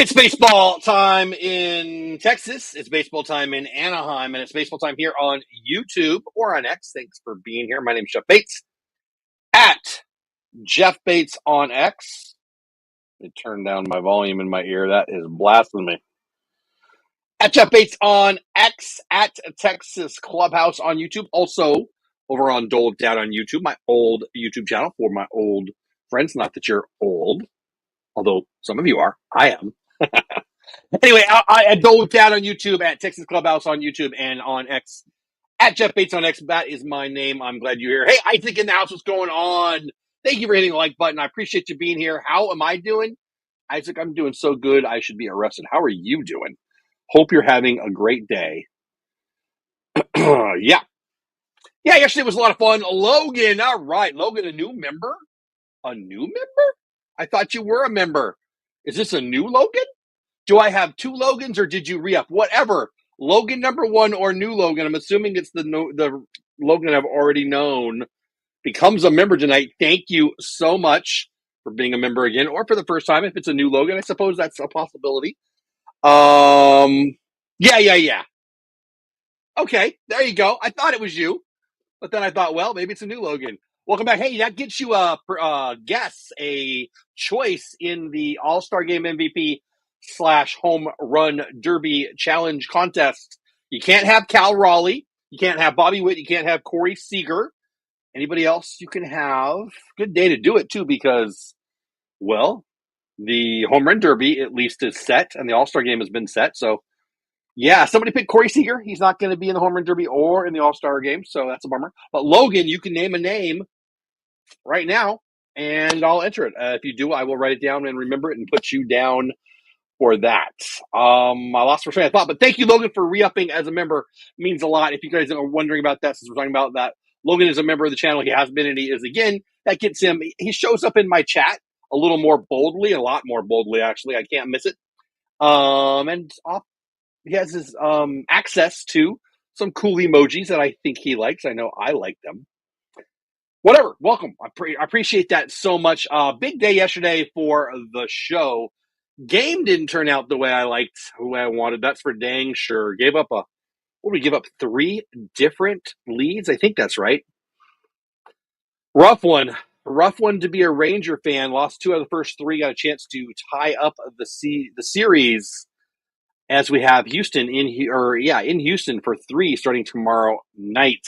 It's baseball time in Texas. It's baseball time in Anaheim, and it's baseball time here on YouTube or on X. Thanks for being here. My name is Jeff Bates at Jeff Bates on X. Let me turn down my volume in my ear. That is blasphemy. At Jeff Bates on X, at Texas Clubhouse on YouTube. Also over on Dole Dad on YouTube, my old YouTube channel for my old friends. Not that you're old, although some of you are. I am. Anyway, I Dole Dad on YouTube, at Texas Clubhouse on YouTube, and on X, at Jeff Bates on X. That is my name. I'm glad you're here. Hey, Isaac in the house, what's going on? Thank you for hitting the like button. I appreciate you being here. How am I doing? Isaac, I'm doing so good, I should be arrested. How are you doing? Hope you're having a great day. Yeah, yesterday was a lot of fun. Logan, all right. Logan, a new member? A new member? I thought you were a member. Is this a new Logan? Do I have two Logans, or did you re-up? Whatever. Logan number one or new Logan. I'm assuming it's the Logan I've already known becomes a member tonight. Thank you so much for being a member again, or for the first time. If it's a new Logan, I suppose that's a possibility. Yeah. Okay, there you go. I thought it was you, but then I thought, well, maybe it's a new Logan. Welcome back. Hey, that gets you a choice in the All-Star Game MVP / Home Run Derby Challenge contest. You can't have Cal Raleigh. You can't have Bobby Witt. You can't have Corey Seager. Anybody else you can have? Good day to do it, too, because, well, the Home Run Derby at least is set, and the All-Star Game has been set. So, yeah, somebody picked Corey Seager. He's not going to be in the Home Run Derby or in the All-Star Game, so that's a bummer. But Logan, you can name a name right now, and I'll enter it. If you do, I will write it down and remember it and put you down for that. I lost my train of thought, but thank you, Logan, for re-upping as a member. It means a lot. If you guys are wondering about that, since we're talking about that, Logan is a member of the channel. He has been, and he is again. That gets him. He shows up in my chat a little more boldly, a lot more boldly, actually. I can't miss it. And he has his access to some cool emojis that I think he likes. I know I like them. Whatever. Welcome. I appreciate that so much. Big day yesterday for the show. Game didn't turn out the way I liked, the way I wanted. That's for dang sure. Gave up what did we give up? 3 different leads? I think that's right. Rough one to be a Ranger fan. Lost 2 out of the first 3. Got a chance to tie up the series as we have Houston in Houston for 3 starting tomorrow night.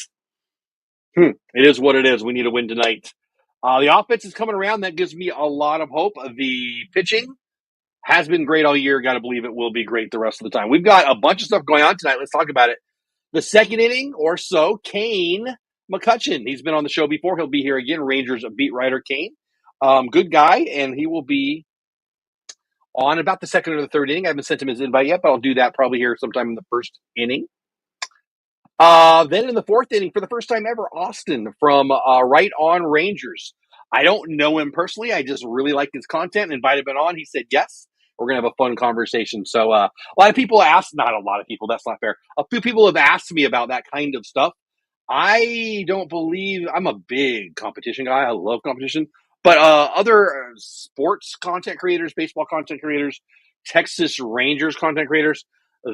It is what it is. We need a win tonight. The offense is coming around. That gives me a lot of hope. The pitching has been great all year. Got to believe it will be great the rest of the time. We've got a bunch of stuff going on tonight. Let's talk about it. The second inning or so, Kane McCutcheon. He's been on the show before. He'll be here again. Rangers beat writer Kane. Good guy, and he will be on about the second or the third inning. I haven't sent him his invite yet, but I'll do that probably here sometime in the first inning. Then in the fourth inning, for the first time ever, Austin from Right On Rangers. I don't know him personally. I just really like his content and invited him on. He said yes. We're going to have a fun conversation. So a lot of people not a lot of people, that's not fair. A few people have asked me about that kind of stuff. I don't believe, I'm a big competition guy. I love competition. But other sports content creators, baseball content creators, Texas Rangers content creators,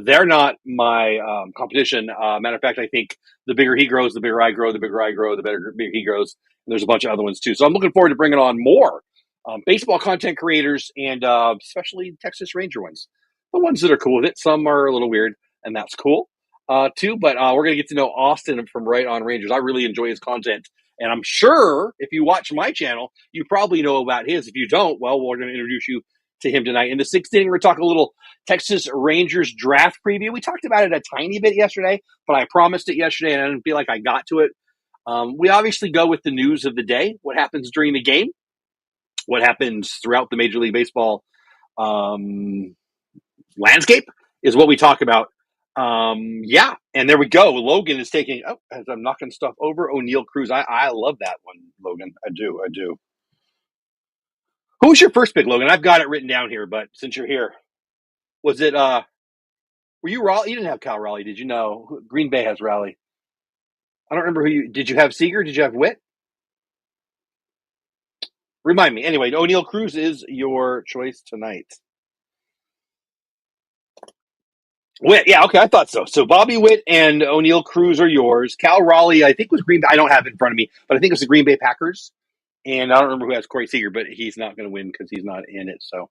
they're not my competition. Matter of fact, I think the bigger he grows, the bigger I grow. The bigger I grow, the bigger he grows. And there's a bunch of other ones too. So I'm looking forward to bringing on more baseball content creators and especially Texas Ranger ones. The ones that are cool with it. Some are a little weird, and that's cool too. But we're going to get to know Austin from Right On Rangers. I really enjoy his content. And I'm sure if you watch my channel, you probably know about his. If you don't, well, we're going to introduce you to him tonight. In the sixth inning, we're talking a little Texas Rangers draft preview. We talked about it a tiny bit yesterday, but I promised it yesterday, and I didn't feel like I got to it. We obviously go with the news of the day, what happens during the game, what happens throughout the Major League Baseball landscape is what we talk about. And there we go. Logan is taking, as I'm knocking stuff over, O'Neill Cruz. I love that one, Logan. I do. Who was your first pick, Logan? I've got it written down here, but since you're here, was it, were you Raleigh? You didn't have Cal Raleigh, did you? No. Green Bay has Raleigh. I don't remember did you have Seager? Did you have Witt? Remind me. Anyway, O'Neill Cruz is your choice tonight. Witt, yeah, okay, I thought so. So Bobby Witt and O'Neill Cruz are yours. Cal Raleigh, I think was Green Bay. I don't have it in front of me, but I think it was the Green Bay Packers. And I don't remember who has Corey Seager, but he's not going to win because he's not in it. So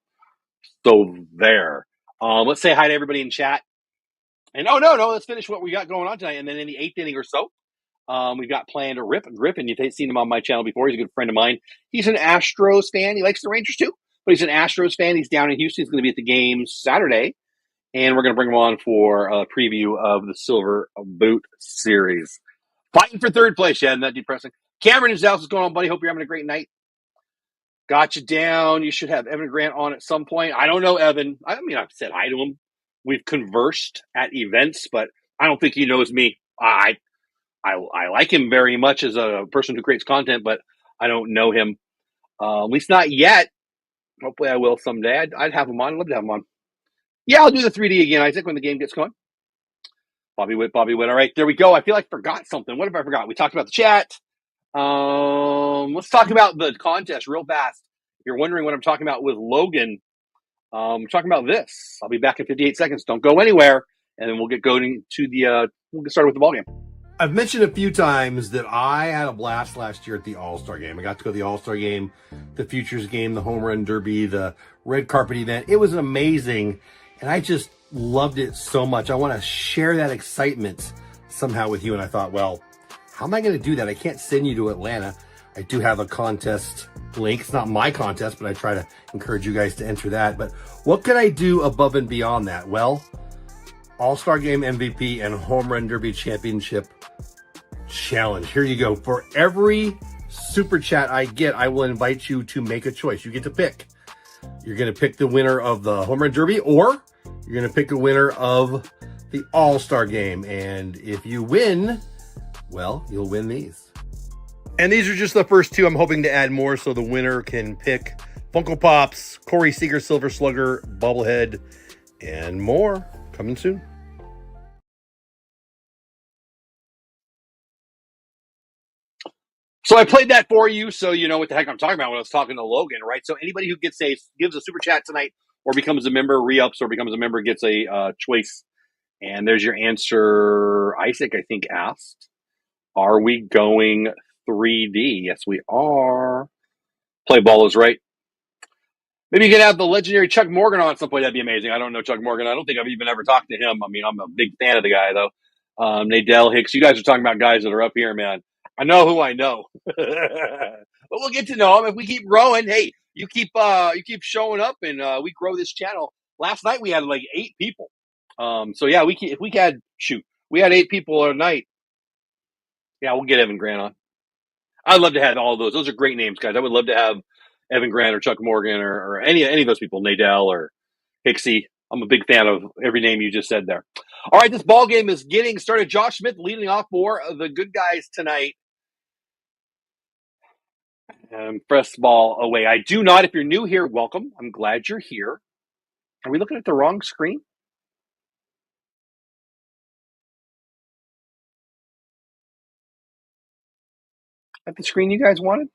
there. Let's say hi to everybody in chat. And oh no, let's finish what we got going on tonight. And then in the eighth inning or so, we've got planned a Griffin. You've seen him on my channel before. He's a good friend of mine. He's an Astros fan. He likes the Rangers too, but he's an Astros fan. He's down in Houston. He's going to be at the game Saturday. And we're going to bring him on for a preview of the Silver Boot Series. Fighting for third place, yeah, isn't that depressing? Cameron is out. What's going on, buddy? Hope you're having a great night. Got you down. You should have Evan Grant on at some point. I don't know Evan. I mean, I've said hi to him. We've conversed at events, but I don't think he knows me. I like him very much as a person who creates content, but I don't know him. At least not yet. Hopefully I will someday. I'd have him on. I'd love to have him on. Yeah, I'll do the 3D again, Isaac, when the game gets going. Bobby Witt. All right, there we go. I feel like I forgot something. What if I forgot? We talked about the chat. Let's talk about the contest real fast. If you're wondering what I'm talking about with Logan, I'm talking about this. I'll be back in 58 seconds. Don't go anywhere, and then we'll get going to we'll get started with the ballgame. I've mentioned a few times that I had a blast last year at the All-Star Game. I got to go to the All-Star Game, the Futures Game, the Home Run Derby, the red carpet event. It was amazing, and I just loved it so much. I want to share that excitement somehow with you, and I thought, well, how am I going to do that? I can't send you to Atlanta. I do have a contest link. It's not my contest, but I try to encourage you guys to enter that. But what can I do above and beyond that? Well, All-Star Game MVP and Home Run Derby Championship Challenge. Here you go. For every super chat I get, I will invite you to make a choice. You get to pick. You're going to pick the winner of the Home Run Derby, or you're going to pick a winner of the All-Star Game. And if you win, well, you'll win these. And these are just the first two. I'm hoping to add more so the winner can pick Funko Pops, Corey Seager, Silver Slugger, Bobblehead, and more. Coming soon. So I played that for you, so you know what the heck I'm talking about when I was talking to Logan, right? So anybody who gives a super chat tonight, or becomes a member, re-ups, or becomes a member, gets a choice. And there's your answer. Isaac, I think, asked, are we going 3D? Yes, we are. Play ball is right. Maybe you can have the legendary Chuck Morgan on at some point. That'd be amazing. I don't know Chuck Morgan. I don't think I've even ever talked to him. I mean, I'm a big fan of the guy, though. Nadell Hicks. You guys are talking about guys that are up here, man. I know who I know. But we'll get to know him if we keep growing. Hey, you keep showing up, and we grow this channel. Last night we had like 8 people. So yeah, if we had 8 people a night. Yeah, we'll get Evan Grant on. I'd love to have all of those. Those are great names, guys. I would love to have Evan Grant or Chuck Morgan or any of those people, Nadell or Hicksy. I'm a big fan of every name you just said there. All right, this ball game is getting started. Josh Smith leading off for the good guys tonight. Press ball away. I do not. If you're new here, welcome. I'm glad you're here. Are we looking at the wrong screen? At the screen you guys wanted?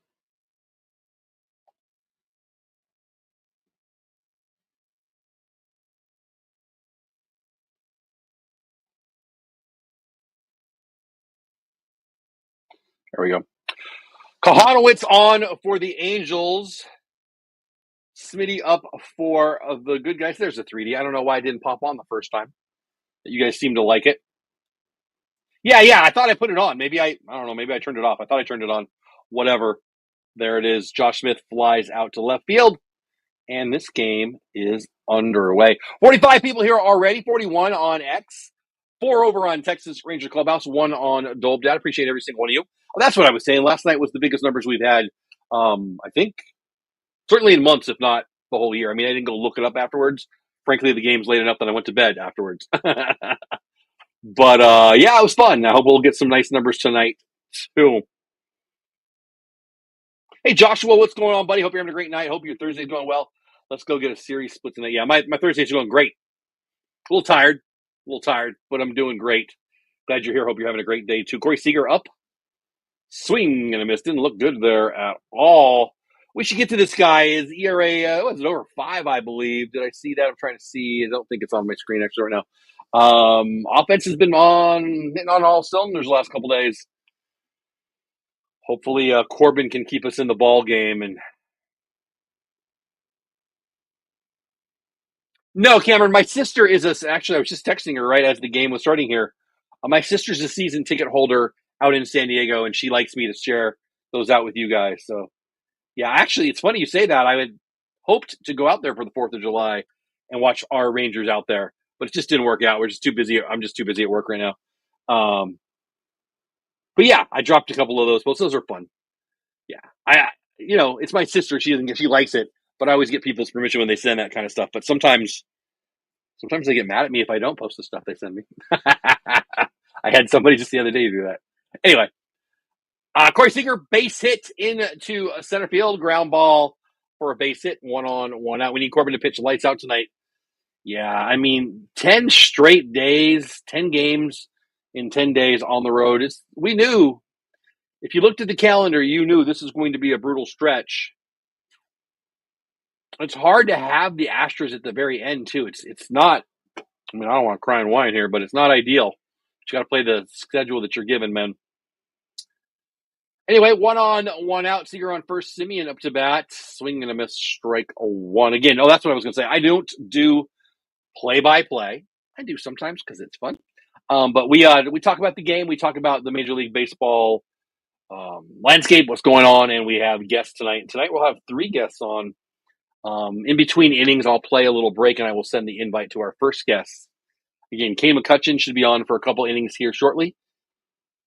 There we go. Kahanowitz on for the Angels. Smitty up for the good guys. There's a 3D. I don't know why it didn't pop on the first time. You guys seem to like it. Yeah. I thought I put it on. Maybe I don't know. Maybe I turned it off. I thought I turned it on. Whatever. There it is. Josh Smith flies out to left field. And this game is underway. 45 people here already. 41 on X. 4 over on Texas Ranger Clubhouse. 1 on Dolb Dad. Appreciate every single one of you. Well, that's what I was saying. Last night was the biggest numbers we've had, I think, certainly in months, if not the whole year. I mean, I didn't go look it up afterwards. Frankly, the game's late enough that I went to bed afterwards. But, yeah, it was fun. I hope we'll get some nice numbers tonight, too. Hey, Joshua, what's going on, buddy? Hope you're having a great night. Hope your Thursday's going well. Let's go get a series split tonight. Yeah, my Thursday's going great. A little tired, but I'm doing great. Glad you're here. Hope you're having a great day, too. Corey Seager up. Swing and a miss. Didn't look good there at all. We should get to this guy. His ERA, was it over 5, I believe? Did I see that? I'm trying to see. I don't think it's on my screen actually right Offense has been hitting on all cylinders the last couple days. Hopefully, Corbin can keep us in the ball game. And no, Cameron, my sister is actually, I was just texting her right as the game was starting here. My sister's a season ticket holder out in San Diego, and she likes me to share those out with you guys. So, yeah, actually, it's funny you say that. I had hoped to go out there for the 4th of July and watch our Rangers out there, but it just didn't work out. We're just too busy. I'm just too busy at work right now. But yeah, I dropped a couple of those posts. Those are fun. Yeah, it's my sister. She likes it, but I always get people's permission when they send that kind of stuff. But sometimes they get mad at me if I don't post the stuff they send me. I had somebody just the other day do that. Anyway, Corey Seager base hit into center field, ground ball for a base hit, 1 on, 1 out. We need Corbin to pitch lights out tonight. Yeah, I mean, 10 straight days, 10 games in 10 days on the road. We knew, if you looked at the calendar, you knew this is going to be a brutal stretch. It's hard to have the Astros at the very end, too. It's not, I mean, I don't want to cry and whine here, but it's not ideal. You got to play the schedule that you're given, man. Anyway, 1 on, 1 out. Seager on first. Simeon up to bat. Swing and a miss. Strike 1 again. Oh, that's what I was going to say. I don't do play-by-play. I do sometimes because it's fun. But we talk about the game. We talk about the Major League Baseball landscape, what's going on, and we have guests tonight. Tonight we'll have 3 guests on. In between innings, I'll play a little break, and I will send the invite to our first guest. Again, Kane McCutcheon should be on for a couple innings here shortly.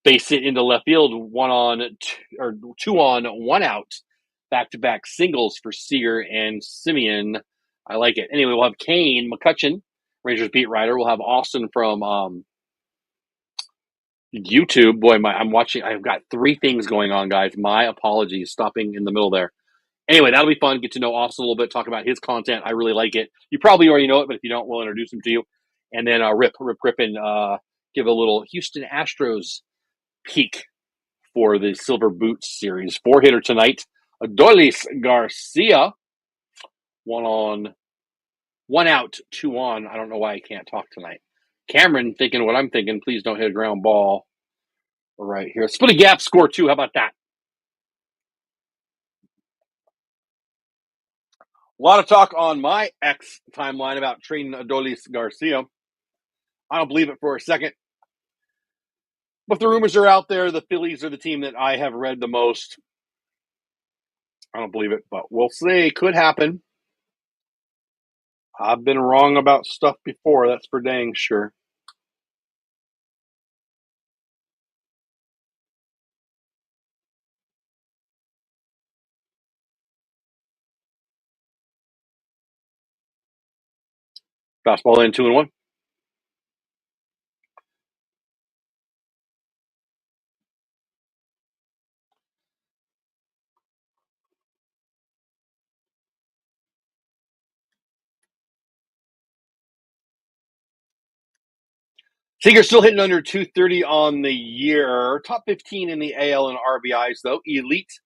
Base hit into left field, 2 on, 1 out. Back-to-back singles for Seager and Simeon. I like it. Anyway, we'll have Kane McCutcheon, Rangers beat writer. We'll have Austin from YouTube. Boy, I'm watching. I've got 3 things going on, guys. My apologies, stopping in the middle there. Anyway, that'll be fun. Get to know Austin a little bit, talk about his content. I really like it. You probably already know it, but if you don't, we'll introduce him to you. And then Rip Griffin, give a little Houston Astros peak for the Silver Boots series. 4-hitter tonight. Adolis Garcia, 1 on, 1 out, 2 on. I don't know why I can't talk tonight. Cameron thinking what I'm thinking. Please don't hit a ground ball right here. Split a gap, score 2. How about that? A lot of talk on my X timeline about trading Adolis Garcia. I don't believe it for a second. But the rumors are out there. The Phillies are the team that I have read the most. I don't believe it, but we'll see. Could happen. I've been wrong about stuff before. That's for dang sure. Fastball in, 2-1. Seager still hitting under 230 on the year. Top 15 in the AL in RBIs, though. Elite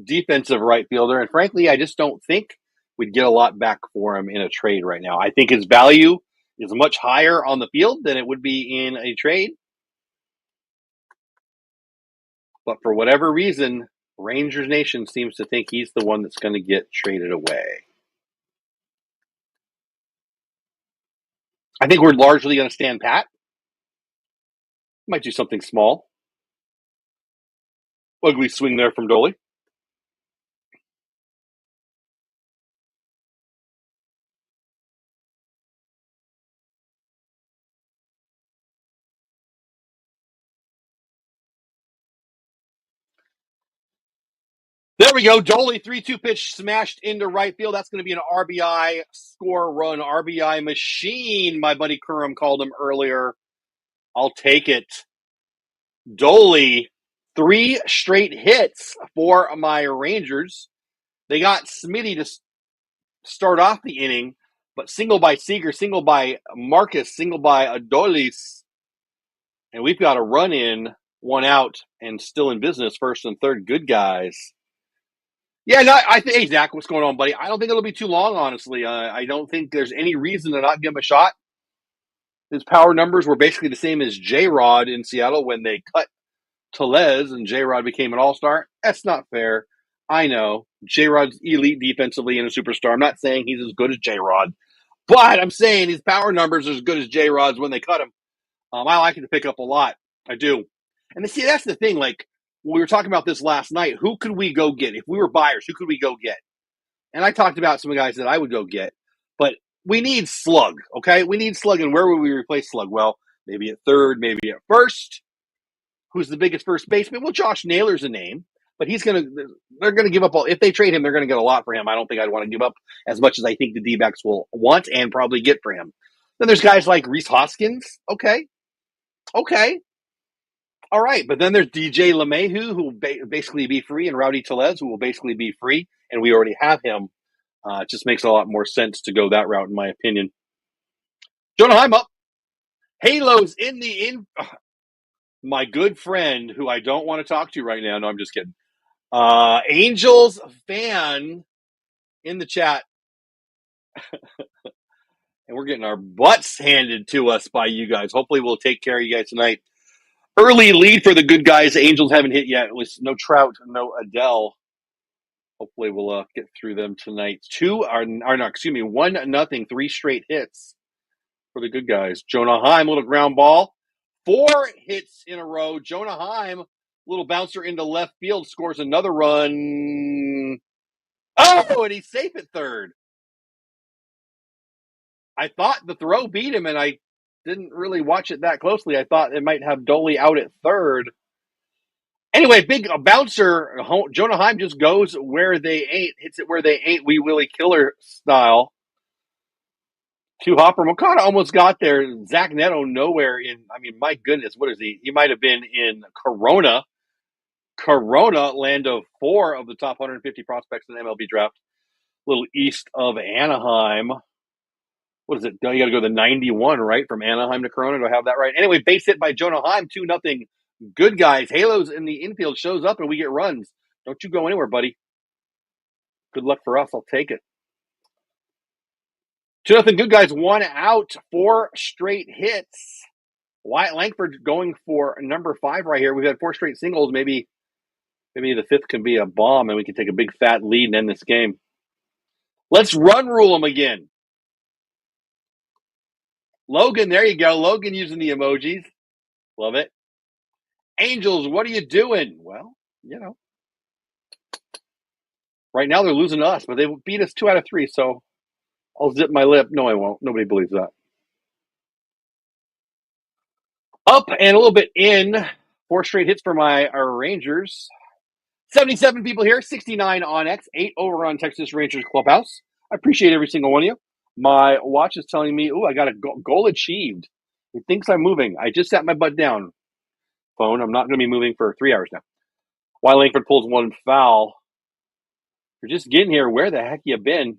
defensive right fielder. And frankly, I just don't think we'd get a lot back for him in a trade right now. I think his value is much higher on the field than it would be in a trade. But for whatever reason, Rangers Nation seems to think he's the one that's going to get traded away. I think we're largely going to stand pat. Might do something small. Ugly swing there from Doley. There we go. Doley, 3-2 pitch smashed into right field. That's going to be an RBI score run, RBI machine, my buddy Kurum called him earlier. I'll take it. Doley, 3 straight hits for my Rangers. They got Smitty to start off the inning, but single by Seager, single by Marcus, single by Adolis. And we've got a run in, 1 out, and still in business, first and third. Good guys. Yeah, no, I think, hey, Zach, what's going on, buddy? I don't think it'll be too long, honestly. I don't think there's any reason to not give him a shot. His power numbers were basically the same as J-Rod in Seattle when they cut Tellez and J-Rod became an all-star. That's not fair. I know. J-Rod's elite defensively and a superstar. I'm not saying he's as good as J-Rod, but I'm saying his power numbers are as good as J-Rod's when they cut him. I like it to pick up a lot. I do. And see, that's the thing. Like, we were talking about this last night. Who could we go get? If we were buyers, who could we go get? And I talked about some guys that I would go get. But we need slug, okay? We need slug. And where would we replace slug? Well, maybe at third, maybe at first. Who's the biggest first baseman? Well, Josh Naylor's a name. But they're going to give up if they trade him, they're going to get a lot for him. I don't think I'd want to give up as much as I think the D-backs will want and probably get for him. Then there's guys like Rhys Hoskins. Okay. All right. But then there's DJ LeMahieu, who will basically be free, and Rowdy Tellez, who will basically be free. And we already have him. It just makes a lot more sense to go that route, in my opinion. Jonah Heim up. Halos in the my good friend, who I don't want to talk to right now. No, I'm just kidding. Angels fan in the chat. And we're getting our butts handed to us by you guys. Hopefully we'll take care of you guys tonight. Early lead for the good guys. The Angels haven't hit yet. At least no Trout, no Adele. Hopefully we'll get through them tonight. 1-0, 3 straight hits for the good guys. Jonah Heim, little ground ball. 4 hits in a row. Jonah Heim, little bouncer into left field, scores another run. Oh, and he's safe at third. I thought the throw beat him, and I didn't really watch it that closely. I thought it might have Doley out at third. Anyway, big bouncer. Jonah Heim just goes where they ain't, hits it where they ain't, Wee Willie Killer style. To Hopper. Makata almost got there. Zach Neto nowhere in, my goodness, what is he? He might have been in Corona. Land of 4 of the top 150 prospects in the MLB draft. A little east of Anaheim. What is it? You got to go to the 91, right? From Anaheim to Corona. Do I have that right? Anyway, base hit by Jonah Heim, 2-0. Good guys. Halos in the infield shows up and we get runs. Don't you go anywhere, buddy. Good luck for us. I'll take it. 2-0. Good guys. 1 out. 4 straight hits. Wyatt Langford going for number 5 right here. We've had 4 straight singles. Maybe the 5th can be a bomb and we can take a big fat lead and end this game. Let's run rule them again. Logan, there you go. Logan using the emojis. Love it. Angels, what are you doing? Well, right now they're losing to us, but they beat us 2 out of 3, so I'll zip my lip. No, I won't. Nobody believes that. Up and a little bit in. 4 straight hits for our Rangers. 77 people here, 69 on X, 8 over on Texas Rangers Clubhouse. I appreciate every single one of you. My watch is telling me, I got a goal achieved. It thinks I'm moving. I just sat my butt down. Phone, I'm not going to be moving for 3 hours now. Wyatt Langford pulls 1 foul. You're just getting here. Where the heck you been?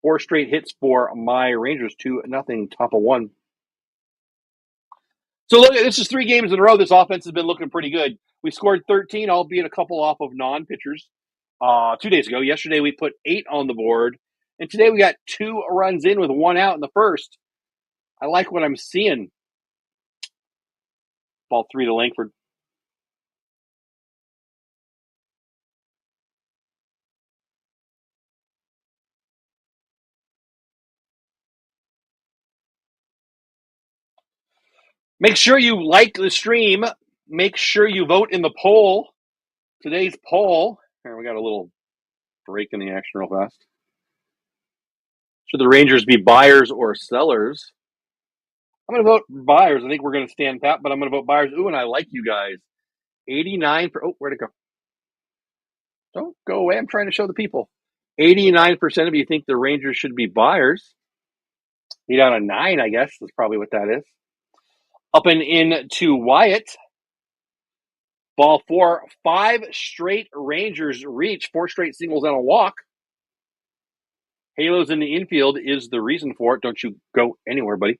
4 straight hits for my Rangers, 2-0, top of 1. So look, this is 3 games in a row. This offense has been looking pretty good. We scored 13, albeit a couple off of non-pitchers. 2 days ago. Yesterday we put 8 on the board. And today we got 2 runs in with 1 out in the first. I like what I'm seeing. Ball 3 to Langford. Make sure you like the stream. Make sure you vote in the poll. Today's poll. Here, we got a little break in the action real fast. Should the Rangers be buyers or sellers? I'm going to vote buyers. I think we're going to stand pat, but I'm going to vote buyers. Ooh, and I like you guys. 89 for, where'd it go? Don't go away. I'm trying to show the people. 89% of you think the Rangers should be buyers. 8 out of 9, I guess, is probably what that is. Up and in to Wyatt. Ball 4. 5 straight Rangers reach. 4 straight singles and a walk. Halos in the infield is the reason for it. Don't you go anywhere, buddy.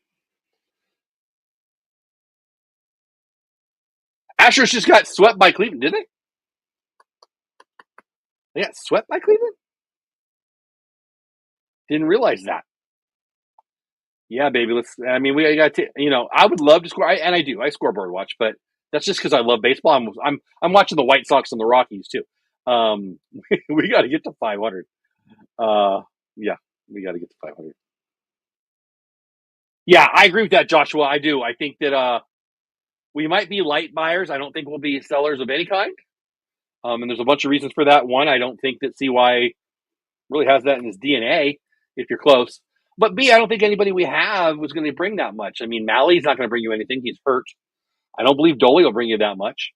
Astros just got swept by Cleveland, did they? They got swept by Cleveland? Didn't realize that. Yeah, baby. We got to. I would love to score, and I do. I score Birdwatch, but that's just because I love baseball. I'm watching the White Sox and the Rockies too. Um, we got to get to 500. Yeah, we got to get to 500. Yeah, I agree with that, Joshua. I do. I think that we might be light buyers. I don't think we'll be sellers of any kind. And there's a bunch of reasons for that. One, I don't think that CY really has that in his DNA. If you're close. But B, I don't think anybody we have was going to bring that much. I mean, Mally's not going to bring you anything. He's hurt. I don't believe Dolly will bring you that much.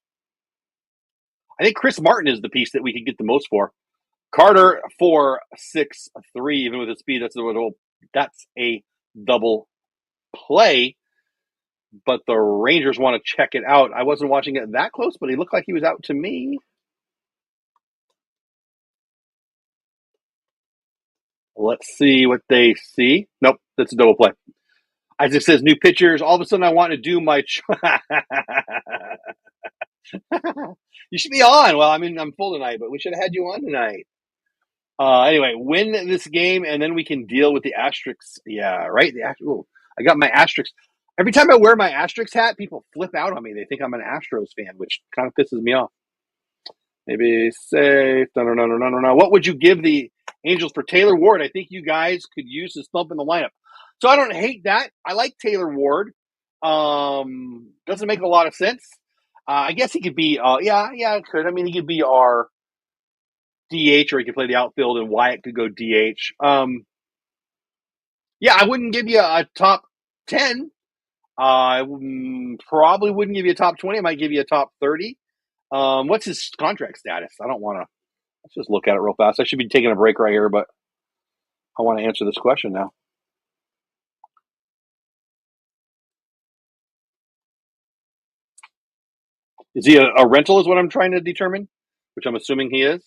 I think Chris Martin is the piece that we could get the most for. Carter 4.63, even with his speed, that's a double play. But the Rangers want to check it out. I wasn't watching it that close, but he looked like he was out to me. Let's see what they see. Nope, that's a double play. Isaac says new pictures. All of a sudden, I want to do my. You should be on. Well, I mean, I'm full tonight, but we should have had you on tonight. Anyway, win this game, and then we can deal with the asterisks. Yeah, right. I got my asterisks. Every time I wear my asterisks hat, people flip out on me. They think I'm an Astros fan, which kind of pisses me off. Maybe safe. No. What would you give the Angels for Taylor Ward? I think you guys could use his thump in the lineup. So I don't hate that. I like Taylor Ward. Doesn't make a lot of sense. I guess he could be. Yeah, it could. I mean, he could be our DH, or he could play the outfield, and Wyatt could go DH. Yeah, I wouldn't give you a top 10. I probably wouldn't give you a top 20. I might give you a top 30. What's his contract status? I don't want to. Let's just look at it real fast. I should be taking a break right here, but I want to answer this question now. Is he a rental is what I'm trying to determine, which I'm assuming he is.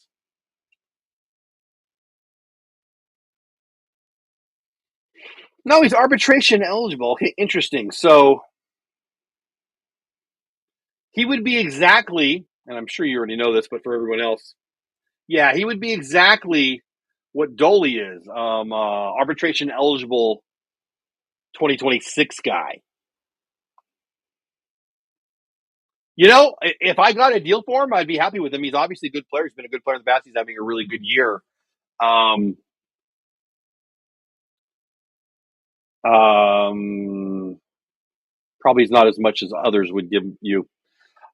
No, he's arbitration eligible. Okay, interesting. So he would be exactly, and I'm sure you already know this, but for everyone else, yeah, he would be exactly what Dolly is, arbitration eligible 2026 guy. If I got a deal for him, I'd be happy with him. He's obviously a good player. He's been a good player in the past. He's having a really good year. Um, probably is not as much as others would give you.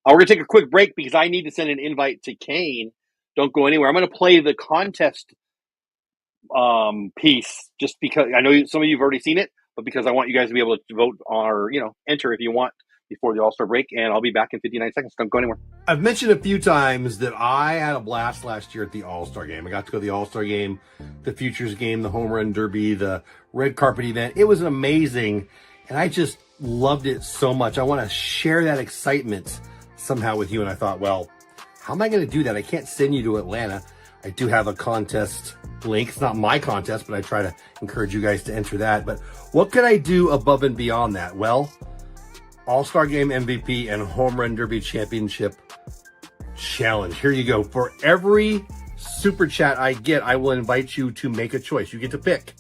We're going to take a quick break because I need to send an invite to Kane. Don't go anywhere. I'm going to play the contest piece just because I know some of you have already seen it, but because I want you guys to be able to vote or, enter if you want before the All-Star break. And I'll be back in 59 seconds. Don't go anywhere. I've mentioned a few times that I had a blast last year at the All-Star game. I got to go to the All-Star game, the Futures game, the Home Run Derby, the red carpet event. It was amazing, and I just loved it so much. I want to share that excitement somehow with you, and I thought, well, how am I going to do that? I can't send you to Atlanta. I do have a contest link. It's not my contest, but I try to encourage you guys to enter that. But what could I do above and beyond that? Well, All-Star Game MVP and Home Run Derby Championship Challenge. Here you go. For every super chat I get, I will invite you to make a choice. You get to pick.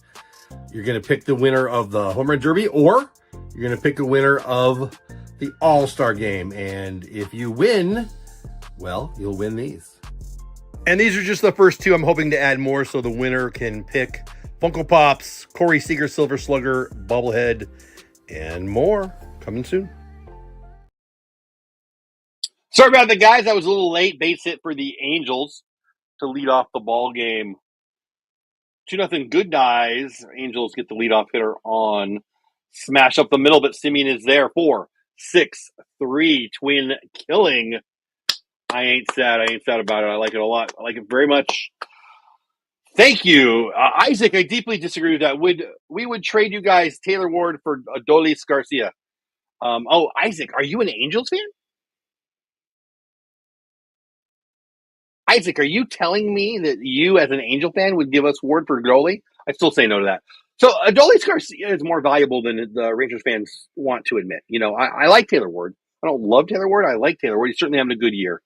You're going to pick the winner of the Home Run Derby, or you're going to pick a winner of the All-Star Game. And if you win, well, you'll win these. And these are just the first two. I'm hoping to add more so the winner can pick Funko Pops, Corey Seager, Silver Slugger, Bobblehead, and more. Coming soon. Sorry about that, guys. I was a little late. Base hit for the Angels to lead off the ball game. 2-0 good guys. Angels get the leadoff hitter on. Smash up the middle, but Simeon is there. 4-6-3 twin killing. I ain't sad about it. I like it a lot. I like it very much. Thank you. Isaac, I deeply disagree with that. We would trade you guys Taylor Ward for Adolis Garcia. Isaac, are you an Angels fan? Isaac, are you telling me that you, as an Angel fan, would give us Ward for Dolly? I still say no to that. So Adolis Garcia is more valuable than the Rangers fans want to admit. I like Taylor Ward. I don't love Taylor Ward. I like Taylor Ward. He's certainly having a good year.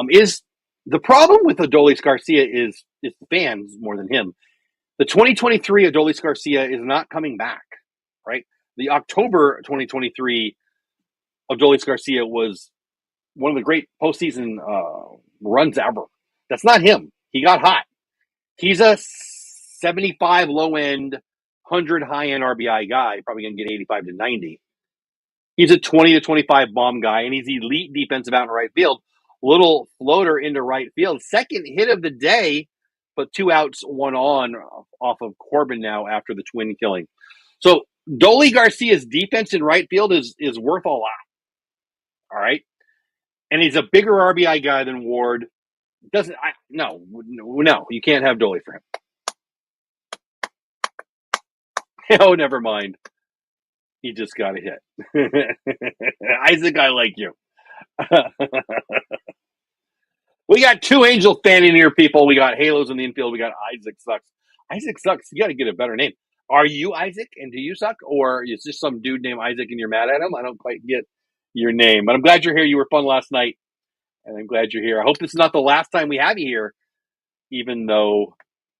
Is the problem with Adolis Garcia is the fans more than him. The 2023 Adolis Garcia is not coming back. right? The October 2023 Adolis Garcia was one of the great postseason runs ever. That's not him. He got hot. He's a 75 low end, 100 high end RBI guy, probably going to get 85 to 90. He's a 20 to 25 bomb guy, and he's elite defensive out in right field. Little floater into right field. Second hit of the day, but 2 outs, 1 on off of Corbin now after the twin killing. So Dolly Garcia's defense in right field is worth a lot. All right. And he's a bigger RBI guy than Ward. No, you can't have Dolly for him. Oh, never mind. He just got a hit. Isaac, I like you. We got 2 Angels fan in here, people. We got Halos in the infield. We got Isaac sucks. Isaac sucks. You got to get a better name. Are you Isaac and do you suck? Or is this some dude named Isaac and you're mad at him? I don't quite get your name. But I'm glad you're here. You were fun last night. And I'm glad you're here. I hope this is not the last time we have you here, even though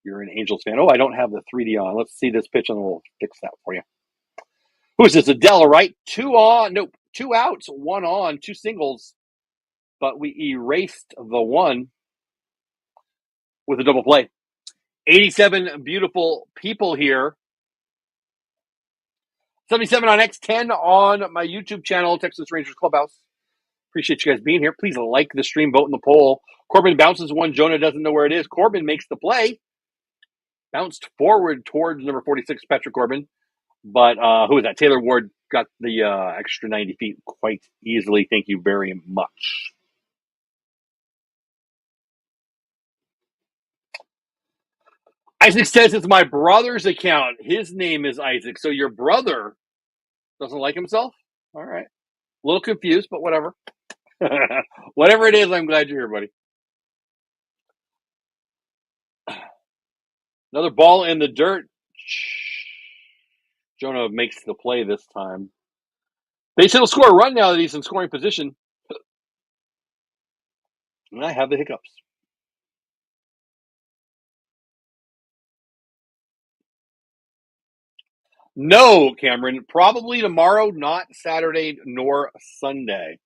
you're an Angels fan. Oh, I don't have the 3D on. Let's see this pitch and we'll fix that for you. Who is this? Adela, right? 2 on. Nope. 2 outs, 1 on, 2 singles. But we erased the 1 with a double play. 87 beautiful people here. 77 on X, 10 on my YouTube channel, Texas Rangers Clubhouse. Appreciate you guys being here. Please like the stream, vote in the poll. Corbin bounces 1. Jonah doesn't know where it is. Corbin makes the play. Bounced forward towards number 46, Patrick Corbin. But who is that? Taylor Ward got the extra 90 feet quite easily. Thank you very much. Isaac says it's my brother's account. His name is Isaac. So your brother doesn't like himself? All right. A little confused, but whatever. Whatever it is, I'm glad you're here, buddy. Another ball in the dirt. Jonah makes the play this time. They said he'll score a run now that he's in scoring position. And I have the hiccups. No, Cameron. Probably tomorrow, not Saturday nor Sunday.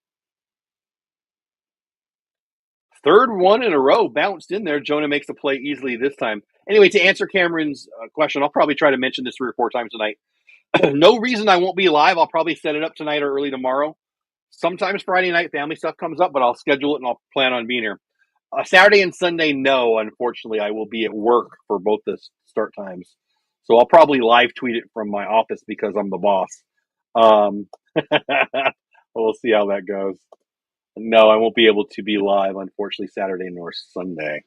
Third one in a row bounced in there. Jonah makes the play easily this time. Anyway, to answer Cameron's question, I'll probably try to mention this 3 or 4 times tonight. No reason I won't be live. I'll probably set it up tonight or early tomorrow. Sometimes Friday night family stuff comes up, but I'll schedule it and I'll plan on being here. Saturday and Sunday, no. Unfortunately, I will be at work for both the start times. So I'll probably live tweet it from my office because I'm the boss. We'll see how that goes. No, I won't be able to be live, unfortunately, Saturday nor Sunday.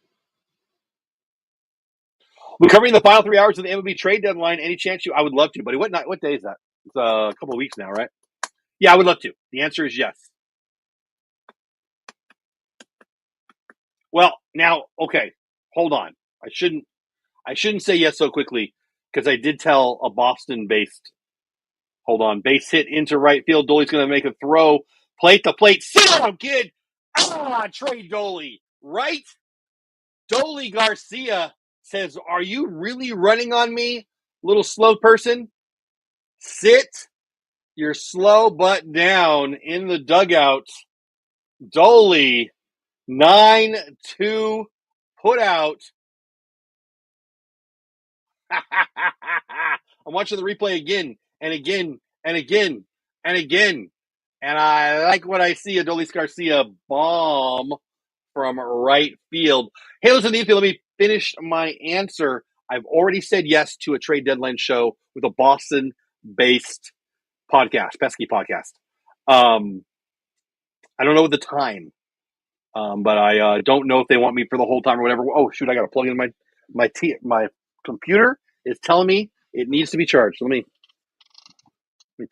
We're covering the final 3 hours of the MLB trade deadline. Any chance I would love to, buddy. What day is that? It's a couple of weeks now, right? Yeah, I would love to. The answer is yes. Well, now, okay, hold on. I shouldn't say yes so quickly because I did tell a Boston-based. Hold on, base hit into right field. Dolly's going to make a throw. Plate to plate. Sit down, kid. Trade Dolly, right? Dolly Garcia says, "Are you really running on me, little slow person? Sit your slow butt down in the dugout." Dolly, 9-2 put out. I'm watching the replay again and again and again and again. And I like what I see. Adolis Garcia bomb from right field. Hey, listen, the infield. Let me finish my answer. I've already said yes to a trade deadline show with a Boston-based podcast, pesky podcast. I don't know the time, but I don't know if they want me for the whole time or whatever. Oh shoot, I got to plug in my computer is telling me it needs to be charged. Let me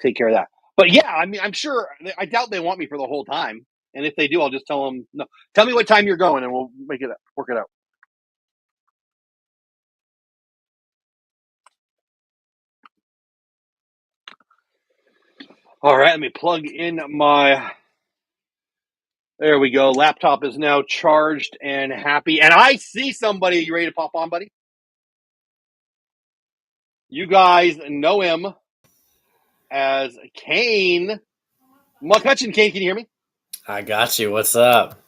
take care of that. But yeah, I mean, I'm sure. I doubt they want me for the whole time. And if they do, I'll just tell them, no. Tell me what time you're going, and we'll work it out. All right, let me plug in my. There we go. Laptop is now charged and happy. And I see somebody. You ready to pop on, buddy? You guys know him. as Kane McCutcheon. Kane, can you hear me? I got you. What's up?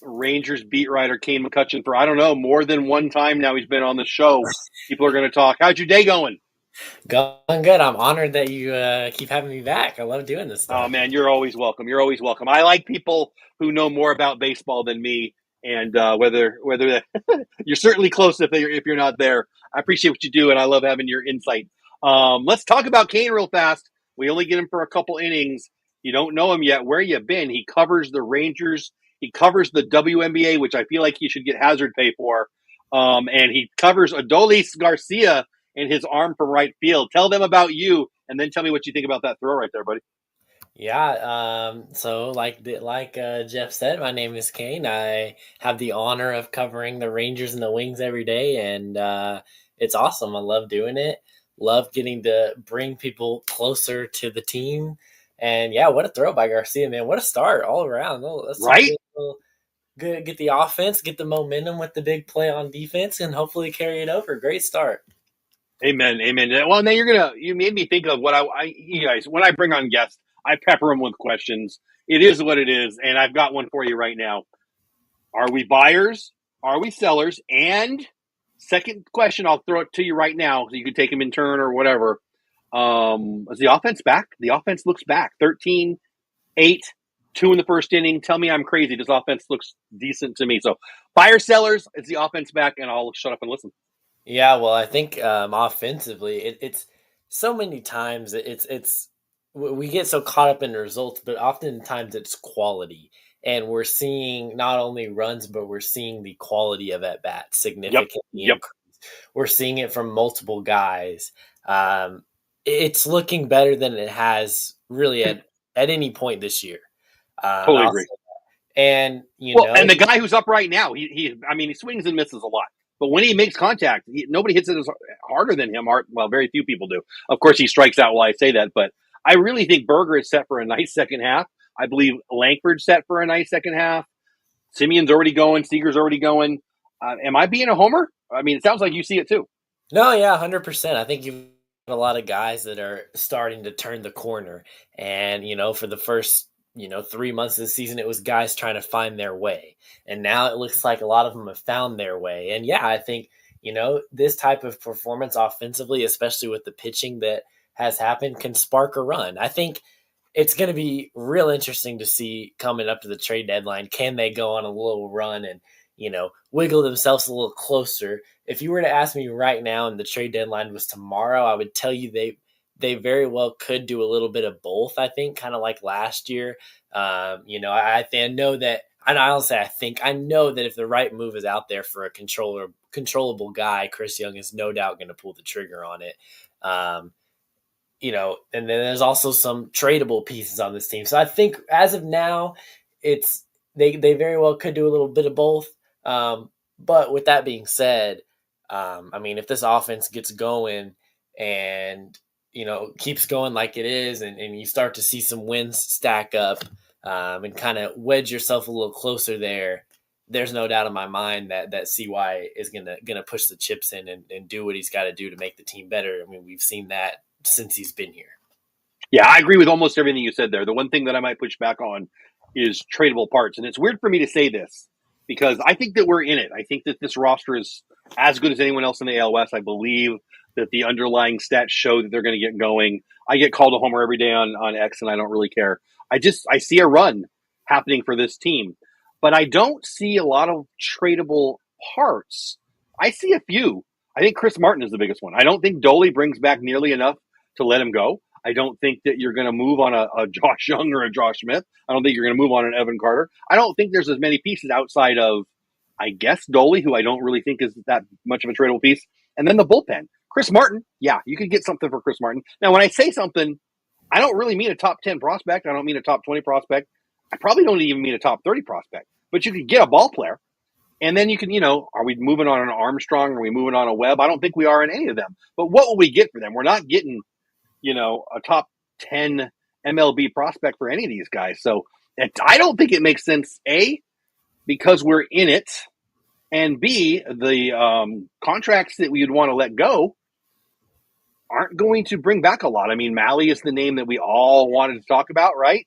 Rangers beat writer Kane McCutcheon for, I don't know, more than one time now he's been on the show. People are going to talk. How's your day going? Going good. I'm honored that you keep having me back. I love doing this Oh, stuff. man, you're always welcome. You're always welcome. I like people who know more about baseball than me, and whether you're certainly close if you're not there. I appreciate what you do, and I love having your insight. Let's talk about Kane real fast. We only get him for a couple innings. You don't know him yet. Where you been? He covers the Rangers. He covers the WNBA, which I feel like he should get hazard pay for. And he covers Adolis Garcia in his arm from right field. Tell them about you, and then tell me what you think about that throw right there, buddy. Yeah. So like Jeff said, my name is Kane. I have the honor of covering the Rangers and the Wings every day, and it's awesome. I love doing it. Love getting to bring people closer to the team. And yeah, what a throw by Garcia, man! What a start all around. Oh, that's Right? good. Get the offense, get the momentum with the big play on defense, and hopefully carry it over. Great start. Amen. Amen. Well, now you made me think of what you guys, when I bring on guests, I pepper them with questions. It is what it is. And I've got one for you right now. Are we buyers? Are we sellers? And second question, I'll throw it to you right now so you can take them in turn or whatever. Is the offense back? The offense looks back. 13, 8, 2 in the first inning. Tell me I'm crazy. This offense looks decent to me. So buyers, sellers, is the offense back? And I'll shut up and listen. Yeah, well, I think offensively, it's so many times we get so caught up in the results, but oftentimes it's quality, and we're seeing not only runs, but we're seeing the quality of at bat significantly Yep. increase. We're seeing it from multiple guys. It's looking better than it has really at any point this year. Totally agree. And and the guy who's up right now, he swings and misses a lot. But when he makes contact, nobody hits it as harder than him. Well, very few people do. Of course, he strikes out while I say that. But I really think Berger is set for a nice second half. I believe Langford's set for a nice second half. Simeon's already going. Seager's already going. Am I being a homer? I mean, it sounds like you see it too. No, yeah, 100%. I think you've got a lot of guys that are starting to turn the corner. And, for the first 3 months of the season, it was guys trying to find their way. And now it looks like a lot of them have found their way. And yeah, I think, this type of performance offensively, especially with the pitching that has happened, can spark a run. I think it's going to be real interesting to see coming up to the trade deadline. Can they go on a little run and, wiggle themselves a little closer? If you were to ask me right now and the trade deadline was tomorrow, I would tell you they very well could do a little bit of both, I think, kind of like last year. I know that, and I know that if the right move is out there for a controllable guy, Chris Young is no doubt going to pull the trigger on it. And then there's also some tradable pieces on this team. So I think as of now, they very well could do a little bit of both. But with that being said, if this offense gets going and keeps going like it is, and you start to see some wins stack up, and kind of wedge yourself a little closer there's no doubt in my mind that CY is gonna push the chips in and do what he's got to do to make the team better. I mean, we've seen that since he's been here. Yeah, I agree with almost everything you said there. The one thing that I might push back on is tradable parts. And it's weird for me to say this because I think that we're in it. I think that this roster is as good as anyone else in the AL West. I believe that the underlying stats show that they're going to get going. I get called a homer every day on X, and I don't really care. I see a run happening for this team. But I don't see a lot of tradable parts. I see a few. I think Chris Martin is the biggest one. I don't think Doley brings back nearly enough to let him go. I don't think that you're going to move on a Josh Young or a Josh Smith. I don't think you're going to move on an Evan Carter. I don't think there's as many pieces outside of, I guess, Doley, who I don't really think is that much of a tradable piece. And then the bullpen. Chris Martin, yeah, you could get something for Chris Martin. Now, when I say something, I don't really mean a top 10 prospect. I don't mean a top 20 prospect. I probably don't even mean a top 30 prospect. But you could get a ball player. And then you can, are we moving on an Armstrong? Are we moving on a Webb? I don't think we are in any of them. But what will we get for them? We're not getting, a top 10 MLB prospect for any of these guys. So I don't think it makes sense, A, because we're in it, and B, the contracts that we'd want to let go, aren't going to bring back a lot. I mean, Malley is the name that we all wanted to talk about, right?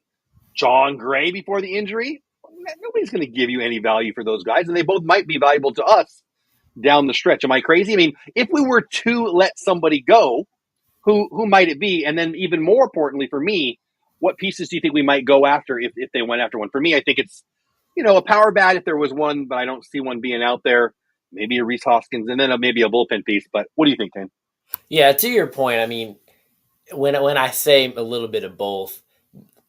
John Gray before the injury. Nobody's going to give you any value for those guys, and they both might be valuable to us down the stretch. Am I crazy? I mean, if we were to let somebody go, who might it be? And then even more importantly for me, what pieces do you think we might go after if they went after one? For me, I think it's, a power bat if there was one, but I don't see one being out there. Maybe a Reese Hoskins, and then maybe a bullpen piece. But what do you think, Ken? Yeah, to your point, I mean, when I say a little bit of both,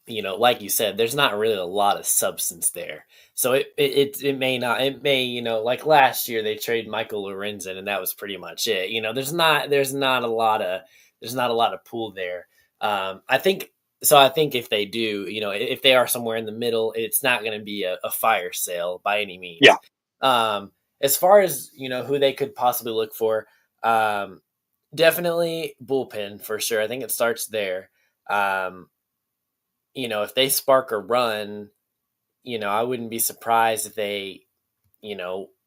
like you said, there's not really a lot of substance there. So it may not, like last year they traded Michael Lorenzen and that was pretty much it. There's not a lot of pool there. I think so. I think if they do, if they are somewhere in the middle, it's not going to be a fire sale by any means. Yeah. As far as who they could possibly look for, definitely bullpen for sure. I think it starts there. If they spark a run, I wouldn't be surprised if they,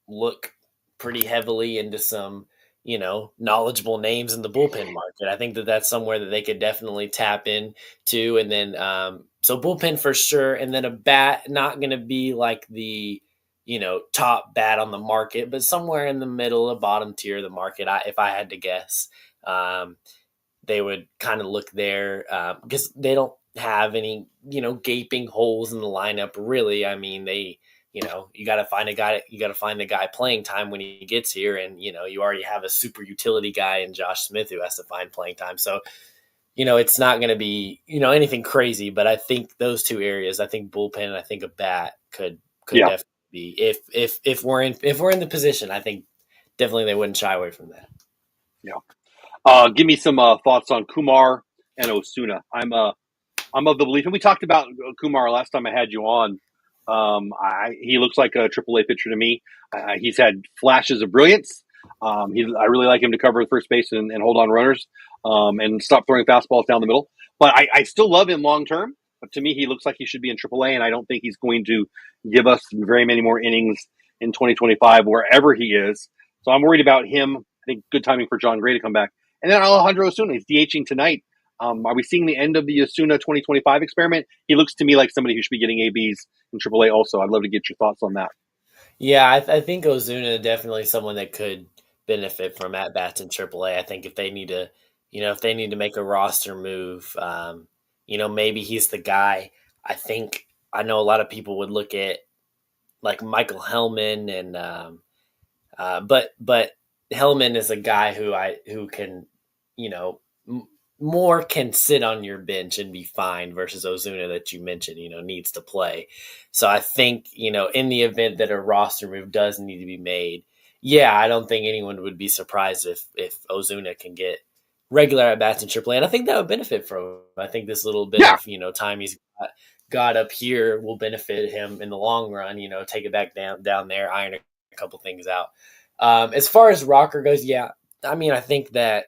look pretty heavily into some, knowledgeable names in the bullpen market. I think that that's somewhere that they could definitely tap into. And then, so bullpen for sure. And then a bat, not going to be like the, top bat on the market, but somewhere in the middle, a bottom tier of the market. If I had to guess, they would kind of look there because they don't have any, gaping holes in the lineup. Really, I mean, you got to find a guy. You got to find the guy playing time when he gets here, and you already have a super utility guy in Josh Smith who has to find playing time. So, it's not going to be anything crazy. But I think those two areas, I think bullpen, and I think a bat could definitely be if we're in the position. I think definitely they wouldn't shy away from that. Yeah. Give me some thoughts on Kumar and Osuna. I'm of the belief, and we talked about Kumar last time I had you on. He looks like a AAA pitcher to me. He's had flashes of brilliance. I really like him to cover the first base and hold on runners and stop throwing fastballs down the middle. But I still love him long term. But to me, he looks like he should be in AAA, and I don't think he's going to give us very many more innings in 2025 wherever he is. So I'm worried about him. I think good timing for John Gray to come back. And then Alejandro Osuna, he's DHing tonight. Are we seeing the end of the Osuna 2025 experiment? He looks to me like somebody who should be getting ABs in AAA also. I'd love to get your thoughts on that. Yeah, I think Ozuna definitely someone that could benefit from at bats in AAA. I think if they need to make a roster move, maybe he's the guy. I know a lot of people would look at like Michael Hellman but Hellman is a guy who can, more can sit on your bench and be fine versus Ozuna that you mentioned, needs to play. So I think, in the event that a roster move does need to be made, I don't think anyone would be surprised if Ozuna can get regular at bats in AAA. And I think that would benefit from him. I think this little bit of, time he's got up here will benefit him in the long run, take it back down there, iron a couple things out. As far as Rocker goes, I think that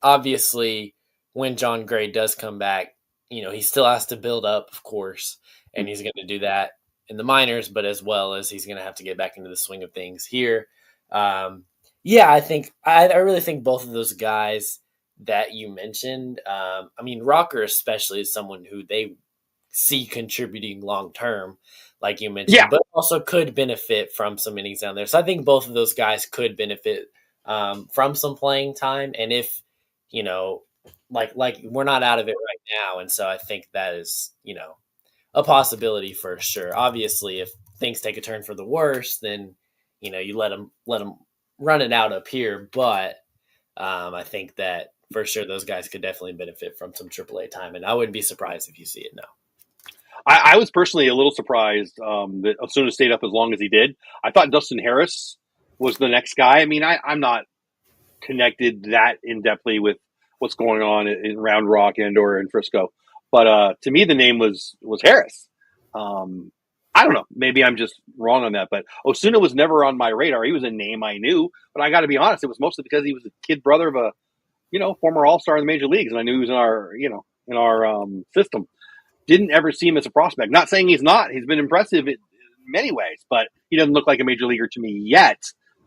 obviously when John Gray does come back, he still has to build up, of course, and he's going to do that in the minors, but as well as he's going to have to get back into the swing of things here. I really think both of those guys that you mentioned, Rocker especially is someone who they see contributing long-term, like you mentioned, but also could benefit from some innings down there. So I think both of those guys could benefit from some playing time. And if, like we're not out of it right now. And so I think that is, a possibility for sure. Obviously, if things take a turn for the worse, then, you let them run it out up here. But I think that for sure those guys could definitely benefit from some AAA time. And I wouldn't be surprised if you see it now. I was personally a little surprised that Osuna stayed up as long as he did. I thought Dustin Harris was the next guy. I mean, I'm not connected that in-depthly with what's going on in Round Rock and or in Frisco. But to me, the name was Harris. I don't know. Maybe I'm just wrong on that. But Osuna was never on my radar. He was a name I knew. But I got to be honest, it was mostly because he was a kid brother of a, former All-Star in the major leagues. And I knew he was in our system. Didn't ever see him as a prospect. Not saying he's not. He's been impressive in many ways, but he doesn't look like a major leaguer to me yet.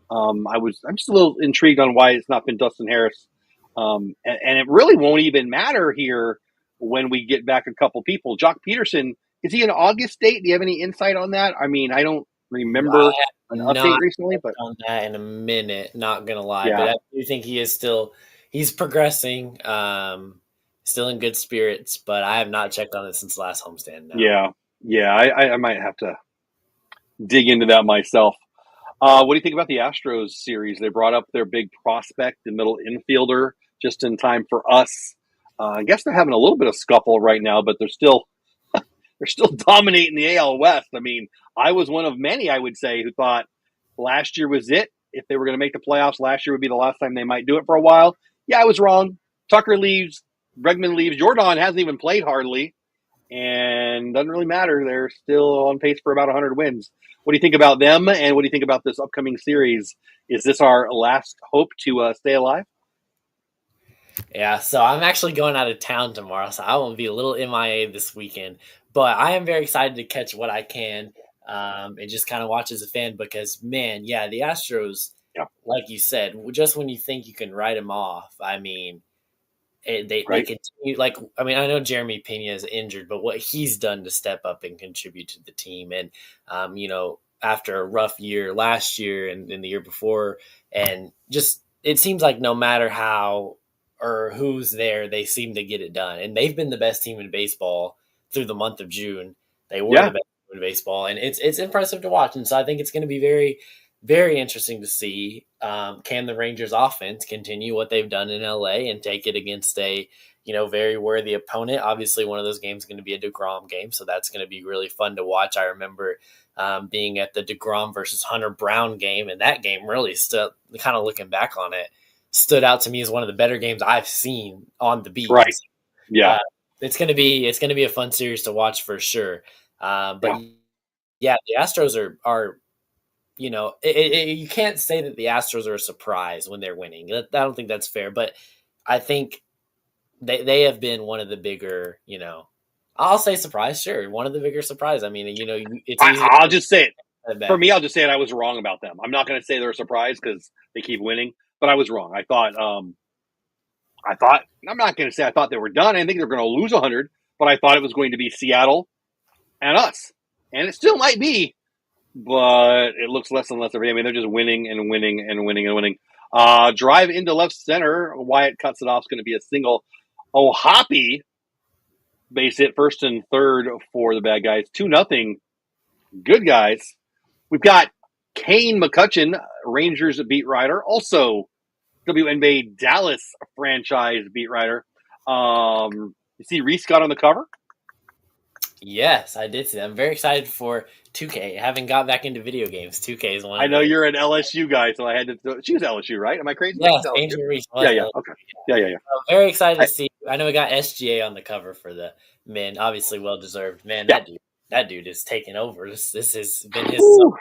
I'm just a little intrigued on why it's not been Dustin Harris And it really won't even matter here when we get back a couple people. Jock Peterson, is he an August date? Do you have any insight on that? I mean, I don't I remember have an not update recently, but touched on that in a minute, not gonna lie. yeah, But I do think he is still he's progressing, still in good spirits, but I have not checked on it since last homestand now. yeah, yeah. I might have to dig into that myself. What do you think about the Astros series? They brought up their big prospect, the middle infielder, just in time for us. I guess they're having a little bit of scuffle right now, but they're still dominating the AL West. I mean, I was one of many, I would say, who thought last year was it. If they were going to make the playoffs, last year would be the last time they might do it for a while. Yeah, I was wrong. Tucker leaves, Bregman leaves, Jordan hasn't even played hardly, and doesn't really matter. They're still on pace for about 100 wins. What do you think about them, and what do you think about this upcoming series? Is this our last hope to stay alive? Yeah, so I'm actually going out of town tomorrow, so I will be a little MIA this weekend. But I am very excited to catch what I can, and just kind of watch as a fan because, man, yeah, the Astros, Yeah, like you said, just when you think you can write them off, I mean, they right. continue. Like, I mean, I know Jeremy Pena is injured, but what he's done to step up and contribute to the team, and after a rough year last year and the year before, and just it seems like no matter how or who's there, they seem to get it done. And they've been the best team in baseball through the month of June. They were the Yeah, best team in baseball, and it's impressive to watch. And so I think it's going to be very, very interesting to see can the Rangers offense continue what they've done in LA and take it against a very worthy opponent. Obviously, one of those games is going to be a DeGrom game, so that's going to be really fun to watch. I remember being at the DeGrom versus Hunter Brown game, and that game really stood. Kind of looking back on it, stood out to me as one of the better games I've seen on the beat. right. Yeah, Uh, it's gonna be a fun series to watch for sure. But yeah. yeah, the Astros are you can't say that the Astros are a surprise when they're winning. I don't think that's fair, but I think they have been one of the bigger, I'll say surprise, sure, one of the bigger surprise. I mean, it's easy I'll just say it. to For bet. me, I'll just say it. I was wrong about them. I'm not going to say they're a surprise because they keep winning, but I was wrong. I thought, I'm not going to say I thought they were done. I didn't think they were going to lose 100, but I thought it was going to be Seattle and us. And it still might be, but it looks less and less every day. I mean, they're just winning and winning and winning and winning. Drive into left center. Wyatt cuts it off. It's going to be a single. Oh, Hoppy base hit first and third for the bad guys. 2-0. Good guys. We've got Kane McCutcheon, Rangers beat writer, also WNBA Dallas franchise beat writer. You see Reese got on the cover? Yes, I did see that. I'm very excited for 2K. I haven't got back into video games. 2K is one I of know the you're an LSU guy, so I had to. She was LSU, right? Am I crazy? She's yes, LSU. Angel Reese Yeah, was. yeah, okay, yeah, yeah, yeah. I'm very excited to I, see. I know we got SGA on the cover for the men. Obviously, well deserved. Man, yeah. that dude is taking over. This has been his Whew.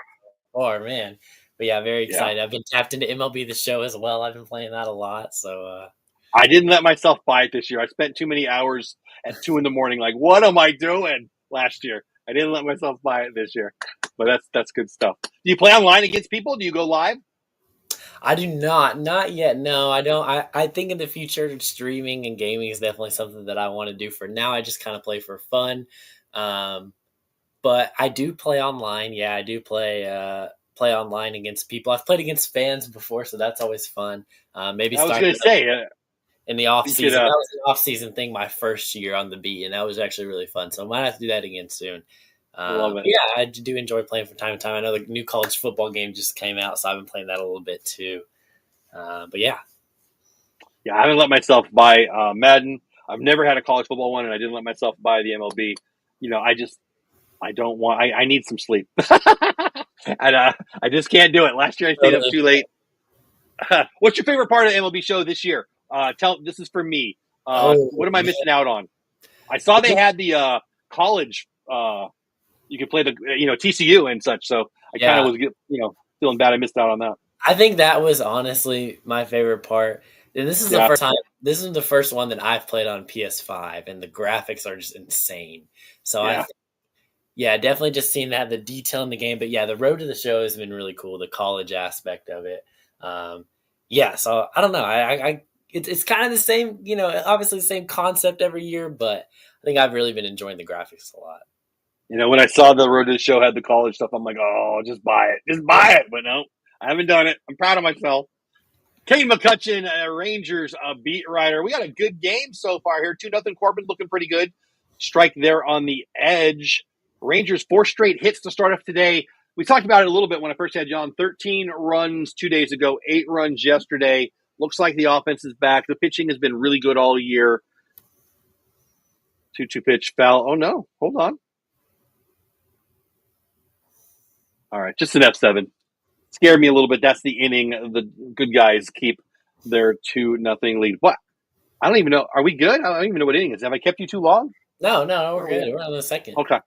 summer, man. But yeah, very Yeah. excited. I've been tapped into MLB The Show as well. I've been playing that a lot. So I didn't let myself buy it this year. I spent too many hours at 2 in the morning. Like, what am I doing? Last year, I didn't let myself buy it this year. But that's good stuff. Do you play online against people? Do you go live? I do not yet. No, I don't. I think in the future, streaming and gaming is definitely something that I want to do. For now, I just kind of play for fun. Um, but I do play online. Yeah, I do play online against people. I've played against fans before, so that's always fun. Maybe I was starting going to say, in the off you should. season. That was an off season thing my first year on the beat, and that was actually really fun. So I might have to do that again soon. Love it. Yeah, I do enjoy playing from time to time. I know the new college football game just came out, so I've been playing that a little bit too. But yeah, Yeah, I haven't let myself buy Madden. I've never had a college football one, and I didn't let myself buy the MLB. I don't want. I need some sleep, and I just can't do it. Last year I stayed up totally. too late. What's your favorite part of the MLB show this year? This is for me. Oh What am I man, missing out on? I saw they had the college. You could play the TCU and such. So I kind of yeah. was feeling bad I missed out on that. I think that was honestly my favorite part. And this is the Yeah, first time. This is the first one that I've played on PS5, and the graphics are just insane. So yeah. yeah, definitely just seeing that the detail in the game. But yeah, the road to the show has been really cool. The college aspect of it. Yeah, so I don't know. it's kind of the same, obviously the same concept every year, but I think I've really been enjoying the graphics a lot. When I saw the Road to the Show had the college stuff, I'm like, oh, just buy it. Just buy it. But no, I haven't done it. I'm proud of myself. Kane McCutcheon, Rangers beat writer. We got a good game so far here. 2-0 Corbin looking pretty good. Strike there on the edge. Rangers 4 straight hits to start off today. We talked about it a little bit when I first had you on. 13 runs 2 days ago, 8 runs yesterday. Looks like the offense is back. The pitching has been really good all year. 2-2 pitch foul. Oh, no. Hold on. All right, just an F7. Scared me a little bit. That's the inning. The good guys keep their 2-0 lead. What? I don't even know. Are we good? I don't even know what inning it is. Have I kept you too long? No, we're good. We're on the second. Okay.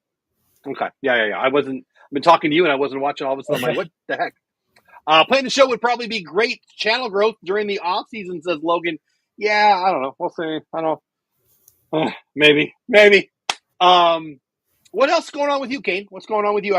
Yeah. I've been talking to you and I wasn't watching all of a sudden. I'm like, what the heck? Playing the show would probably be great channel growth during the off season, says Logan. Yeah, I don't know. We'll see. I don't know. Maybe. What else is going on with you, Kane? What's going on with you?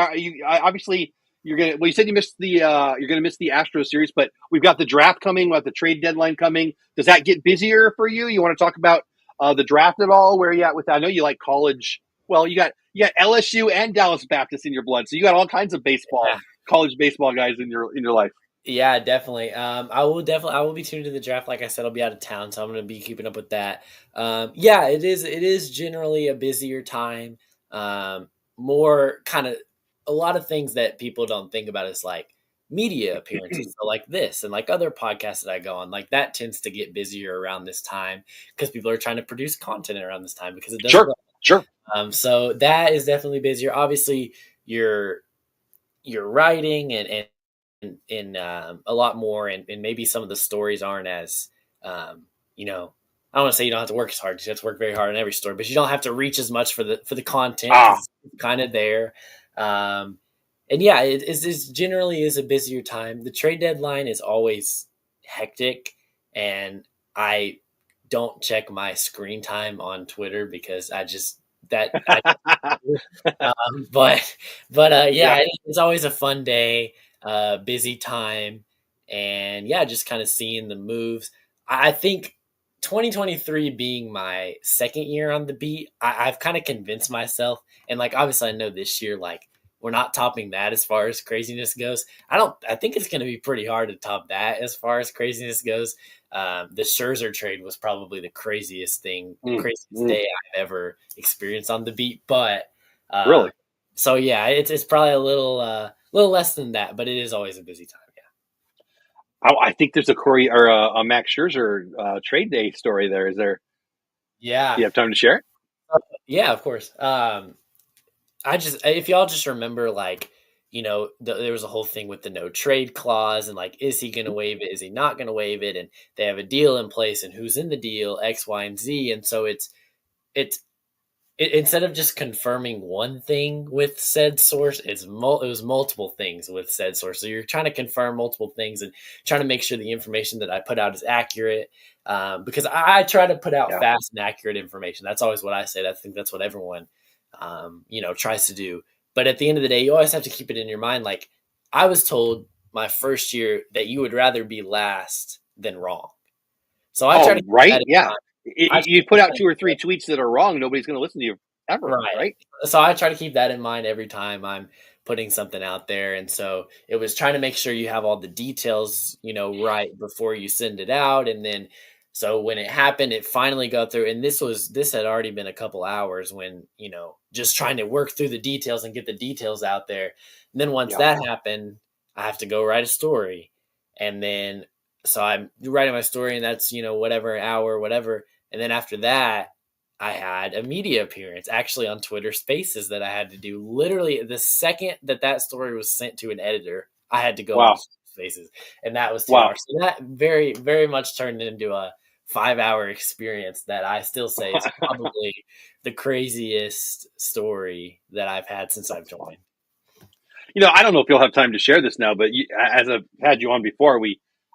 Obviously you said you missed you're gonna miss the Astro series, but we've got the draft coming, we've got the trade deadline coming. Does that get busier for you? You want to talk about the draft at all? Where are you at with that? I know you like college. Well, you got LSU and Dallas Baptist in your blood, so you got all kinds of college baseball guys in your life. Yeah, definitely. I will be tuned to the draft. Like I said, I'll be out of town, so I'm going to be keeping up with that. It is generally a busier time. More kind of a lot of things that people don't think about is like media appearances, so like this and like other podcasts that I go on, like that tends to get busier around this time because people are trying to produce content around this time because it does. Sure. So that is definitely busier. Obviously, you're writing and a lot more, and maybe some of the stories aren't as I don't want to say you don't have to work as hard because you have to work very hard on every story, but you don't have to reach as much for the content. It's kind of there. It generally is a busier time. The trade deadline is always hectic, and I don't check my screen time on Twitter because it's always a fun day, busy time, and just kind of seeing the moves. I think 2023 being my second year on the beat, I've kind of convinced myself, and like obviously I know this year like we're not topping that as far as craziness goes. I think it's going to be pretty hard to top that as far as craziness goes. The Scherzer trade was probably the craziest day I've ever experienced on the beat. But really, so yeah, it's probably a little less than that, but it is always a busy time. Yeah, I think there's a Corey or a Max Scherzer trade day story there. Is there? Yeah, do you have time to share it? Yeah, of course. If y'all just remember, like, there was a whole thing with the no trade clause and like, is he going to waive it? Is he not going to waive it? And they have a deal in place and who's in the deal, X, Y, and Z. And so it's instead of just confirming one thing with said source, it was multiple things with said source. So you're trying to confirm multiple things and trying to make sure the information that I put out is accurate. Because I try to put out fast and accurate information. That's always what I say. I think that's what everyone tries to do. But at the end of the day, you always have to keep it in your mind. Like, I was told my first year that you would rather be last than wrong. So I try to keep that in mind. You put out 2 or 3 tweets that are wrong, nobody's going to listen to you ever, right? So I try to keep that in mind every time I'm putting something out there. And so it was trying to make sure you have all the details, right before you send it out. And then so when it happened, it finally got through. And this had already been a couple hours when, just trying to work through the details and get the details out there. And then once that happened, I have to go write a story. And then, so I'm writing my story and that's, whatever, an hour, whatever. And then after that, I had a media appearance actually on Twitter Spaces that I had to do. Literally the second that story was sent to an editor, I had to go on Spaces. And that was 2 hours. So that very, very much turned into a 5-hour experience that I still say is probably the craziest story that I've had since I've joined. I don't know if you'll have time to share this now, but as I've had you on before,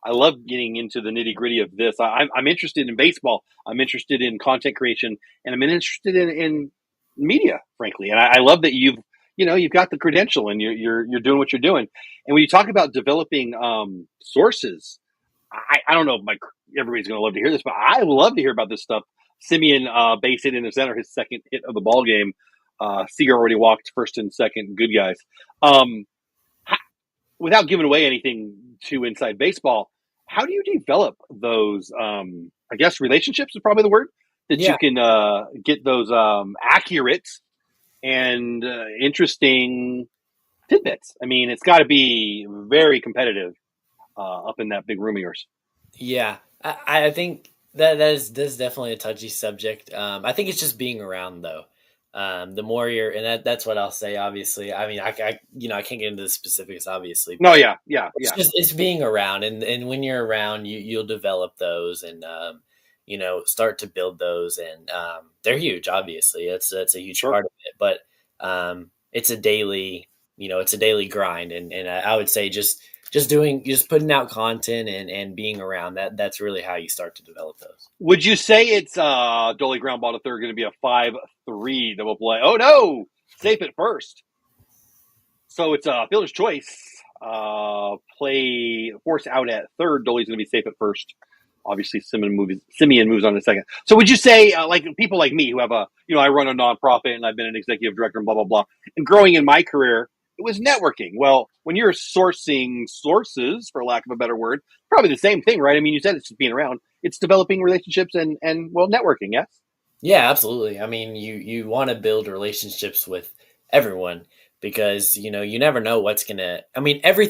I love getting into the nitty gritty of this. I'm interested in baseball. I'm interested in content creation, and I'm interested in media, frankly. And I love that you've got the credential and you're doing what you're doing. And when you talk about developing sources, I don't know if everybody's going to love to hear this, but I love to hear about this stuff. Simeon base hit in the center, his second hit of the ball game. Seager already walked first and second. Good guys. Um, Without giving away anything too inside baseball, how do you develop those? I guess relationships is probably the word that you Yeah. can get those accurate and interesting tidbits. I mean, it's got to be very competitive up in that big room of yours. Yeah, I think that's definitely a touchy subject. I think it's just being around though. The more you're, and that's what I'll say. Obviously, I mean, I can't get into the specifics, obviously, No, but yeah, yeah, it's yeah. just it's being around, and when you're around, you'll develop those, and start to build those, and they're huge. Obviously, that's a huge Sure. part of it, but it's a daily, it's a daily grind, and I would say just putting out content and being around that's really how you start to develop those. Would you say it's Dolly ground ball to third going to be a 5-3 that will play? Oh no, safe at first. So it's a fielder's choice. Play force out at third. Dolly's going to be safe at first. Obviously, Simeon moves on to second. So would you say, like people like me who have I run a nonprofit and I've been an executive director and blah, blah, blah. And growing in my career, it was networking. Well, when you're sourcing sources, for lack of a better word, probably the same thing, right? I mean, you said it's just being around. It's developing relationships and well, networking, yes? Yeah, absolutely. I mean, you want to build relationships with everyone because you never know what's gonna. I mean, every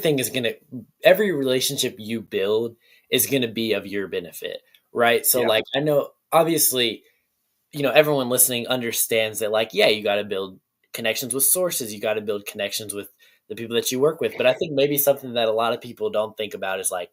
relationship you build is gonna be of your benefit, right? So, Yeah, like, I know obviously, everyone listening understands that, like, yeah, you got to build connections with sources, you got to build connections with the people that you work with. But I think maybe something that a lot of people don't think about is like,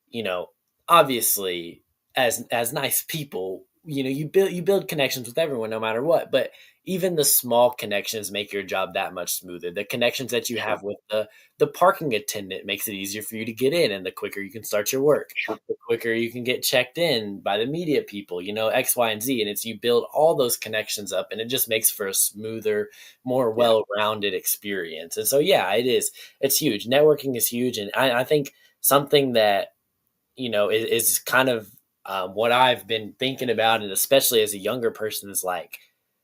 you know, obviously as nice people, you build connections with everyone no matter what, but even the small connections make your job that much smoother. The connections that you sure, have with the parking attendant makes it easier for you to get in, and the quicker you can start your work, sure. the quicker you can get checked in by the media people, X, Y, and Z. And it's you build all those connections up, and it just makes for a smoother, more Yeah, well-rounded experience. And so yeah, it's huge. Networking is huge. And I think something that is kind of what I've been thinking about, and especially as a younger person, is like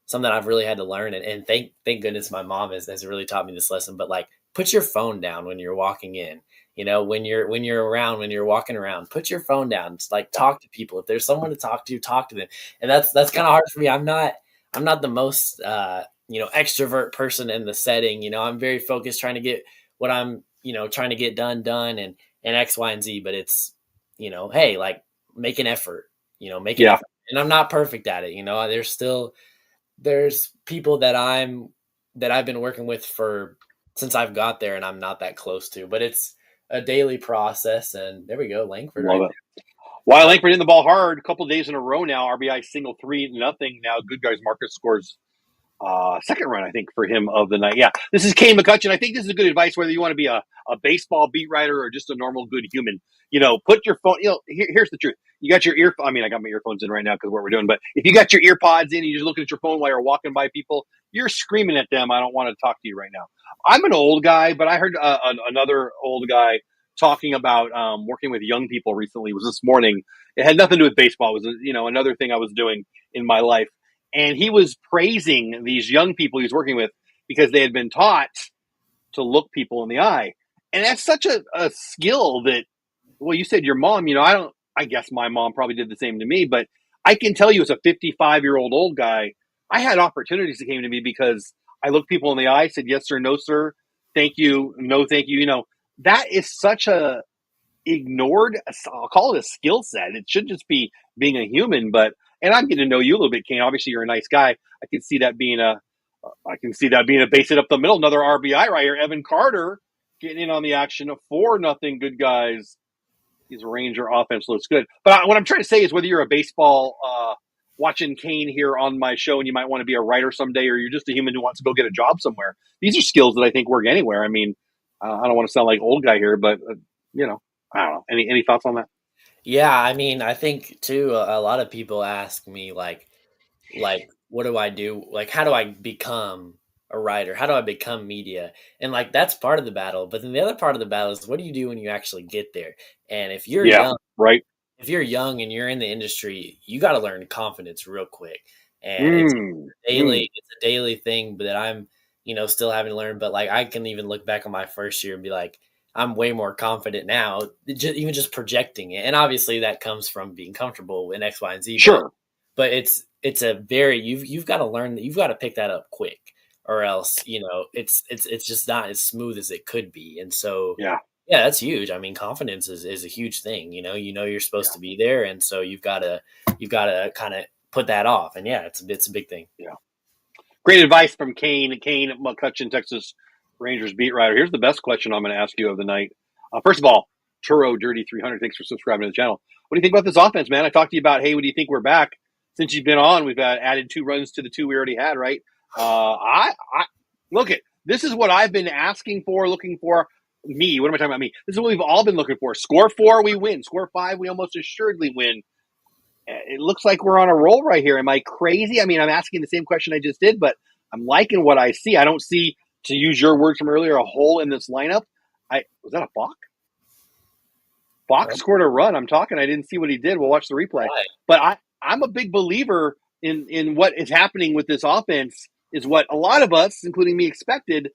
something I've really had to learn. And thank goodness my mom has really taught me this lesson. But like, put your phone down when you're walking in. When you're walking around, put your phone down. It's like yeah, talk to people. If there's someone to talk to them. And that's yeah, kind of hard for me. I'm not the most extrovert person in the setting. I'm very focused trying to get what I'm trying to get done and X, Y, and Z. But it's hey, like make an effort, make an yeah. effort. And I'm not perfect at it. There's people that I've been working with for since I've got there and I'm not that close to, but it's a daily process. And there we go. Langford Love right it. While there. Langford hitting the ball hard, a couple of days in a row now, RBI single 3-0. Now, good guys Marcus scores second run, I think, for him of the night. Yeah, this is Kane McCutcheon. I think this is a good advice whether you want to be a baseball beat writer or just a normal good human. Put your phone. Here's the truth. You got your ear. I mean, I got my earphones in right now because what we're doing. But if you got your ear pods in, and you're just looking at your phone while you're walking by people. You're screaming at them. I don't want to talk to you right now. I'm an old guy, but I heard another old guy talking about working with young people recently. It was this morning. It had nothing to do with baseball. It was another thing I was doing in my life, and he was praising these young people he was working with because they had been taught to look people in the eye. And that's such a skill that, well, you said your mom, I guess my mom probably did the same to me, but I can tell you as a 55-year-old old guy, I had opportunities that came to me because I looked people in the eye, said, yes, sir, no, sir, thank you, no, thank you. That is such a ignored, I'll call it a skill set. It should just be being a human, and I'm getting to know you a little bit, Kane. Obviously, you're a nice guy. I can see that being a base it up the middle. Another RBI right here. Evan Carter getting in on the action of 4-0. Good guys. His Ranger offense looks good. But what I'm trying to say is whether you're a baseball watching Kane here on my show and you might want to be a writer someday, or you're just a human who wants to go get a job somewhere. These are skills that I think work anywhere. I mean, I don't want to sound like old guy here, but you know, I don't know. Any thoughts on that? Yeah, I mean, I think too, a lot of people ask me like what do I do? Like, how do I become a writer? How do I become media? And like that's part of the battle. But then the other part of the battle is what do you do when you actually get there? And Yeah, right. if you're young and you're in the industry, you got to learn confidence real quick. And Mm, mm. it's a daily thing that I'm, still having to learn. But like I can even look back on my first year and be like, I'm way more confident now, even just projecting it. And obviously that comes from being comfortable in X, Y, and Z. Sure. But it's a very you've got to learn that you've got to pick that up quick, or else it's just not as smooth as it could be. And so Yeah. yeah, that's huge. I mean, confidence is a huge thing. You're supposed to be there, and so you've got to kind of put that off. And yeah, it's a big thing. Yeah. Great advice from Kane. Kane, McCutcheon, Texas Rangers beat writer. Here's the best question I'm going to ask you of the night. First of all, Turo Dirty 300. Thanks for subscribing to the channel. What do you think about this offense, man? I talked to you about, hey, what do you think we're back? Since you've been on, we've added 2 runs to the 2 we already had, right? I look at this is what I've been asking for, looking for. Me, what am I talking about? Me. This is what we've all been looking for. Score 4, we win. Score 5, we almost assuredly win. It looks like we're on a roll right here. Am I crazy? I mean, I'm asking the same question I just did, but I'm liking what I see. I don't see, to use your words from earlier, a hole in this lineup. Was that a balk? Bach scored a run. I'm talking. I didn't see what he did. We'll watch the replay. Right. But I'm a big believer in what is happening with this offense is what a lot of us, including me, expected,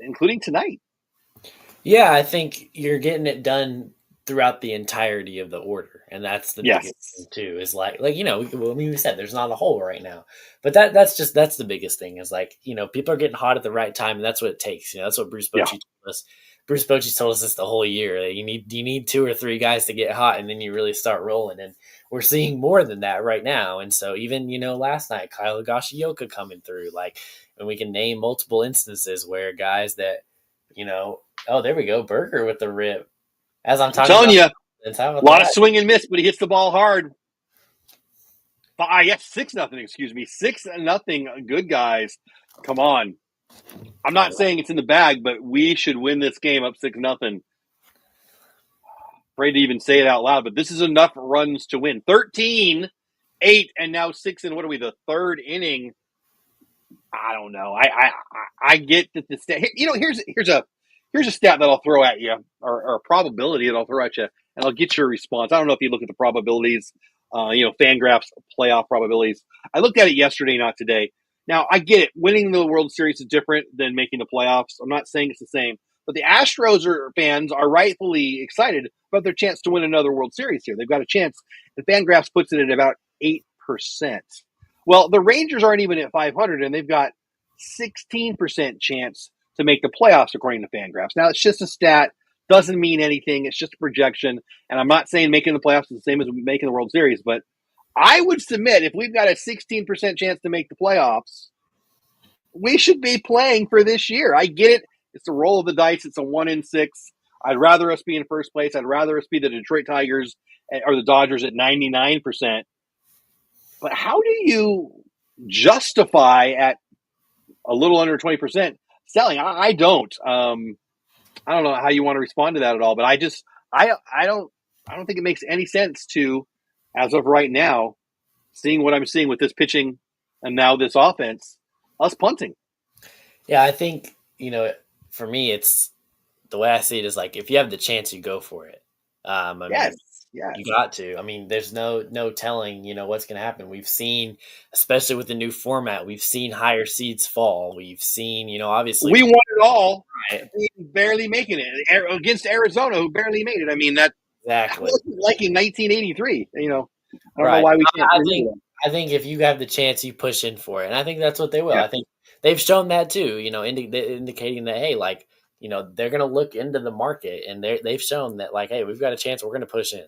including tonight. Yeah, I think you're getting it done throughout the entirety of the order, and that's the Yes. biggest thing too. Is like we said, there's not a hole right now, but that's the biggest thing. Is like people are getting hot at the right time, and that's what it takes. That's what Bruce Bochy told us. Bruce Bochy told us this the whole year. That you need 2 or 3 guys to get hot, and then you really start rolling. And we're seeing more than that right now. And so even last night, Kyle Higashioka coming through, and we can name multiple instances where guys that oh, there we go, Burger with the rip. As I'm talking, telling you, a lot of swing and miss, but he hits the ball hard. Yes, 6-0. Excuse me, 6-0. Good guys, come on. I'm not saying it's in the bag, but we should win this game up 6-0. Afraid to even say it out loud, but this is enough runs to win. 13, 8, and now 6 in what are we? The 3rd inning. I don't know. I get that the stat. Here's a stat that I'll throw at you, or a probability that I'll throw at you, and I'll get your response. I don't know if you look at the probabilities, Fangraphs playoff probabilities. I looked at it yesterday, not today. Now I get it. Winning the World Series is different than making the playoffs. I'm not saying it's the same, but the Astros fans are rightfully excited about their chance to win another World Series here. They've got a chance. And Fangraphs puts it at about 8%. Well, the Rangers aren't even at 500, and they've got 16% chance to make the playoffs, according to Fangraphs. Now, it's just a stat. Doesn't mean anything. It's just a projection. And I'm not saying making the playoffs is the same as making the World Series, but I would submit if we've got a 16% chance to make the playoffs, we should be playing for this year. I get it. It's a roll of the dice. It's a 1 in 6. I'd rather us be in first place. I'd rather us be the Detroit Tigers or the Dodgers at 99%. But how do you justify at a little under 20% selling? I don't. I don't know how you want to respond to that at all, but I don't think it makes any sense to, as of right now, seeing what I'm seeing with this pitching and now this offense, us punting. Yeah, I think, for me, it's the way I see it is like, if you have the chance, you go for it. Yes. You got to. I mean, there's no telling, what's going to happen. We've seen, especially with the new format, we've seen higher seeds fall. We've seen, obviously. We won it all, right. barely making it against Arizona, who barely made it. I mean, that exactly was like in 1983. I don't right. know why we can't. I think if you have the chance, you push in for it, and I think that's what they will. Yeah. I think they've shown that too. Indicating that, hey, they're going to look into the market, and they've shown that, hey, we've got a chance. We're going to push in.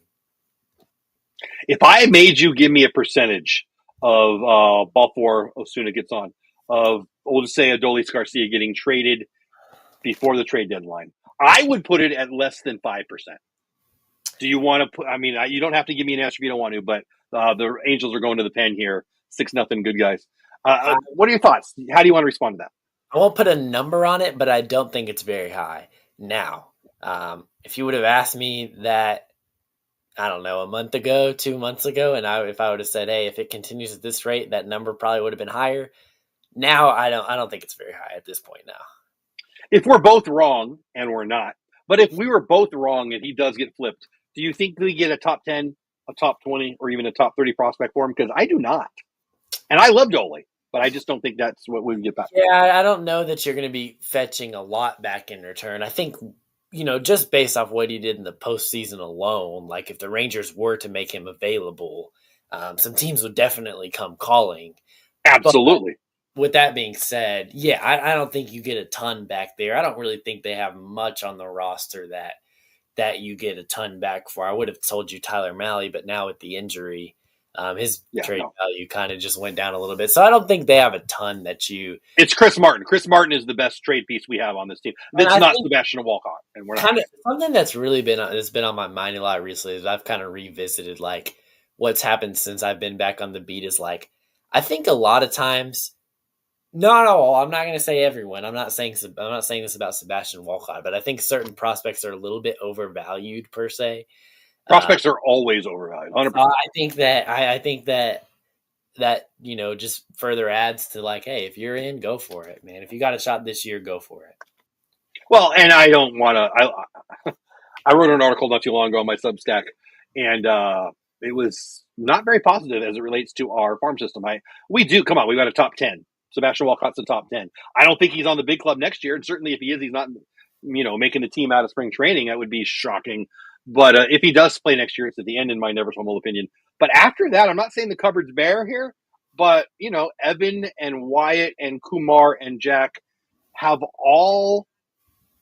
If I made you give me a percentage of ball 4 Osuna gets on, of, we'll just say Adolis Garcia getting traded before the trade deadline, I would put it at less than 5%. Do you want to put, you don't have to give me an answer if you don't want to, but the Angels are going to the pen here. 6-0, good guys. What are your thoughts? How do you want to respond to that? I won't put a number on it, but I don't think it's very high. Now, if you would have asked me that, I don't know, a month ago, 2 months ago, and if I would have said, hey, if it continues at this rate, that number probably would have been higher, Now I don't think it's very high at this point now. If we're both wrong, and we're not, but if we were both wrong and he does get flipped, do you think we get a top 10, a top 20, or even a top 30 prospect for him? Because I do not. And I love Doley, but I just don't think that's what we would get back. Yeah, I don't know that you're going to be fetching a lot back in return. I think, just based off what he did in the postseason alone, like if the Rangers were to make him available, some teams would definitely come calling. Absolutely. But with that being said, yeah, I don't think you get a ton back there. I don't really think they have much on the roster that you get a ton back for. I would have told you Tyler Malley, but now with the injury, his trade value kind of just went down a little bit. So I don't think they have a ton that you. It's Chris Martin. Chris Martin is the best trade piece we have on this team. That's not Sebastian Walcott, and we're not. Kind of something that's really been on my mind a lot recently is I've kind of revisited like what's happened since I've been back on the beat. Is like I think a lot of times. Not all. I'm not going to say everyone. I'm not saying this about Sebastian Walcott, but I think certain prospects are a little bit overvalued per se. Prospects are always overvalued. 100%. I think that just further adds to like, hey, if you're in, go for it, man. If you got a shot this year, go for it. Well, and I don't want to. I wrote an article not too long ago on my Substack, and it was not very positive as it relates to our farm system. We got a top 10. Sebastian Walcott's the top 10. I don't think he's on the big club next year, and certainly if he is, he's not, making the team out of spring training. That would be shocking. But if he does play next year, it's at the end, in my never humble opinion. But after that, I'm not saying the cupboard's bare here, but Evan and Wyatt and Kumar and Jack have all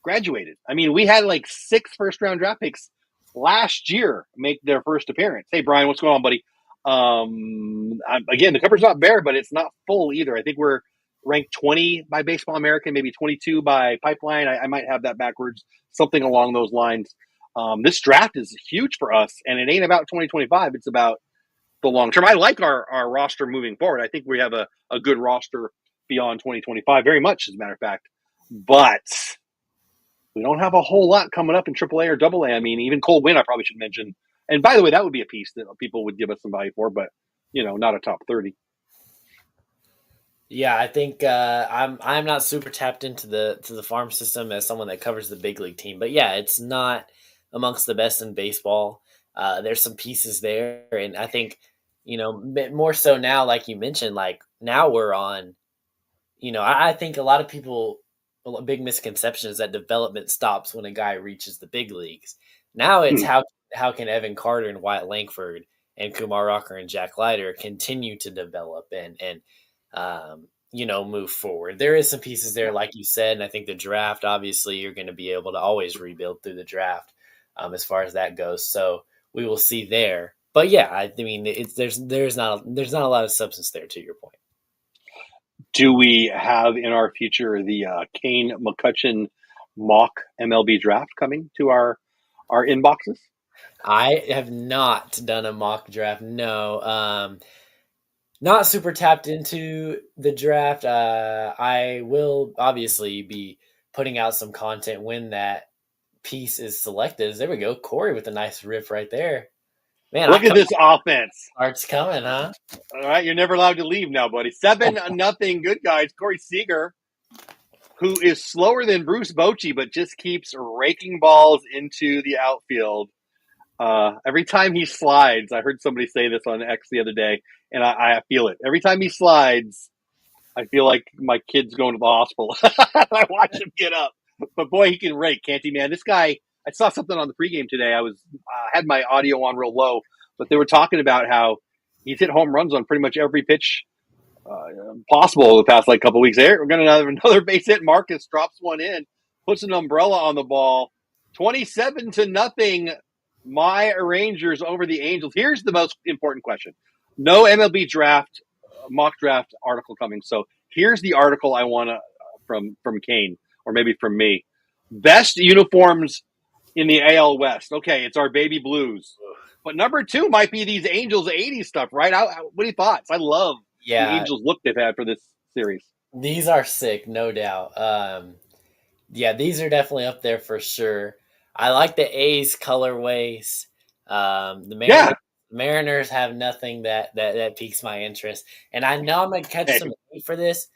graduated. I mean, we had like 6 first-round draft picks last year make their first appearance. Hey, Brian, what's going on, buddy? Again, the cupboard's not bare, but it's not full either. I think we're ranked 20 by Baseball American, maybe 22 by Pipeline. I might have that backwards, something along those lines. This draft is huge for us, and it ain't about 2025. It's about the long term. I like our roster moving forward. I think we have a good roster beyond 2025, very much, as a matter of fact. But we don't have a whole lot coming up in AAA or AA. I mean, even Cole Winn, I probably should mention. And by the way, that would be a piece that people would give us some value for, but not a top 30. Yeah, I think I'm not super tapped into the farm system as someone that covers the big league team, but yeah, it's not amongst the best in baseball. There's some pieces there, and I think more so now, like you mentioned, like now we're on. I think a lot of people. A big misconception is that development stops when a guy reaches the big leagues. Now it's how can Evan Carter and Wyatt Langford and Kumar Rocker and Jack Leiter continue to develop and move forward. There is some pieces there, like you said, and I think the draft, obviously, you're going to be able to always rebuild through the draft as far as that goes. So we will see there. But yeah, I mean, there's not a lot of substance there, to your point. Do we have in our future the Kane McCutcheon mock MLB draft coming to our inboxes? I have not done a mock draft. No, not super tapped into the draft. I will obviously be putting out some content when that piece is selected. There we go. Corey with a nice riff right there. Man, look at this offense. Art's coming, huh? All right, you're never allowed to leave now, buddy. 7-0 good guys. Corey Seager, who is slower than Bruce Bochy, but just keeps raking balls into the outfield. Every time he slides, I heard somebody say this on X the other day, and I feel it. Every time he slides, I feel like my kid's going to the hospital. I watch him get up. But boy, he can rake, can't he, man? This guy, I saw something on the pregame today. I was had my audio on real low, but they were talking about how he's hit home runs on pretty much every pitch possible the past couple of weeks. There, we're going to have another base hit. Marcus drops one in, puts an umbrella on the ball. 27-0. My Rangers over the Angels. Here's the most important question. No MLB draft, mock draft article coming. So here's the article I want to from Kane, or maybe from me. Best uniforms in the AL West. Okay, it's our baby blues. But number 2 might be these Angels 80s stuff, right? What are your thoughts? I love the Angels look they've had for this series. These are sick, no doubt. These are definitely up there for sure. I like the A's colorways. The Mariners have nothing that piques my interest. And I know I'm going to catch some heat for this,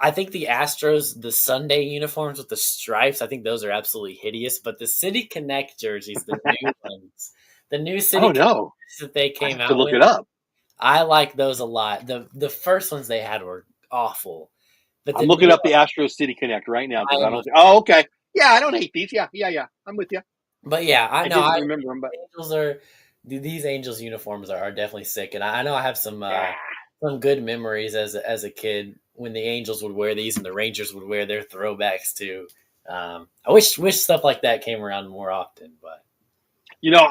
I think the Astros, the Sunday uniforms with the stripes, I think those are absolutely hideous. But the City Connect jerseys, the new ones, the new City Oh Connect no, that they I came have to out look with, it up. I like those a lot. The first ones they had were awful, but the I'm looking new up the Astro City Connect right now I because I am don't. Oh, okay. Yeah, I don't hate these. Yeah, yeah, yeah. I'm with you. But yeah, I I know didn't remember them, but Angels are these Angels uniforms are definitely sick, and I know I have yeah. some good memories as a kid when the Angels would wear these and the Rangers would wear their throwbacks too. I wish stuff like that came around more often, but You know,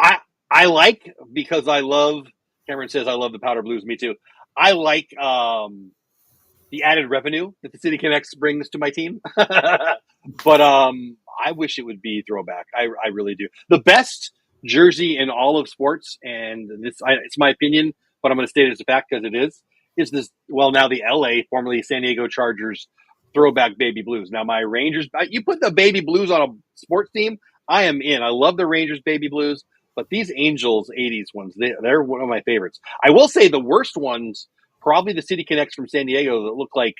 I like because I love. Cameron says I love the powder blues. Me too. I like the added revenue that the City Connects brings to my team. But I wish it would be throwback. I really do. The best jersey in all of sports, and it's my opinion, but I'm going to state it as a fact because it is this. Well, now the LA, formerly San Diego Chargers, throwback baby blues. Now my Rangers, you put the baby blues on a sports team, I am in. I love the Rangers baby blues, but these Angels '80s ones, they're one of my favorites. I will say the worst ones, probably the City Connects from San Diego that look like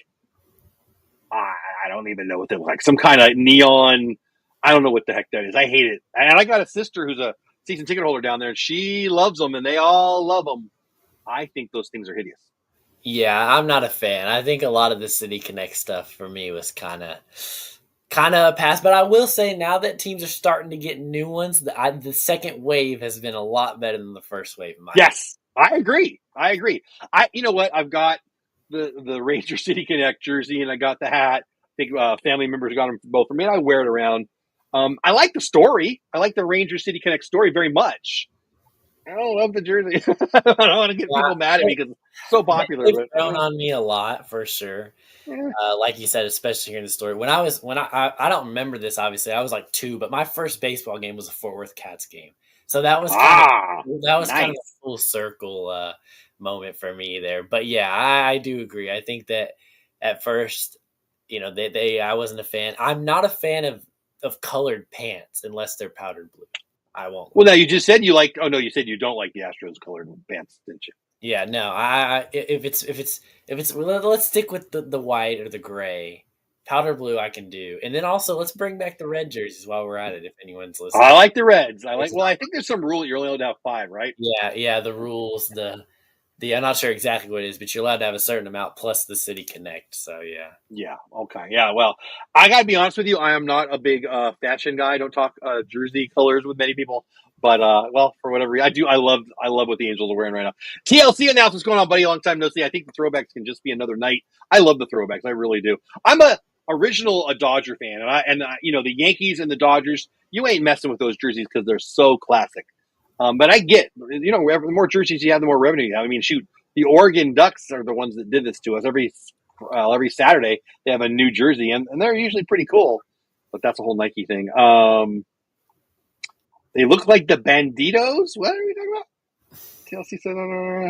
I don't even know what they look like. Some kind of neon. I don't know what the heck that is. I hate it. And I got a sister who's a season ticket holder down there, and she loves them, and they all love them. I think those things are hideous. yeah, I'm not a fan. I think a lot of the City Connect stuff for me was kind of a pass. But I will say now that teams are starting to get new ones, the second wave has been a lot better than the first wave. In my opinion. Yes, I agree. I agree. You know what? I've got the Ranger City Connect jersey, and I got the hat. I think family members got them both for me, and I wear it around. I like the story. I like the Ranger City Connect story very much. I don't love the jersey. I don't want to get people mad at me because it's so popular. They've But grown on me a lot for sure. yeah. Like you said, especially hearing the story. When I don't remember this obviously. I was like 2, but my first baseball game was a Fort Worth Cats game. So that was kind of Nice. a full circle moment for me there. But yeah, I do agree. I think that at first, they I wasn't a fan. I'm not a fan of colored pants unless they're powdered blue. I won't Well, lie. now you just said you like. Oh no, you said you don't like the Astros colored pants, didn't you? Yeah, no. If it's let's stick with the white or the gray. Powder blue I can do. And then also let's bring back the red jerseys while we're at it if anyone's I listening. like the Reds. I like. It's Well, not I think there's some rule that you're only allowed to have 5, right? yeah, the rules, the I'm not sure exactly what it is, but you're allowed to have a certain amount plus the City Connect. So yeah. Yeah. Okay. Yeah. Well, I gotta be honest with you. I am not a big fashion guy. I don't talk jersey colors with many people. But well, for whatever reason, I do. I love what the Angels are wearing right now. TLC announced what's going on, buddy. Long time no see. I think the throwbacks can just be another night. I love the throwbacks. I really do. I'm a Dodger fan, and you know the Yankees and the Dodgers. You ain't messing with those jerseys because they're so classic. But I get, the more jerseys you have, the more revenue you have. I mean, shoot, the Oregon Ducks are the ones that did this to us. Every Saturday they have a new jersey, and they're usually pretty cool. But that's a whole Nike thing. They look like the Banditos. What are we talking about? TLC said,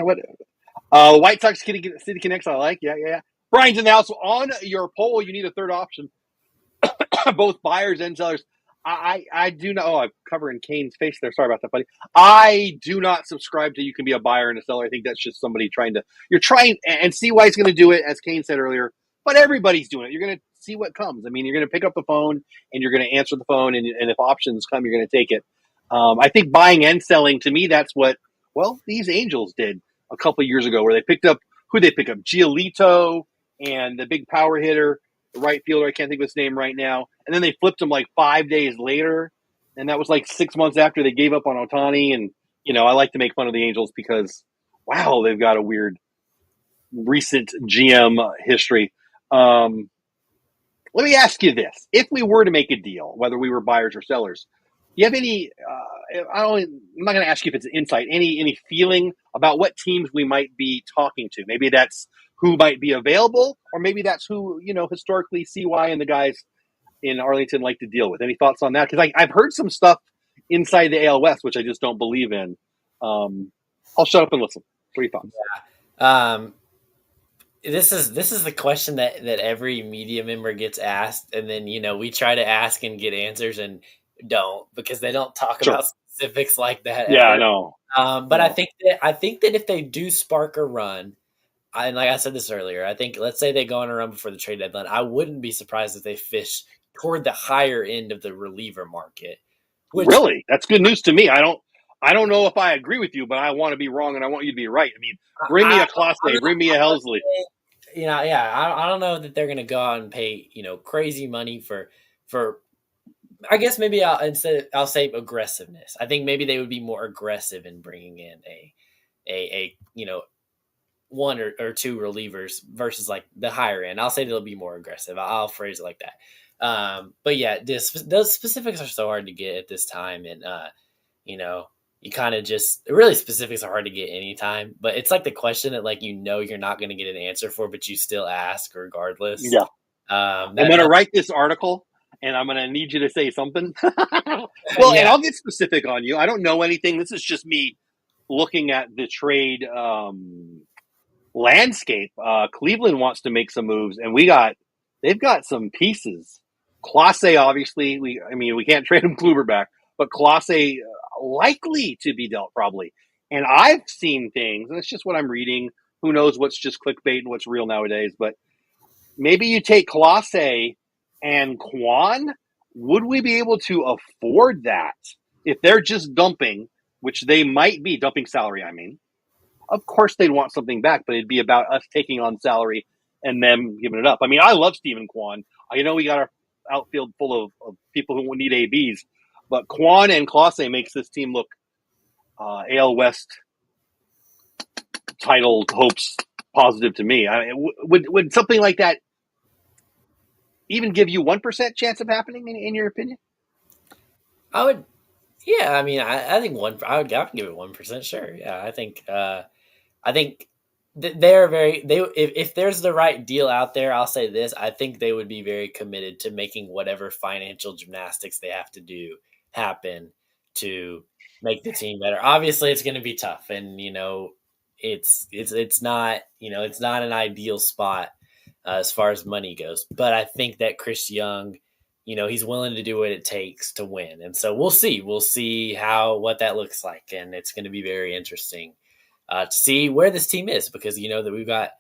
what? White Sox City Connects. I like. Yeah, yeah, yeah. Brian's in the house. On your poll, you need a third option. Both buyers and sellers. I do not. Oh, I'm covering Kane's face there. Sorry about that, buddy. I do not subscribe to you can be a buyer and a seller. I think that's just somebody you're trying and see why he's going to do it, as Kane said earlier. But everybody's doing it. You're going to see what comes. I mean, you're going to pick up the phone and you're going to answer the phone, and if options come, you're going to take it. I think buying and selling, to me, that's what, well, these Angels did a couple of years ago, where they picked up, Giolito and the big power hitter, the right fielder. I can't think of his name right now. And then they flipped him like 5 days later. And that was like 6 months after they gave up on Ohtani. And, I like to make fun of the Angels because, wow, they've got a weird recent GM history. Let me ask you this. If we were to make a deal, whether we were buyers or sellers, do you have any, I'm not going to ask you if it's insight, any feeling about what teams we might be talking to? Maybe that's who might be available, or maybe that's who, historically CY and the guys in Arlington like to deal with. Any thoughts on that? Because I've heard some stuff inside the AL West, which I just don't believe in. I'll shut up and listen. What are your thoughts? Um, this is the question that every media member gets asked, and then we try to ask and get answers and don't, because they don't talk Sure. about specifics like that Yeah, ever. I know. But I think that if they do spark a run, like I said this earlier, I think let's say they go on a run before the trade deadline. I wouldn't be surprised if they fish toward the higher end of the reliever market, which Really, that's good news to me. I don't know if I agree with you, but I want to be wrong and I want you to be right. I mean, bring me I, a Class I'm A, not, bring me a Helsley. yeah, I don't know that they're going to go out and pay, crazy money for. I guess maybe I'll say aggressiveness. I think maybe they would be more aggressive in bringing in a one or two relievers versus like the higher end. I'll say they'll be more aggressive. I'll phrase it like that. But yeah, those specifics are so hard to get at this time, and you kind of just really specifics are hard to get anytime. But it's like the question that like you're not going to get an answer for, but you still ask regardless. Yeah, I'm going to That write this article, and I'm going to need you to say something. Well, and yeah. I'll get specific on you. I don't know anything. This is just me looking at the trade landscape. Cleveland wants to make some moves, and they've got some pieces. Clase, obviously, we can't trade him Kluber back, but Clase likely to be dealt probably. And I've seen things, and it's just what I'm reading. Who knows what's just clickbait and what's real nowadays? But maybe you take Clase and Quan. Would we be able to afford that if they're just dumping, which they might be dumping salary? I mean, of course they'd want something back, but it'd be about us taking on salary and them giving it up. I mean, I love Stephen Kwan. I know we got our outfield full of people who need ABs, but Kwan and Clase makes this team look AL West title hopes positive to me. I mean, would something like that even give you 1% chance of happening in your opinion? I would. Yeah, I mean, I think I would give it 1%. Sure. Yeah, I think they're they if there's the right deal out there, I'll say this. I think they would be very committed to making whatever financial gymnastics they have to do happen to make the team better. Obviously, it's going to be tough, and it's not it's not an ideal spot as far as money goes. But I think that Chris Young, he's willing to do what it takes to win, and so we'll see what that looks like, and it's going to be very interesting to see where this team is, because that we've got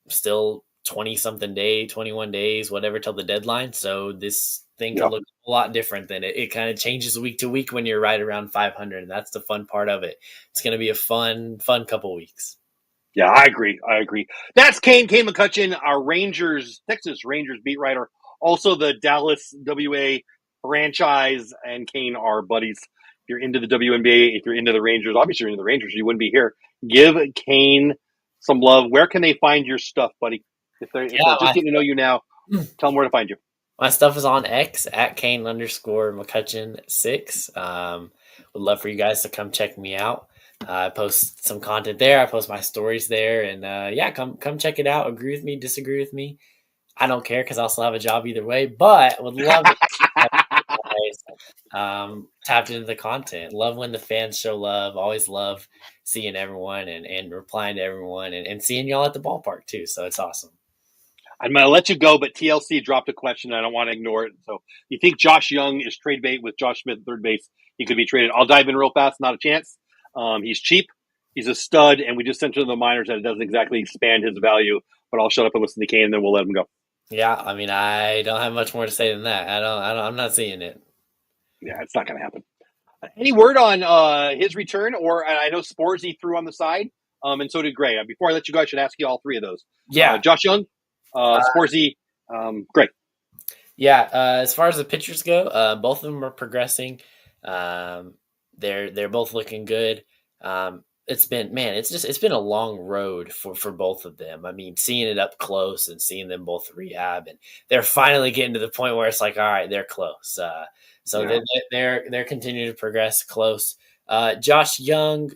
still 20 something 21 days, whatever, till the deadline. So this thing Yeah. could look a lot different than it kind of changes week to week when you're right around 500. And that's the fun part of it. It's going to be a fun couple weeks. Yeah, I agree. That's Kane McCutcheon, our Texas Rangers beat writer, also the Dallas WA franchise, and Kane are buddies. If you're into the WNBA, if you're into the Rangers, obviously you're into the Rangers, you wouldn't be here. Give Kane some love. Where can they find your stuff, buddy? If they're just getting to know you now, tell them where to find you. My stuff is on X at Kane_McCutcheon6. Would love for you guys to come check me out. I post some content there. I post my stories there, and come check it out. Agree with me, disagree with me. I don't care, because I'll still have a job either way. But would love it. Tapped into the content. Love when the fans show love. Always love seeing everyone and replying to everyone and seeing y'all at the ballpark too. So it's awesome. I'm going to let you go, but TLC dropped a question. I don't want to ignore it. So, you think Josh Young is trade bait with Josh Smith, third base? He could be traded. I'll dive in real fast. Not a chance. He's cheap. He's a stud, and we just sent to the minors that it doesn't exactly expand his value. But I'll shut up and listen to Kane, and then we'll let him go. Yeah, I mean, I don't have much more to say than that. I'm not seeing it. Yeah, it's not going to happen. Any word on his return? Or I know Sporzy threw on the side, and so did Gray. Before I let you go, I should ask you all three of those. Yeah, Josh Young, Sporzy, Gray. Yeah, as far as the pitchers go, both of them are progressing. They're both looking good. It's been a long road for both of them. I mean, seeing it up close and seeing them both rehab, and they're finally getting to the point where it's like, all right, they're close. They're continuing to progress close. Josh Young,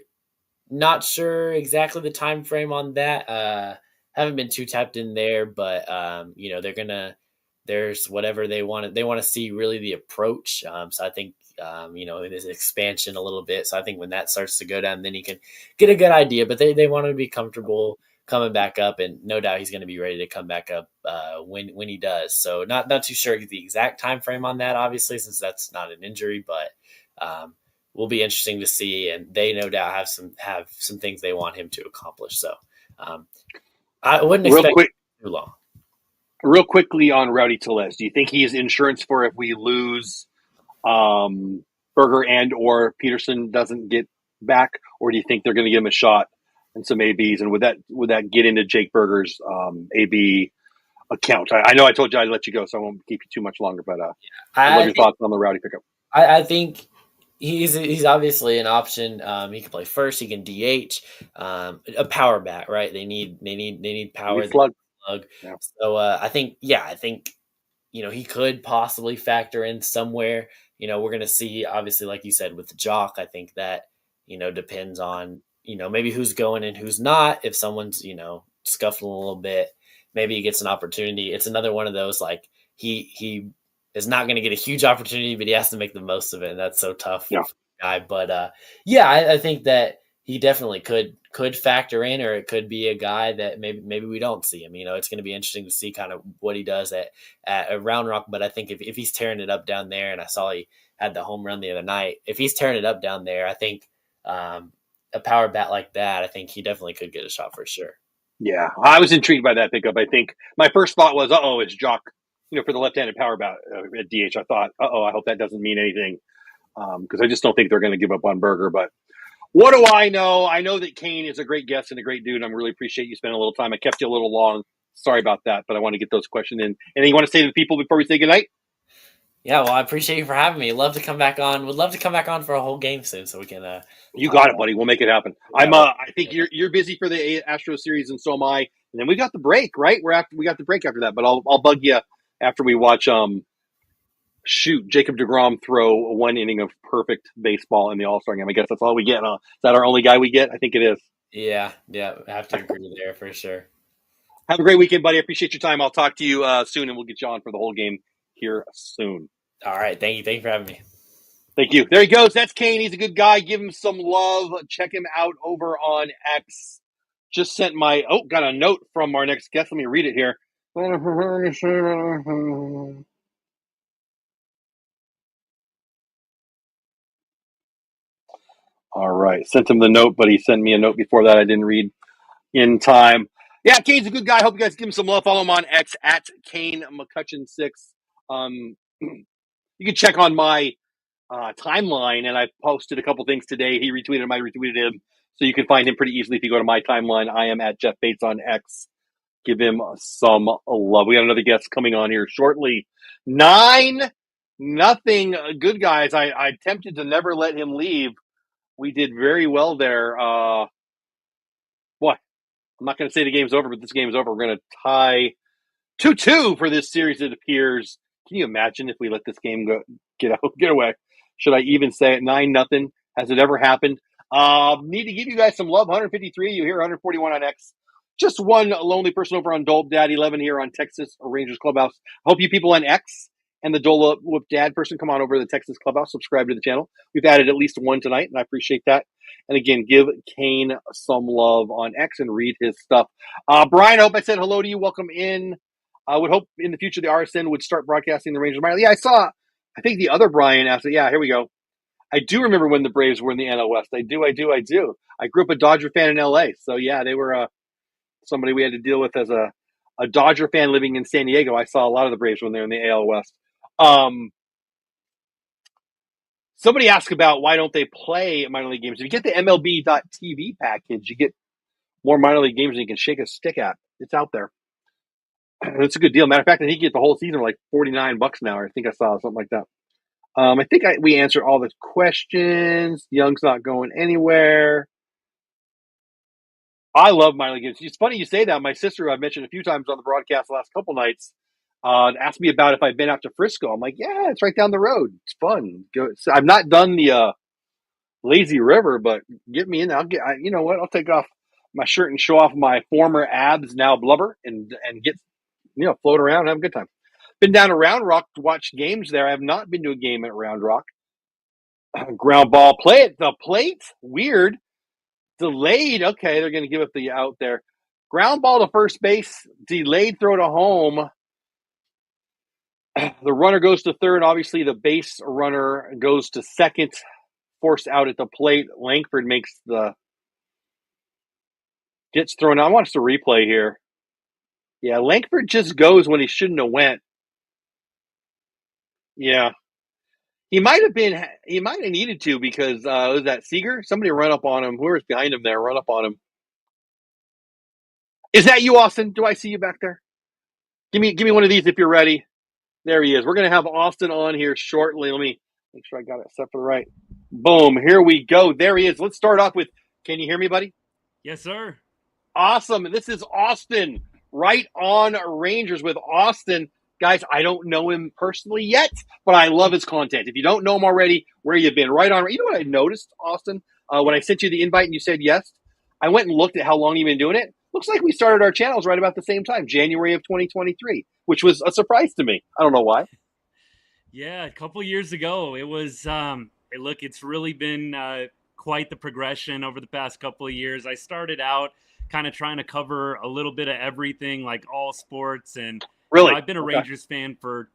not sure exactly the time frame on that. Haven't been too tapped in there, but there's whatever they want to see, really the approach. So I think this expansion a little bit. So I think when that starts to go down, then he can get a good idea. But they want to be comfortable coming back up, and no doubt he's going to be ready to come back up when he does. So not too sure the exact time frame on that, obviously, since that's not an injury, but will be interesting to see. And they no doubt have some things they want him to accomplish. So I wouldn't Real expect quick, too long. real quickly on Rowdy Tellez, do you think he is insurance for if we lose Berger and or Peterson doesn't get back, or do you think they're going to give him a shot and some ABs? And would that get into Jake Berger's AB account? I know I told you I'd let you go, so I won't keep you too much longer. But I'd love I your think thoughts on the Rowdy pickup. I think he's obviously an option. He can play first. He can DH. A power bat, right? They need power. Maybe They slug. need slug. Yeah. So I think he could possibly factor in somewhere. We're going to see, obviously, like you said, with Jock. I think that, depends on, maybe who's going and who's not. If someone's, scuffling a little bit, maybe he gets an opportunity. It's another one of those, like, he is not going to get a huge opportunity, but he has to make the most of it. And that's so tough Yeah. for the guy. But I think that he definitely could factor in, or it could be a guy that maybe we don't see him. It's going to be interesting to see kind of what he does at Round Rock. But I think if he's tearing it up down there, and I saw he had the home run the other night, if he's tearing it up down there, I think a power bat like that, I think he definitely could get a shot for sure. Yeah, I was intrigued by that pickup. I think my first thought was, it's Jock, for the left-handed power bat at DH. I thought, I hope that doesn't mean anything, because I just don't think they're going to give up on Berger. But what do I know? I know that Kane is a great guest and a great dude, and I really appreciate you spending a little time. I kept you a little long. Sorry about that, but I want to get those questions in. Anything you want to say to the people before we say goodnight? Yeah, well, I appreciate you for having me. Love to come back on. Would love to come back on for a whole game soon, so we can. You got it, buddy. We'll make it happen. Yeah, I think you're busy for the Astro series, and so am I. And then we got the break, right? We got the break after that. But I'll bug you after we watch. Jacob deGrom throw one inning of perfect baseball in the All-Star game. I guess that's all we get. Is that our only guy we get? I think it is. Yeah, I have to agree there for sure. Have a great weekend, buddy. I appreciate your time. I'll talk to you soon, and we'll get you on for the whole game here soon. All right, thank you for having me. Thank you. There he goes. That's Kane. He's a good guy. Give him some love. Check him out over on X. Just sent got a note from our next guest. Let me read it here. All right. Sent him the note, but he sent me a note before that I didn't read in time. Yeah, Kane's a good guy. Hope you guys give him some love. Follow him on X at Kane McCutcheon6. You can check on my timeline, and I posted a couple things today. He retweeted him, I retweeted him, so you can find him pretty easily if you go to my timeline. I am at Jeff Bates on X. Give him some love. We got another guest coming on here shortly. 9-0. Good guys. I attempted to never let him leave. We did very well there. I'm not going to say the game's over, but this game's over. We're going to tie 2-2 for this series, it appears. Can you imagine if we let this game get away? Should I even say it? 9-0. Has it ever happened? Need to give you guys some love. 153. You hear 141 on X. Just one lonely person over on Dope Dad 11 here on Texas Rangers Clubhouse. Hope you people on X and the Dole Whip Dad person come on over to the Texas Clubhouse. Subscribe to the channel. We've added at least one tonight, and I appreciate that. And again, give Kane some love on X and read his stuff. Brian, I hope I said hello to you. Welcome in. I would hope in the future the RSN would start broadcasting the Rangers minor. Yeah, I think the other Brian asked it. Yeah, here we go. I do remember when the Braves were in the NL West. I do. I grew up a Dodger fan in LA. So yeah, they were somebody we had to deal with as a Dodger fan living in San Diego. I saw a lot of the Braves when they were in the AL West. Somebody asked about why don't they play minor league games. If you get the MLB.TV package, you get more minor league games than you can shake a stick at. It's out there. It's a good deal. Matter of fact, I think you get the whole season for like $49 an hour. I think I saw something like that. I think we answered all the questions. Young's not going anywhere. I love minor league games. It's funny you say that. My sister, who I've mentioned a few times on the broadcast the last couple nights, asked me about if I've been out to Frisco. I'm like, yeah, it's right down the road. It's fun. So I've not done the lazy river, but get me in. You know what? I'll take off my shirt and show off my former abs, now blubber, and get float around and have a good time. Been down to Round Rock to watch games there. I have not been to a game at Round Rock. Ground ball, play at the plate. Weird. Delayed. Okay, they're going to give up the out there. Ground ball to first base. Delayed throw to home. The runner goes to third. Obviously, the base runner goes to second. Forced out at the plate. Langford makes the Gets thrown out. I watched the replay here. Yeah, Langford just goes when he shouldn't have went. Yeah. He might have been. He might have needed to because was that Seager? Somebody run up on him. Whoever's behind him there, run up on him. Is that you, Austin? Do I see you back there? Give me one of these if you're ready. There he is. We're gonna have Austin on here shortly. Let me make sure I got it set for the right. Boom. Here we go. There he is. Let's start off with. Can you hear me, buddy? Yes, sir. Awesome. This is Austin. Right on Rangers with Austin. Guys, I don't know him personally yet, but I love his content. If you don't know him already, where you've been, right on. You know what I noticed, Austin? When I sent you the invite and you said yes, I went and looked at how long you've been doing it. Looks like we started our channels right about the same time, January of 2023, which was a surprise to me. I don't know why. Yeah, a couple years ago, it was. Look, it's really been quite the progression over the past couple of years. I started out kind of trying to cover a little bit of everything, like all sports, and Really? I've been a Rangers fan for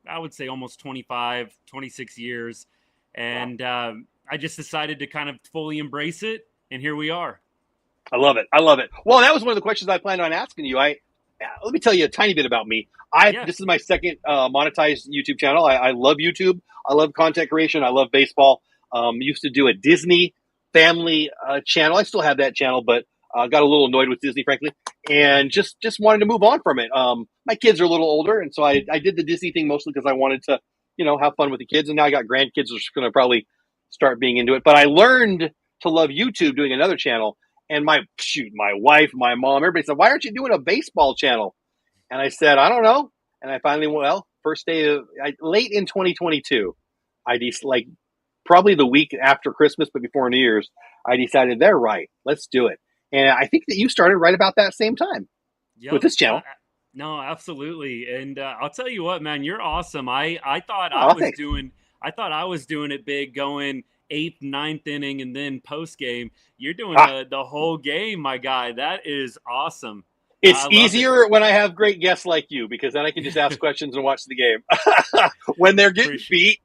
I would say almost 25, 26 years, and I just decided to kind of fully embrace it, and here we are. I love it. I love it. Well, that was one of the questions I planned on asking you. Let me tell you a tiny bit about me. This is my second monetized YouTube channel. I love YouTube. I love content creation. I love baseball. Used to do a Disney family channel. I still have that channel, but got a little annoyed with Disney, frankly, and just wanted to move on from it. My kids are a little older, and so I did the Disney thing mostly because I wanted to, have fun with the kids. And now I got grandkids, which are going to probably start being into it. But I learned to love YouTube doing another channel. And my wife, my mom, everybody said, "Why aren't you doing a baseball channel?" And I said, "I don't know." And I finally, first day of late in 2022, probably the week after Christmas, but before New Year's, I decided they're right. Let's do it. And I think that you started right about that same time with this channel. No, absolutely. And I'll tell you what, man, you're awesome. I thought Thanks. I was doing it big, going eighth, ninth inning, and then post game. You're doing the whole game, my guy. That is awesome. It's easier when I have great guests like you because then I can just ask questions and watch the game. When they're getting beat,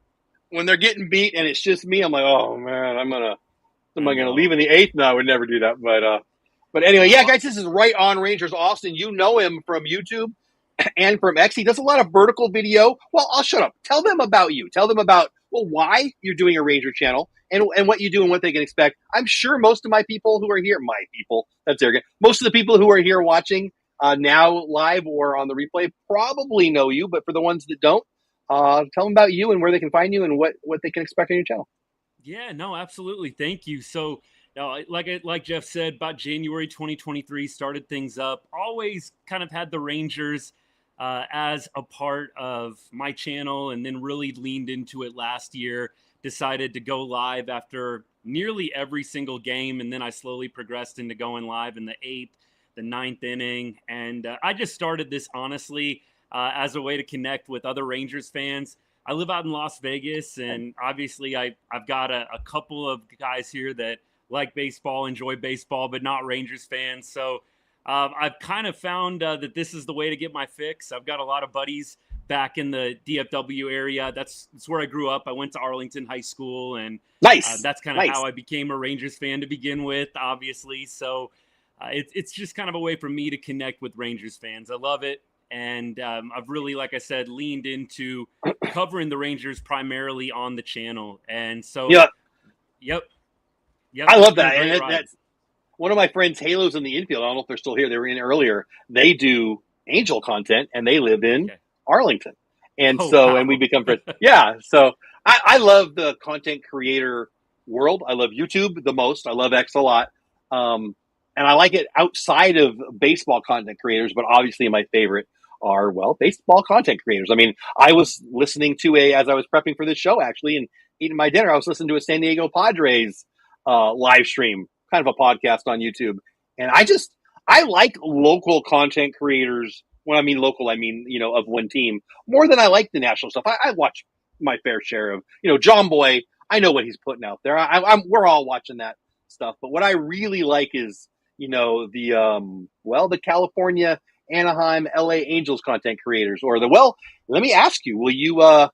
and it's just me, I'm like, oh man, am I gonna leave in the eighth? No, I would never do that. But anyway, yeah, guys, this is Right on Rangers. Austin, you know him from YouTube and from X. He does a lot of vertical video. Well, I'll shut up. Tell them about you. Tell them about why you're doing a Ranger channel and what you do and what they can expect. I'm sure most of that's arrogant. Most of the people who are here watching now live or on the replay probably know you, but for the ones that don't, tell them about you and where they can find you and what they can expect on your channel. Yeah, no, absolutely. Thank you. So, like Jeff said, about January 2023, started things up. Always kind of had the Rangers as a part of my channel, and then really leaned into it last year. Decided to go live after nearly every single game, and then I slowly progressed into going live in the eighth, the ninth inning, and I just started this honestly as a way to connect with other Rangers fans. I live out in Las Vegas, and obviously I've got a couple of guys here that like baseball, enjoy baseball, but not Rangers fans. So I've kind of found that this is the way to get my fix. I've got a lot of buddies back in the DFW area. That's where I grew up. I went to Arlington High School, and that's kind of how I became a Rangers fan to begin with, obviously. So it's just kind of a way for me to connect with Rangers fans. I love it. And I've really, like I said, leaned into covering the Rangers primarily on the channel. And so, yep. I love that. And that's one of my friends, Halo's in the infield. I don't know if they're still here. They were in earlier. They do Angel content, and they live in Arlington. And and we become friends. Yeah. So I love the content creator world. I love YouTube the most. I love X a lot. And I like it outside of baseball content creators, but obviously my favorite are, baseball content creators. I mean, I was listening to as I was prepping for this show, actually, and eating my dinner, I was listening to a San Diego Padres live stream, kind of a podcast on YouTube. And I like local content creators. When I mean local, I mean, of one team more than I like the national stuff. I watch my fair share of, John Boy. I know what he's putting out there. We're all watching that stuff. But what I really like is, the California, Anaheim, LA Angels content creators, or let me ask you, will you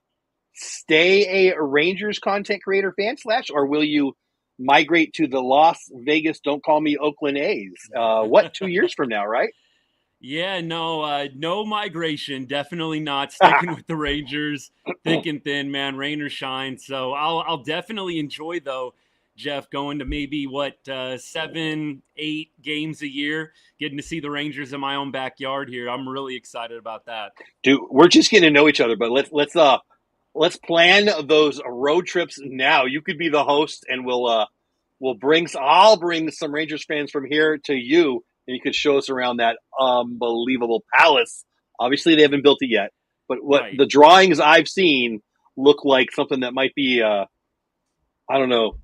stay a Rangers content creator fan / or will you migrate to the Las Vegas, don't call me Oakland A's. 2 years from now, right? Yeah, no, no migration. Definitely not sticking with the Rangers, thick and thin, man. Rain or shine. So I'll definitely enjoy though, Jeff, going to maybe 7, 8 games a year, getting to see the Rangers in my own backyard here. I'm really excited about that. Dude, we're just getting to know each other, but let's plan those road trips now. You could be the host, and I'll bring some Rangers fans from here to you, and you could show us around that unbelievable palace. Obviously, they haven't built it yet, but what Right. the drawings I've seen look like something that might be, I don't know,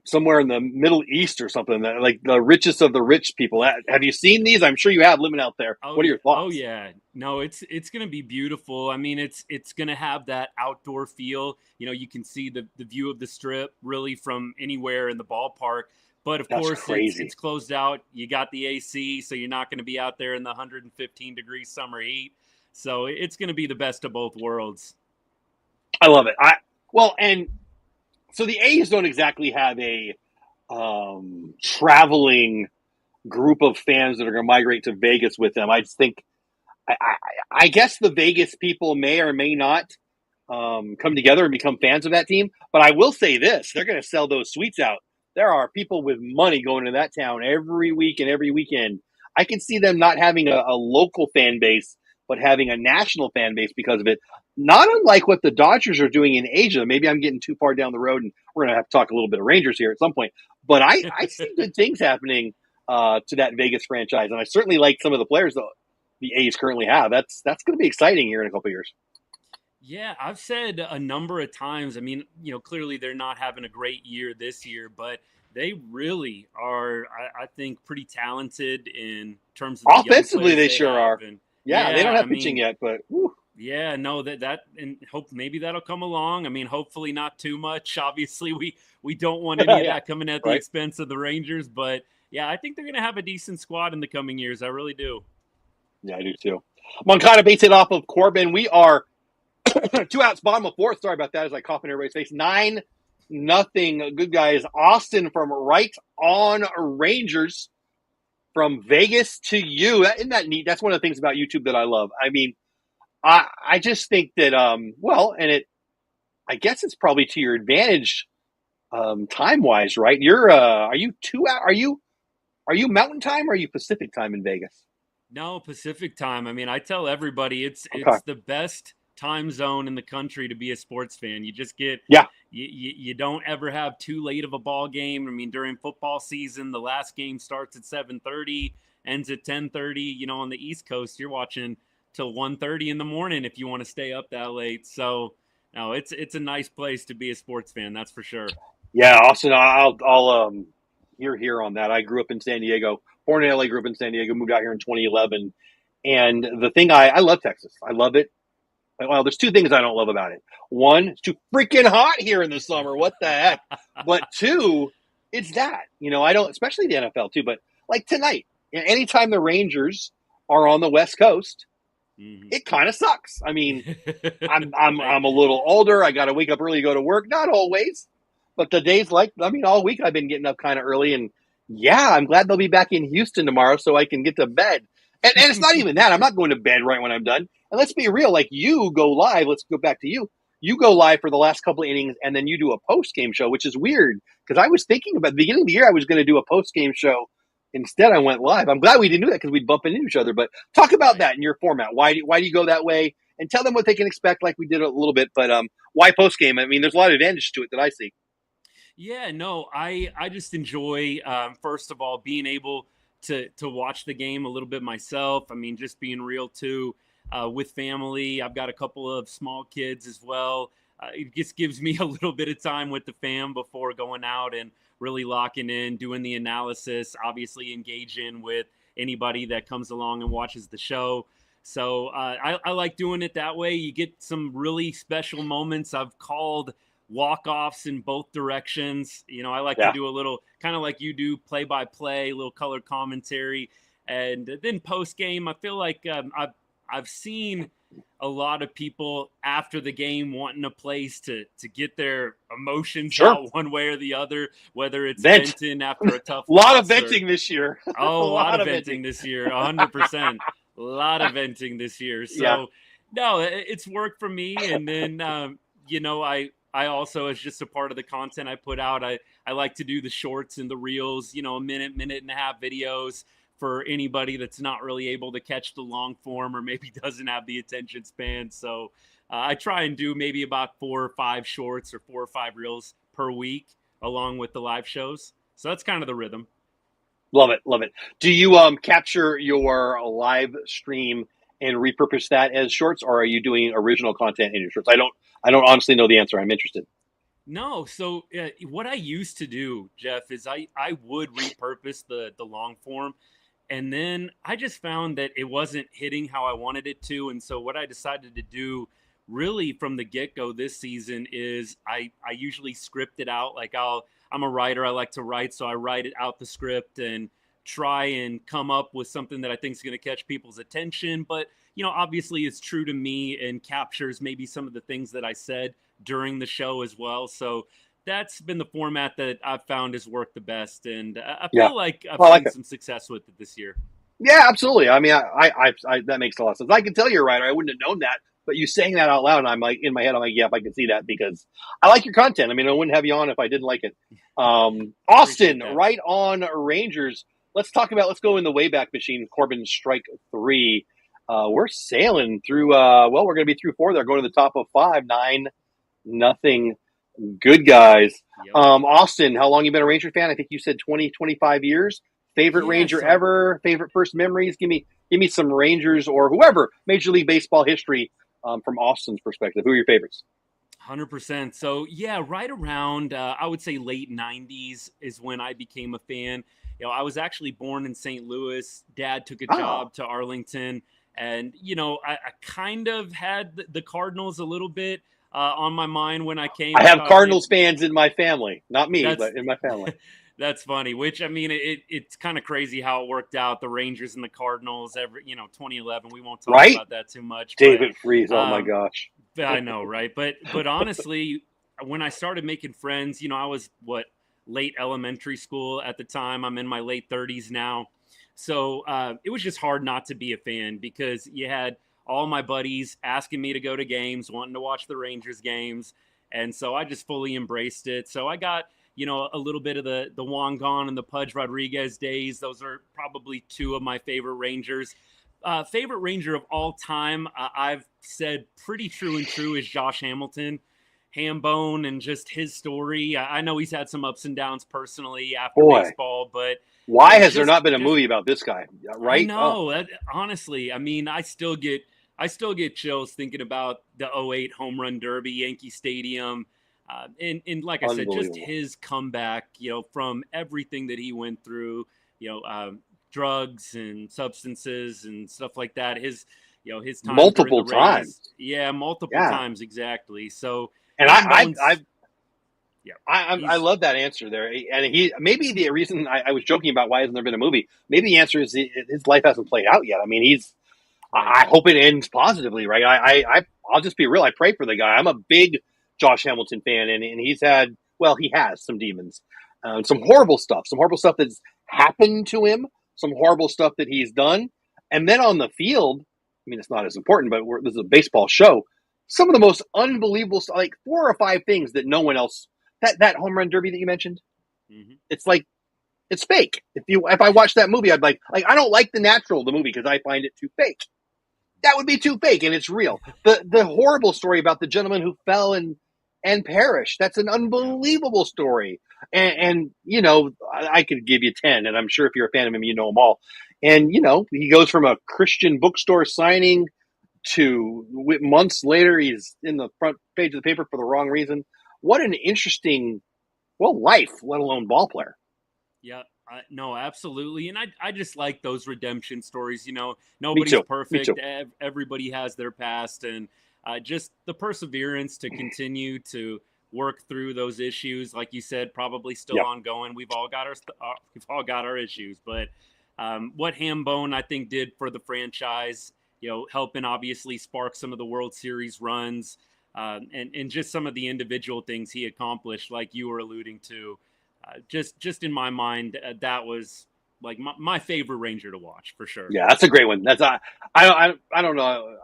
somewhere in the Middle East or something, like the richest of the rich people. Have you seen these? I'm sure you have living out there. Oh What are yeah. your Oh thoughts? yeah. No, it's gonna be beautiful. I mean, it's gonna have that outdoor feel. You know, you can see the view of the strip really from anywhere in the ballpark. But of That's course, it's crazy. closed out. You got the AC, so you're not going to be out there in the 115 degree summer heat. So it's going to be the best of both worlds. I love it. And so the A's don't exactly have a traveling group of fans that are going to migrate to Vegas with them. I just think, I guess the Vegas people may or may not come together and become fans of that team. But I will say this: they're going to sell those suites out. There are people with money going to that town every week and every weekend. I can see them not having a local fan base, but having a national fan base because of it. Not unlike what the Dodgers are doing in Asia. Maybe I'm getting too far down the road, and we're going to have to talk a little bit of Rangers here at some point. But I see good things happening to that Vegas franchise, and I certainly like some of the players that the A's currently have. That's going to be exciting here in a couple of years. Yeah, I've said a number of times. I mean, you know, clearly they're not having a great year this year, but they really are, I think, pretty talented in terms of the young Offensively, players they they sure have. are. And Yeah, they don't yeah, I have pitching mean, yet, but whew. yeah, no, that and hope maybe that'll come along. I mean, hopefully not too much. Obviously, we don't want any of Yeah, that coming at the right. expense of the Rangers, but yeah, I think they're going to have a decent squad in the coming years. I really do. Yeah, I do too. Moncada baits it off of Corbin. We are 2 outs, bottom of fourth. Sorry about that as I cough in everybody's face. 9-0. Good guys. Austin from right on Rangers from Vegas to you. Isn't that neat? That's one of the things about YouTube that I love. I mean, I just think that I guess it's probably to your advantage time wise, right? Are you 2 out? Are you Mountain Time or are you Pacific Time in Vegas? No, Pacific time. I mean, I tell everybody Okay. it's the best time zone in the country to be a sports fan. You just get Yeah. you don't ever have too late of a ball game. I mean, during football season, the last game starts at 7:30, ends at 10:30. You know, on the East Coast, you're watching till 1:30 in the morning if you want to stay up that late. So, no, it's a nice place to be a sports fan. That's for sure. Yeah, Austin, I'll hear here on that. I grew up in San Diego, born in LA, grew up in San Diego, moved out here in 2011. And the thing I love Texas. I love it. Well, there's two things I don't love about it. One, it's too freaking hot here in the summer. What the heck? But two, it's that. I don't, especially the NFL too, but like tonight, anytime the Rangers are on the West Coast, Mhm. it kind of sucks. I mean, Right. I'm a little older. I got to wake up early to go to work. Not always, but the days all week I've been getting up kind of early, and yeah, I'm glad they'll be back in Houston tomorrow so I can get to bed. And it's not even that. I'm not going to bed right when I'm done. And let's be real, like you go live. Let's go back to you. You go live for the last couple of innings, and then you do a post game show, which is weird because I was thinking about the beginning of the year I was going to do a post game show. Instead, I went live. I'm glad we didn't do that because we'd bump into each other. But talk about Right. that in your format. Why do you go that way? And tell them what they can expect, like we did a little bit. But why post game? I mean, there's a lot of advantage to it that I see. Yeah, no, I just enjoy first of all being able to watch the game a little bit myself. I mean, just being real too with family. I've got a couple of small kids as well. It just gives me a little bit of time with the fam before going out and really locking in, doing the analysis. Obviously, engaging with anybody that comes along and watches the show. So I like doing it that way. You get some really special moments. I've called walk-offs in both directions. You know, I like to Yeah. do a little kind of like you do, play-by-play, a little color commentary, and then post-game. I feel like I've seen a lot of people after the game wanting a place to get their emotions Sure. out one way or the other, whether it's Vent. venting after a tough A lot of loss venting this year. a A lot lot of of venting venting. this year, 100%. A lot of venting this year. Yeah. So, no, it's worked for me. And then, I also, as just a part of the content I put out, I like to do the shorts and the reels, a minute and a half videos for anybody that's not really able to catch the long form or maybe doesn't have the attention span. So I try and do maybe about 4 or 5 shorts or 4 or 5 reels per week along with the live shows. So that's kind of the rhythm. Love it. Love it. Do you capture your live stream and repurpose that as shorts, or are you doing original content in your shorts? I don't honestly know the answer. I'm interested. No, so what I used to do, Jeff, is I would repurpose the long form, and then I just found that it wasn't hitting how I wanted it to, and so what I decided to do, really from the get go this season, is I usually script it out. Like I'm a writer, I like to write, so I write it out the script and try and come up with something that I think is going to catch people's attention, but obviously it's true to me and captures maybe some of the things that I said during the show as well. So that's been the format that I've found has worked the best. And I Yeah. feel like I've Well, I like seen it. some success with it this year. Yeah, absolutely. I mean, I that makes a lot of sense. I can tell you're right. I wouldn't have known that, but you saying that out loud, and I'm like in my head, I'm like, yep, I can see that because I like your content. I mean, I wouldn't have you on if I didn't like it. Austin, right on Rangers. Let's go in the Wayback Machine. Corbin strike 3. We're sailing through. We're going to be through 4. They're going to the top of 5, 9-0. Good guys. Yep. Austin, how long you been a Ranger fan? I think you said 20, 25 years. Favorite Ranger ever? Favorite first memories? Give me some Rangers or whoever Major League Baseball history from Austin's perspective. Who are your favorites? 100%. So yeah, right around I would say late 90s is when I became a fan. I was actually born in St. Louis. Dad took a job to Arlington, and I kind of had the Cardinals a little bit on my mind when I came. I have Cardinals fans in my family, not me, but in my family. That's funny. Which, I mean, it's kind of crazy how it worked out. The Rangers and the Cardinals, 2011. We won't talk about that too much. David Freese. Oh my gosh. I know, right? But honestly, when I started making friends, I was late elementary school at the time. I'm in my late 30s now. So it was just hard not to be a fan because you had all my buddies asking me to go to games, wanting to watch the Rangers games. And so I just fully embraced it. So I got, a little bit of the Juan Gone and the Pudge Rodriguez days. Those are probably 2 of my favorite Rangers. Favorite Ranger of all time, I've said pretty true is Josh Hamilton. Hambone and just his story. I know he's had some ups and downs personally after baseball, but why has there not been a movie about this guy? Right? No, honestly, I mean, I still get chills thinking about the 2008 home run derby, Yankee Stadium, and like I said, just his comeback. From everything that he went through. Drugs and substances and stuff like that. His time multiple times. Yeah, multiple times exactly. So. And I love that answer there. And maybe the reason I was joking about why hasn't there been a movie, maybe the answer is his life hasn't played out yet. I mean, I hope it ends positively, right? I'll just be real. I pray for the guy. I'm a big Josh Hamilton fan, and he has some demons, some horrible stuff that's happened to him, some horrible stuff that he's done. And then on the field, I mean, it's not as important, but this is a baseball show. Some of the most unbelievable, like 4 or 5 things that no one else. That home run derby that you mentioned, It's like it's fake. If I watch that movie, I'd like I don't like the movie because I find it too fake. That would be too fake, and it's real. The horrible story about the gentleman who fell and perished. That's an unbelievable story. And I could give you 10, and I'm sure if you're a fan of him, you know them all. And he goes from a Christian bookstore signing to months later, he's in the front page of the paper for the wrong reason. What an interesting, life, let alone ball player. Yeah, no, absolutely. And I just like those redemption stories. Nobody's perfect. Everybody has their past, and just the perseverance to continue to work through those issues. Like you said, probably still ongoing. We've all got our issues, but what Hambone I think did for the franchise helping obviously spark some of the World Series runs, and just some of the individual things he accomplished, like you were alluding to. Just in my mind, that was like my favorite Ranger to watch for sure. Yeah, that's a great one. I don't know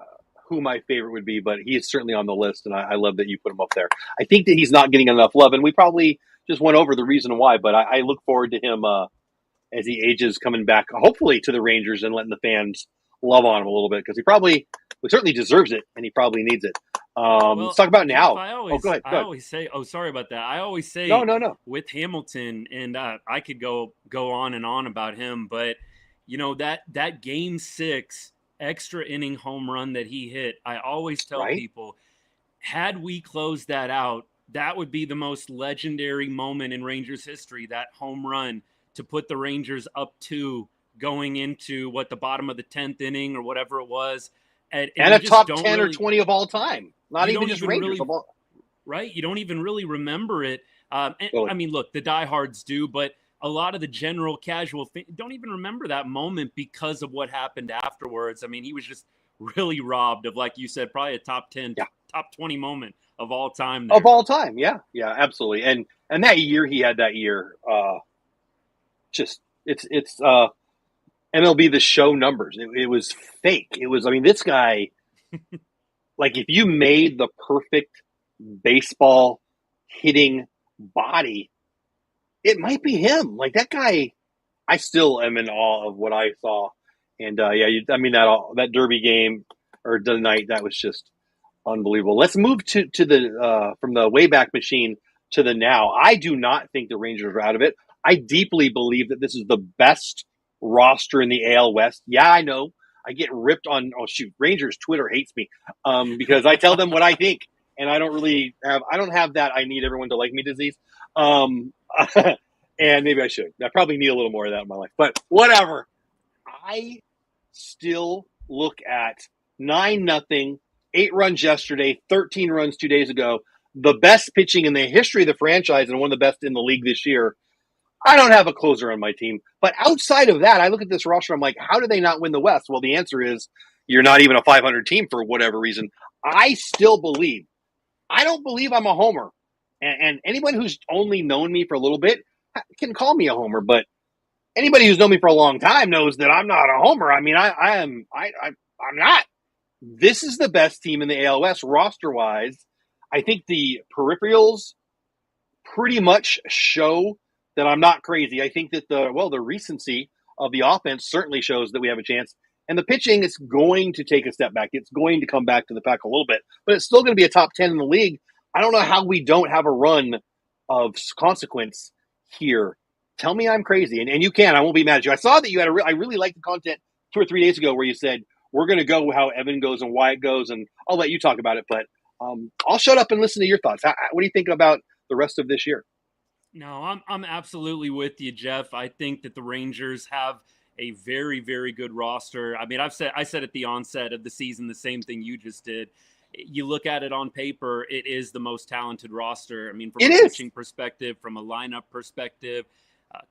who my favorite would be, but he is certainly on the list, and I love that you put him up there. I think that he's not getting enough love, and we probably just went over the reason why. But I look forward to him as he ages, coming back, hopefully to the Rangers and letting the fans love on him a little bit, because he certainly deserves it, and he probably needs it. Let's talk about now. Go ahead. I always say, sorry about that. I always say, no. With Hamilton, and I could go on and on about him, but that Game 6 extra inning home run that he hit, I always tell people, had we closed that out, that would be the most legendary moment in Rangers history. That home run to put the Rangers up 2 going into the bottom of the 10th inning or whatever it was. And a top 10 or 20 of all time. Not even just Rangers. Right? You don't even really remember it. I mean, look, the diehards do, but a lot of the general casual don't even remember that moment because of what happened afterwards. I mean, he was just really robbed of, like you said, probably a top 10, top 20 moment of all time there. Of all time, yeah, absolutely. And that year he had it's MLB The Show numbers. It was fake. It was, I mean, this guy, like, if you made the perfect baseball hitting body, it might be him. Like, that guy, I still am in awe of what I saw. And that Derby game or the night, that was just unbelievable. Let's move to the from the Wayback Machine to the now. I do not think the Rangers are out of it. I deeply believe that this is the best roster in the AL West. Yeah, I know. I get ripped on. Oh shoot, Rangers Twitter hates me because I tell them what I think, and I don't have that I need everyone to like me disease. And maybe I should. I probably need a little more of that in my life, but whatever. I still look at 9-0, 8 runs yesterday, 13 runs 2 days ago. The best pitching in the history of the franchise and one of the best in the league this year. I don't have a closer on my team. But outside of that, I look at this roster, I'm like, how do they not win the West? Well, the answer is you're not even a 500 team for whatever reason. I still believe. I don't believe I'm a homer. And anyone who's only known me for a little bit can call me a homer. But anybody who's known me for a long time knows that I'm not a homer. I mean, I'm not. This is the best team in the AL West roster-wise. I think the peripherals pretty much show that I'm not crazy. I think that the recency of the offense certainly shows that we have a chance. And the pitching is going to take a step back. It's going to come back to the pack a little bit, but it's still going to be a top 10 in the league. I don't know how we don't have a run of consequence here. Tell me I'm crazy. And you can. I won't be mad at you. I saw that you had I really liked the content 2 or 3 days ago where you said, we're going to go how Evan goes and why it goes, and I'll let you talk about it. But I'll shut up and listen to your thoughts. What do you think about the rest of this year? No, I'm absolutely with you, Jeff. I think that the Rangers have a very, very good roster. I mean, I said at the onset of the season the same thing you just did. You look at it on paper, it is the most talented roster. I mean, from a pitching perspective, from a lineup perspective.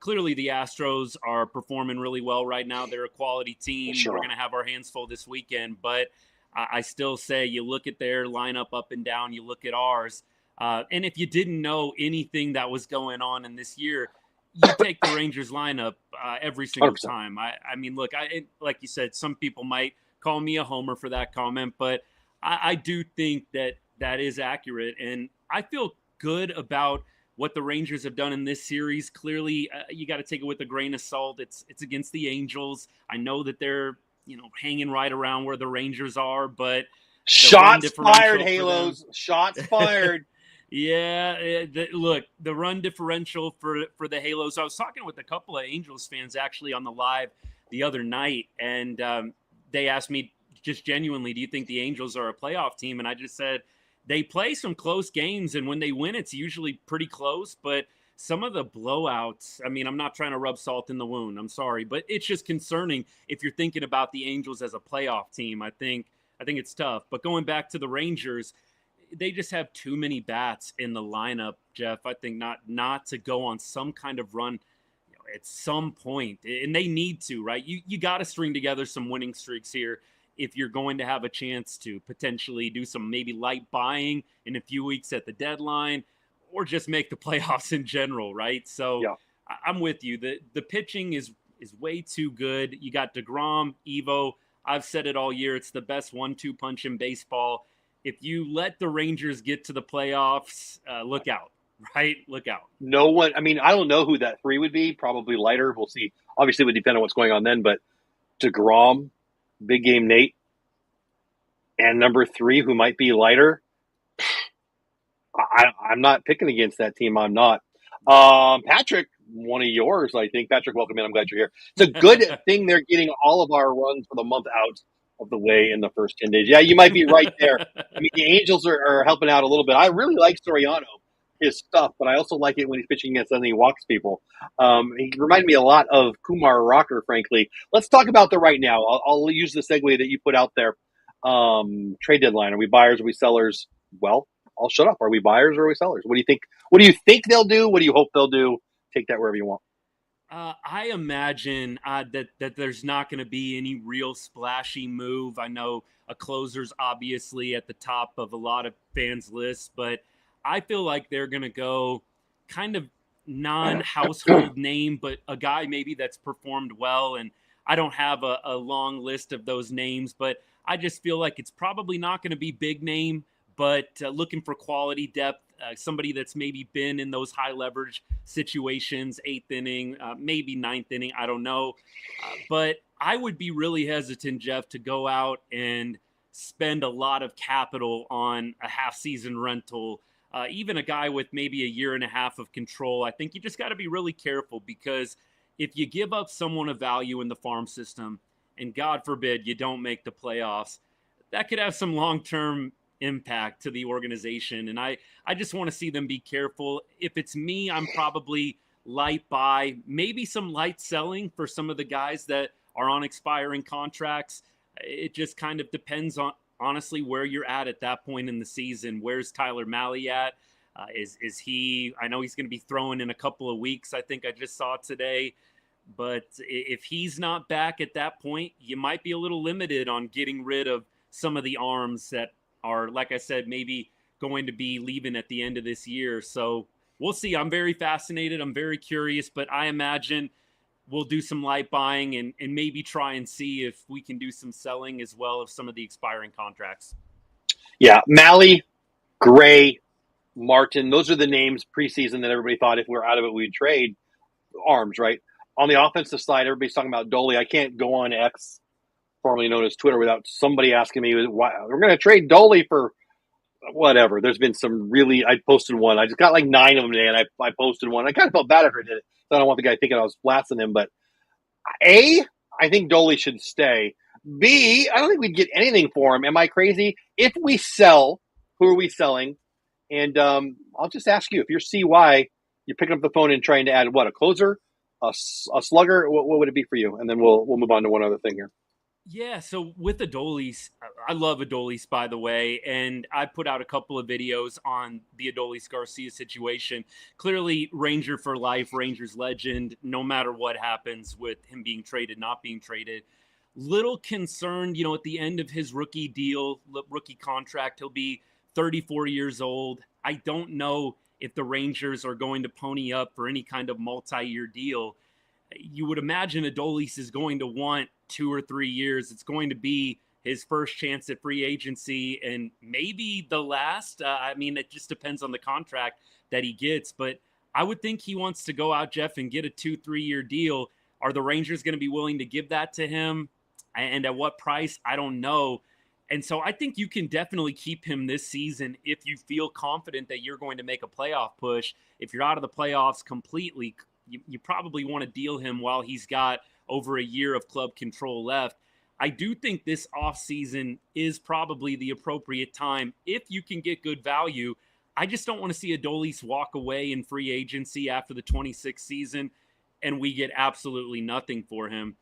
Clearly, the Astros are performing really well right now. They're a quality team. Sure. We're going to have our hands full this weekend. But I still say you look at their lineup up and down, you look at ours. And if you didn't know anything that was going on in this year, you take the Rangers lineup every single 100%. time. I mean, look, like you said, some people might call me a homer for that comment, but I do think that is accurate. And I feel good about what the Rangers have done in this series. Clearly, you got to take it with a grain of salt. It's against the Angels. I know that they're hanging right around where the Rangers are, but shots fired, Halos. Shots fired. Yeah, look, the run differential for the Halos. I was talking with a couple of Angels fans actually on the live the other night, and they asked me just genuinely, do you think the Angels are a playoff team? And I just said, they play some close games, and when they win, it's usually pretty close. But some of the blowouts, I mean, I'm not trying to rub salt in the wound. I'm sorry, but it's just concerning if you're thinking about the Angels as a playoff team. I think it's tough. But going back to the Rangers, they just have too many bats in the lineup, Jeff. I think not to go on some kind of run at some point, and they need to, right? You got to string together some winning streaks here if you're going to have a chance to potentially do some maybe light buying in a few weeks at the deadline, or just make the playoffs in general, right? So Yeah. I'm with you. The pitching is way too good. You got DeGrom, Evo. I've said it all year. It's the best 1-2 punch in baseball. If you let the Rangers get to the playoffs, look out, right? Look out. No one, I mean, I don't know who that 3 would be. Probably lighter. We'll see. Obviously, it would depend on what's going on then, but DeGrom, Big Game Nate, and number 3, who might be lighter. I'm not picking against that team. I'm not. Patrick, one of yours, I think. Patrick, welcome in. I'm glad you're here. It's a good thing they're getting all of our runs for the month out of the way in the first 10 days. Yeah, you might be right there. I mean, the Angels are helping out a little bit. I really like Soriano, his stuff, but I also like it when he's pitching against and he walks people. He reminded me a lot of Kumar Rocker, frankly. Let's talk about the right now. I'll use the segue that you put out there. Trade deadline. Are we buyers? Are we sellers? Well, I'll shut up. Are we buyers or are we sellers? What do you think? What do you think they'll do? What do you hope they'll do? Take that wherever you want. I imagine that there's not going to be any real splashy move. I know a closer's obviously at the top of a lot of fans' lists, but I feel like they're going to go kind of non-household name, but a guy maybe that's performed well. And I don't have a long list of those names, but I just feel like it's probably not going to be big name, but looking for quality depth, somebody that's maybe been in those high leverage situations, 8th inning, maybe 9th inning, I don't know. But I would be really hesitant, Jeff, to go out and spend a lot of capital on a half-season rental. Even a guy with maybe a year and a half of control, I think you just got to be really careful, because if you give up someone of value in the farm system, and God forbid you don't make the playoffs, that could have some long-term impact to the organization. And I just want to see them be careful. If it's me, I'm probably light buy, maybe some light selling for some of the guys that are on expiring contracts. It just kind of depends on, honestly, where you're at that point in the season. Where's Tyler Mahle at? Is he, I know he's going to be throwing in a couple of weeks, I think I just saw today. But if he's not back at that point, you might be a little limited on getting rid of some of the arms that are, like I said, maybe going to be leaving at the end of this year. So we'll see. I'm very fascinated. I'm very curious, but I imagine we'll do some light buying and maybe try and see if we can do some selling as well of some of the expiring contracts. Yeah, Mahle, Gray, Martin, those are the names preseason that everybody thought if we're out of it, we'd trade arms, right? On the offensive side, everybody's talking about Dolly. I can't go on X, formerly known as Twitter, without somebody asking me, why we're going to trade Dolly for whatever. There's been some really, I posted one. I just got like 9 of them today, and I posted one. I kind of felt bad after I did it. So I don't want the guy thinking I was blasting him. But A, I think Dolly should stay. B, I don't think we'd get anything for him. Am I crazy? If we sell, who are we selling? And I'll just ask you, if you're CY, you're picking up the phone and trying to add what, a closer, a slugger? What would it be for you? And then we'll move on to one other thing here. Yeah, so with Adolis, I love Adolis, by the way, and I put out a couple of videos on the Adolis Garcia situation. Clearly, Ranger for life, Rangers legend, no matter what happens with him being traded, not being traded. Little concerned, at the end of his rookie deal, rookie contract, he'll be 34 years old. I don't know if the Rangers are going to pony up for any kind of multi-year deal. You would imagine Adolis is going to want 2 or 3 years. It's going to be his first chance at free agency and maybe the last. It just depends on the contract that he gets. But I would think he wants to go out, Jeff, and get a 2-3 year deal. Are the Rangers going to be willing to give that to him? And at what price? I don't know. And so I think you can definitely keep him this season if you feel confident that you're going to make a playoff push. If you're out of the playoffs completely, you probably want to deal him while he's got over a year of club control left. I do think this offseason is probably the appropriate time if you can get good value. I just don't want to see Adolis walk away in free agency after the 26th season and we get absolutely nothing for him.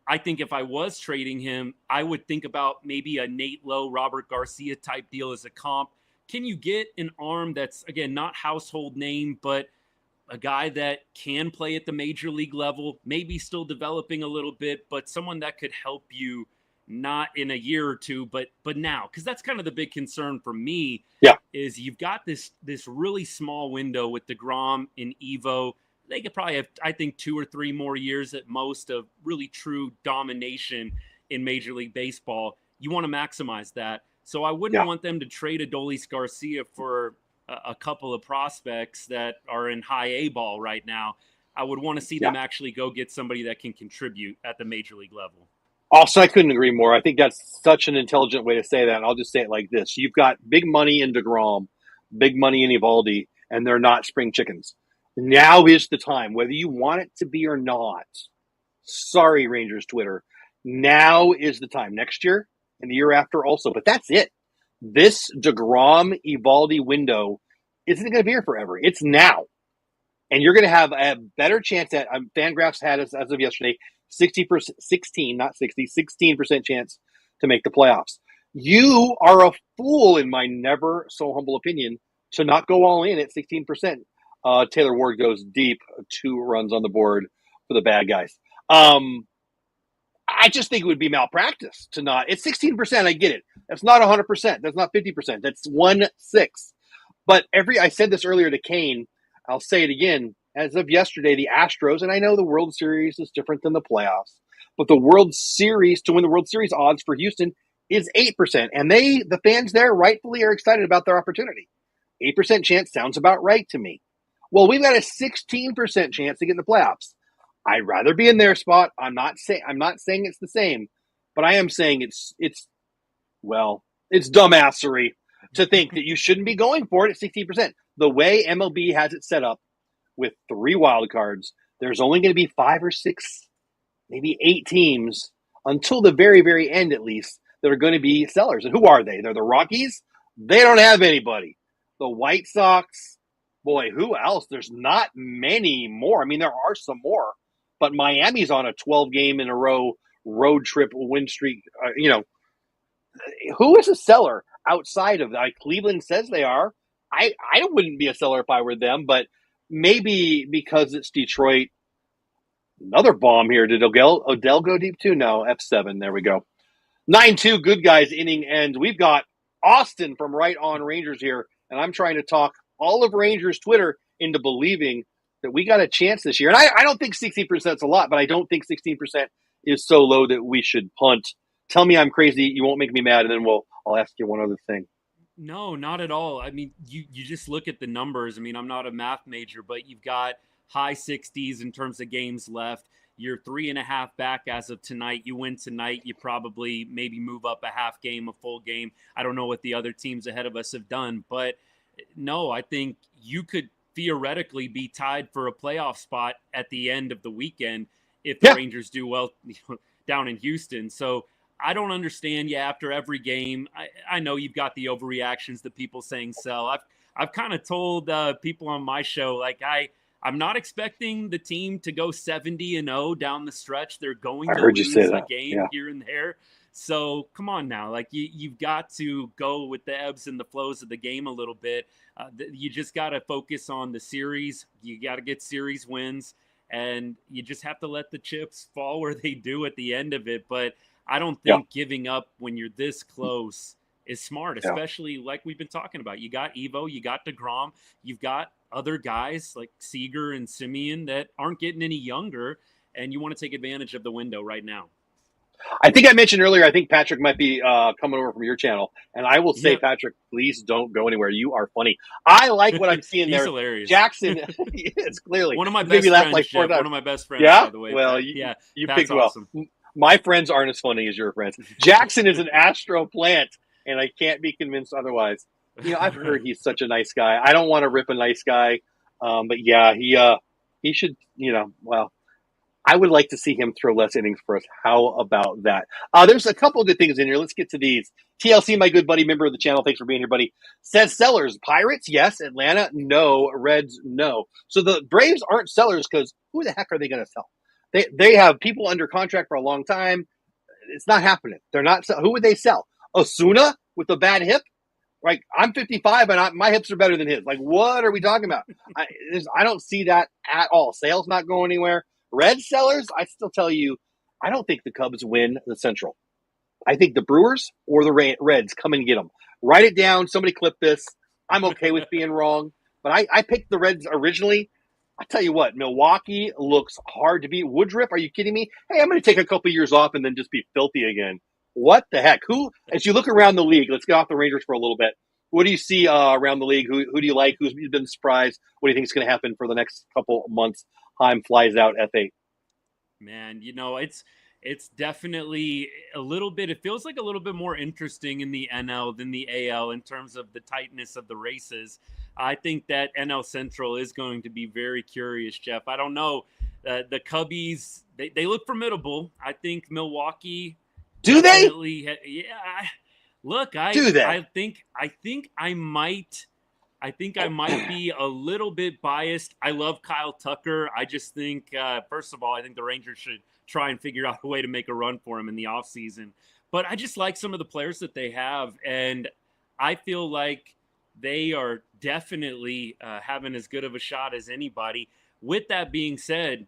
I think if I was trading him, I would think about maybe a Nate Lowe, Robert Garcia type deal as a comp. Can you get an arm that's, again, not household name, but a guy that can play at the major league level, maybe still developing a little bit, but someone that could help you not in a year or two, but now, because that's kind of the big concern for me. Yeah. Is you've got this really small window with DeGrom and Evo. They could probably have, I think, 2 or 3 more years at most of really true domination in Major League Baseball. You want to maximize that. So I wouldn't want them to trade Adolis Garcia for a couple of prospects that are in high A ball right now. I would want to see them actually go get somebody that can contribute at the Major League level. Also, I couldn't agree more. I think that's such an intelligent way to say that. And I'll just say it like this. You've got big money in DeGrom, big money in Evaldi, and they're not spring chickens. Now is the time, whether you want it to be or not. Sorry, Rangers Twitter. Now is the time. Next year and the year after also. But that's it. This DeGrom Evaldi window isn't going to be here forever. It's now. And you're going to have a better chance at Fangraphs had as of yesterday, 16% chance to make the playoffs. You are a fool, in my never so humble opinion, to not go all in at 16%. Taylor Ward goes deep, 2 runs on the board for the bad guys. I just think it would be malpractice to not. It's 16%. I get it. That's not 100%. That's not 50%. That's 1/6. But I said this earlier to Kane. I'll say it again. As of yesterday, the Astros, and I know the World Series is different than the playoffs, but the World Series, to win the World Series odds for Houston is 8%. And the fans there rightfully are excited about their opportunity. 8% chance sounds about right to me. Well, we've got a 16% chance to get in the playoffs. I'd rather be in their spot. I'm not saying it's the same, but I am saying it's dumbassery to think that you shouldn't be going for it at 16%. The way MLB has it set up with 3 wild cards, there's only going to be 5 or 6, maybe 8 teams until the very, very end, at least, that are going to be sellers. And who are they? They're the Rockies. They don't have anybody. The White Sox, boy, who else? There's not many more. I mean, there are some more, but Miami's on a 12-game in a row road trip win streak. Who is a seller outside of that? Cleveland says they are. I wouldn't be a seller if I were them, but maybe because it's Detroit. Another bomb here. Did Odell go deep too? No, F7. There we go. 9-2, good guys, inning end. We've got Austin from Right On Rangers here, and I'm trying to talk all of Rangers Twitter into believing that we got a chance this year. And I don't think 16% is a lot, but I don't think 16% is so low that we should punt. Tell me I'm crazy. You won't make me mad, and then I'll ask you one other thing. No, not at all. I mean, you just look at the numbers. I mean, I'm not a math major, but you've got high 60s in terms of games left. You're 3.5 back as of tonight. You win tonight, you probably maybe move up a half game, a full game. I don't know what the other teams ahead of us have done, but no, I think you could theoretically be tied for a playoff spot at the end of the weekend if the Rangers do well down in Houston. So I don't understand. After every game, I know you've got the overreactions, the people saying sell. I've kind of told people on my show, like I'm not expecting the team to go 70-0 down the stretch. They're going to lose a game here and there. So come on now, like you've got to go with the ebbs and the flows of the game a little bit. You just got to focus on the series. You got to get series wins, and you just have to let the chips fall where they do at the end of it. But I don't think giving up when you're this close is smart, especially like we've been talking about. You got Evo, you got DeGrom, you've got other guys like Seager and Simeon that aren't getting any younger, and you want to take advantage of the window right now. I think I mentioned earlier, I think Patrick might be coming over from your channel, and I will say, Patrick, please don't go anywhere. You are funny. I like what I'm seeing there. He's hilarious. Jackson, he is clearly. One of my best friends, like Jeff, one of my best friends, by the way. Well, you picked awesome. Well. My friends aren't as funny as your friends. Jackson is an Astro plant, and I can't be convinced otherwise. I've heard he's such a nice guy. I don't want to rip a nice guy, but he should. I would like to see him throw less innings for us. How about that? There's a couple of good things in here. Let's get to these. TLC, my good buddy, member of the channel. Thanks for being here, buddy. Says sellers. Pirates, yes. Atlanta, no. Reds, no. So the Braves aren't sellers because who the heck are they going to sell? They have people under contract for a long time. It's not happening. They're not. Who would they sell? Osuna with a bad hip? Like, I'm 55 and my hips are better than his. Like, what are we talking about? I don't see that at all. Sale's not going anywhere. Red sellers, I still tell you, I don't think the Cubs win the Central. I think the Brewers or the Reds come and get them. Write it down. Somebody clip this. I'm okay with being wrong. But I picked the Reds originally. I tell you what, Milwaukee looks hard to beat. Woodruff, are you kidding me? Hey, I'm going to take a couple years off and then just be filthy again. What the heck? As you look around the league, let's get off the Rangers for a little bit. What do you see around the league? Who do you like? Who's been surprised? What do you think is going to happen for the next couple months? Time flies out, F8. Man, it's definitely a little bit, it feels like a little bit more interesting in the NL than the AL in terms of the tightness of the races. I think that NL Central is going to be very curious, Jeff. I don't know. The Cubbies, they look formidable. I think Milwaukee. Do they? Yeah. Look, I think I might be a little bit biased. I love Kyle Tucker. I just think, first of all, I think the Rangers should try and figure out a way to make a run for him in the offseason. But I just like some of the players that they have, and I feel like they are definitely having as good of a shot as anybody. With that being said,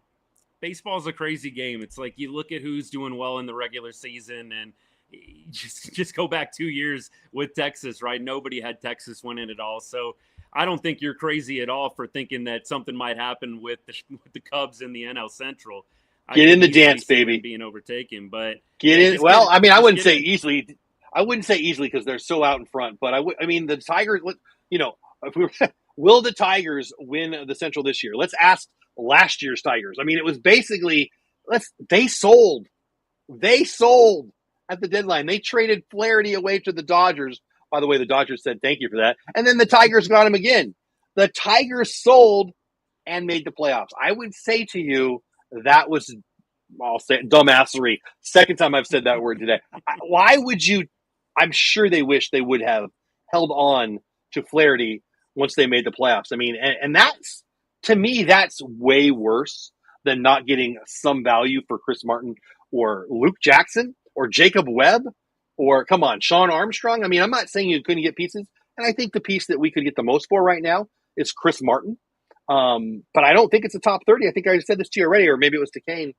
baseball's a crazy game. It's like you look at who's doing well in the regular season, and just go back 2 years with Texas, right? Nobody had Texas winning it all. So I don't think you're crazy at all for thinking that something might happen with the Cubs in the NL Central. Get in the dance, baby. Being overtaken, but get in. Well, I mean, I wouldn't say easily. I wouldn't say easily because they're so out in front. But I mean, the Tigers. Will the Tigers win the Central this year? Let's ask last year's Tigers. I mean, it was basically they sold at the deadline. They traded Flaherty away to the Dodgers. By the way, the Dodgers said thank you for that, and then the Tigers got him again. The Tigers sold and made the playoffs. I would say to you that was, I'll say it, dumbassery. Second time I've said that word today. Why would you? I'm sure they wish they would have held on to Flaherty once they made the playoffs. I mean, and that's, to me, that's way worse than not getting some value for Chris Martin or Luke Jackson or Jacob Webb or, come on, Sean Armstrong. I mean, I'm not saying you couldn't get pieces, and I think the piece that we could get the most for right now is Chris Martin. But I don't think it's a top 30. I think I said this to you already, or maybe it was to Kane.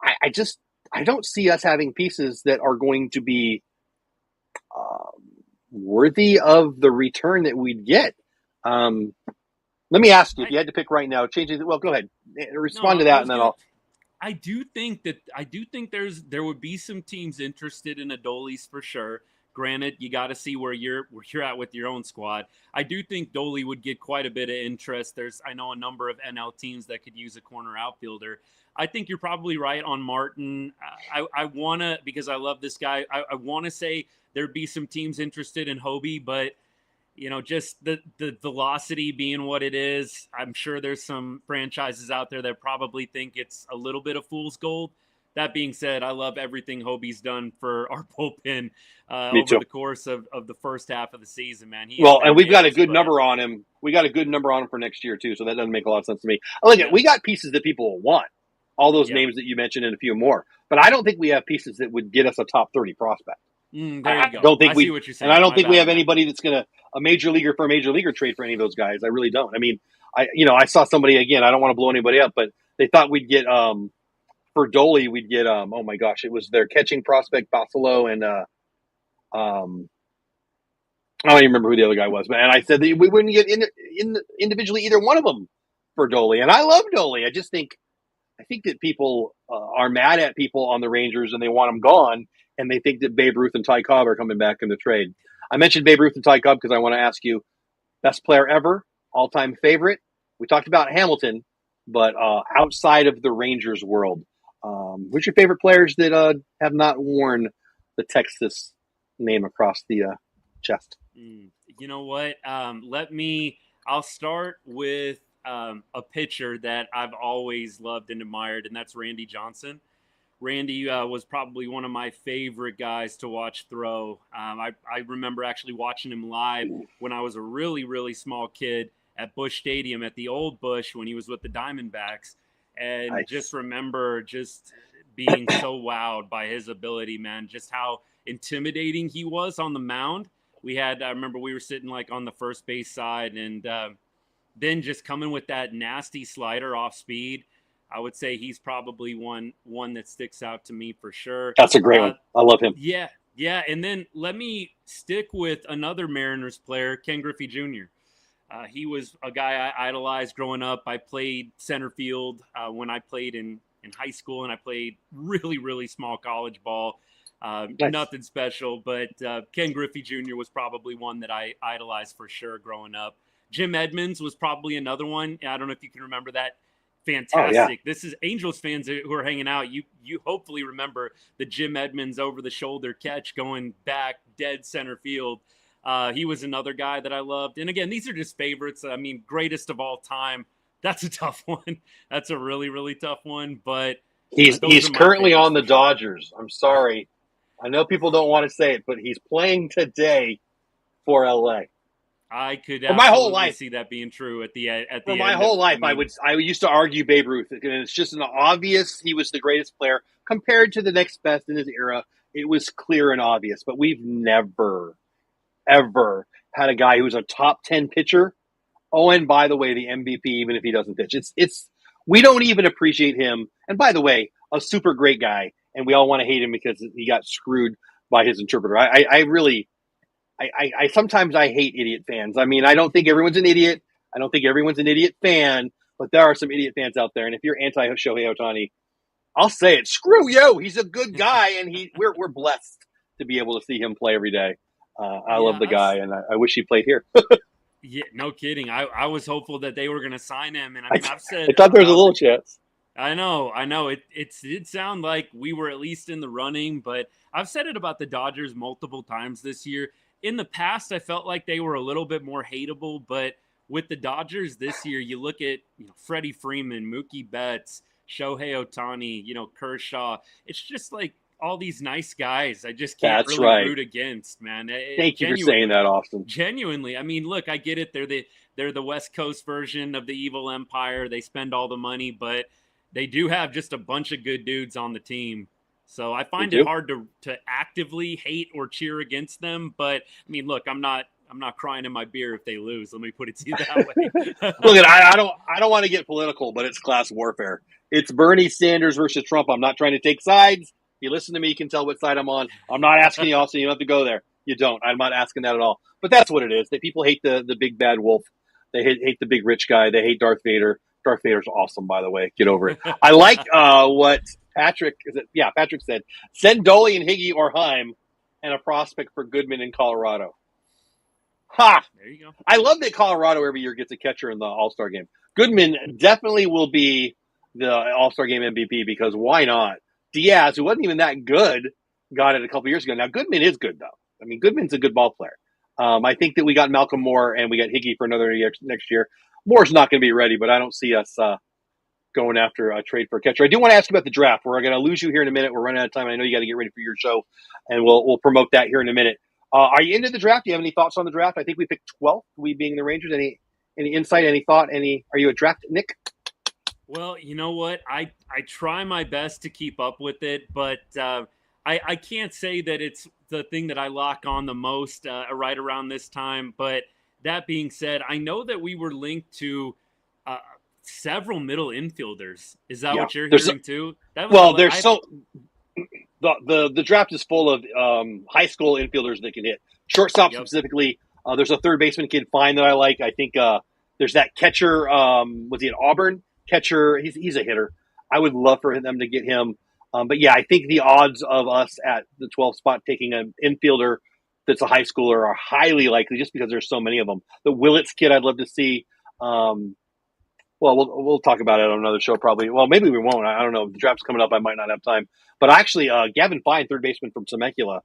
I don't see us having pieces that are going to be worthy of the return that we'd get. Let me ask you, if you had to pick right now, change it. Well, go ahead, respond to that, and then I do think there would be some teams interested in Adolis for sure. Granted, you got to see where you're at with your own squad. I do think Doley would get quite a bit of interest. I know a number of NL teams that could use a corner outfielder. I think you're probably right on Martin. I want to, because I love this guy, I want to say there'd be some teams interested in Hobie, but just the velocity being what it is, I'm sure there's some franchises out there that probably think it's a little bit of fool's gold. That being said, I love everything Hobie's done for our bullpen over the course of the first half of the season, man. And we've got a good number on him. We got a good number on him for next year, too, so that doesn't make a lot of sense to me. We got pieces that people will want, all those names that you mentioned and a few more. But I don't think we have pieces that would get us a top 30 prospect. There you go. I see what you're saying. And I don't think we have anybody that's going to a major leaguer for a major leaguer trade for any of those guys. I really don't. I mean, I saw somebody, again, I don't want to blow anybody up, but they thought we'd get for Doley, we'd get oh my gosh, it was their catching prospect Barcelo and I don't even remember who the other guy was, and I said that we wouldn't get individually either one of them for Doley, and I love Doley. I think that people are mad at people on the Rangers and they want them gone, and they think that Babe Ruth and Ty Cobb are coming back in the trade. I mentioned Babe Ruth and Ty Cobb because I want to ask you, best player ever, all-time favorite. We talked about Hamilton, but outside of the Rangers world, who's your favorite players that have not worn the Texas name across the chest? You know what? I'll start with a pitcher that I've always loved and admired, and that's Randy Johnson. Randy was probably one of my favorite guys to watch throw. I remember actually watching him live when I was a really, really small kid at Busch Stadium, at the old Busch, when he was with the Diamondbacks. And nice. Just remember just being so wowed by his ability, man, just how intimidating he was on the mound. I remember we were sitting like on the first base side, and then just coming with that nasty slider off speed. I would say he's probably one that sticks out to me for sure. That's a great one. I love him. Yeah, yeah. And then let me stick with another Mariners player, Ken Griffey Jr. He was a guy I idolized growing up. I played center field when I played in high school, and I played really, really small college ball. Nice. Nothing special, but Ken Griffey Jr. was probably one that I idolized for sure growing up. Jim Edmonds was probably another one. I don't know if you can remember that. Fantastic. Oh, yeah. This is Angels fans who are hanging out. You hopefully remember the Jim Edmonds over-the-shoulder catch going back dead center field. He was another guy that I loved. And again, these are just favorites. I mean, greatest of all time. That's a tough one. That's a really, really tough one. But he's currently on the Dodgers. I'm sorry. I know people don't want to say it, but he's playing today for LA. I could for my whole life see that being true at the for end. For my whole life, I used to argue Babe Ruth, and it's just an obvious he was the greatest player compared to the next best in his era. It was clear and obvious, but we've never, ever had a guy who was a top 10 pitcher. Oh, and by the way, the MVP, even if he doesn't pitch, it's we don't even appreciate him. And by the way, a super great guy, and we all want to hate him because he got screwed by his interpreter. I sometimes I hate idiot fans. I mean, I don't think everyone's an idiot. I don't think everyone's an idiot fan, but there are some idiot fans out there. And if you're anti-Shohei Ohtani, I'll say it. Screw you. He's a good guy, and we're blessed to be able to see him play every day. I love the guy, and I wish he played here. Yeah, no kidding. I was hopeful that they were going to sign him, and I mean, I've said I thought there was a little chance. I know. It did sound like we were at least in the running, but I've said it about the Dodgers multiple times this year. In the past, I felt like they were a little bit more hateable, but with the Dodgers this year, you look at Freddie Freeman, Mookie Betts, Shohei Ohtani, Kershaw. It's just like all these nice guys. I just can't root against, man. Thank you for saying that, Austin. Genuinely, I mean, look, I get it. They're the West Coast version of the evil empire. They spend all the money, but they do have just a bunch of good dudes on the team. So I find it hard to actively hate or cheer against them. But I mean, look, I'm not crying in my beer if they lose. Let me put it to you that way. Look, I don't want to get political, but it's class warfare. It's Bernie Sanders versus Trump. I'm not trying to take sides. You listen to me, you can tell what side I'm on. I'm not asking you also. You don't have to go there. You don't. I'm not asking that at all. But that's what it is. That people hate the big bad wolf. They hate the big rich guy. They hate Darth Vader. Darth Vader's awesome, by the way. Get over it. I like what Patrick said. Send Dolly and Higgy or Heim and a prospect for Goodman in Colorado. Ha! There you go. I love that Colorado every year gets a catcher in the All-Star game. Goodman definitely will be the All-Star game MVP because why not? Diaz, who wasn't even that good, got it a couple years ago. Now, Goodman is good, though. I mean, Goodman's a good ball player. I think that we got Malcolm Moore and we got Higgy for another year next year. Moore's not going to be ready, but I don't see us going after a trade for a catcher. I do want to ask you about the draft. We're going to lose you here in a minute. We're running out of time. I know you got to get ready for your show, and we'll promote that here in a minute. Are you into the draft? Do you have any thoughts on the draft? I think we picked 12th, we being the Rangers. Any insight, any thought, are you a draft Nick? Well, you know what? I try my best to keep up with it, but I can't say that it's the thing that I lock on the most right around this time. But that being said, I know that we were linked to several middle infielders. Is that what you're hearing too? The draft is full of high school infielders that can hit. Shortstop specifically. There's a third baseman kid, Fine, that I like. I think there's that catcher. Was he at Auburn? Catcher. He's a hitter. I would love for them to get him. But yeah, I think the odds of us at the 12th spot taking an infielder that's a high schooler are highly likely just because there's so many of them. The Willits kid I'd love to see. Well, we'll talk about it on another show probably. Well, maybe we won't. I don't know. The draft's coming up. I might not have time. But actually, Gavin Fine, third baseman from Temecula,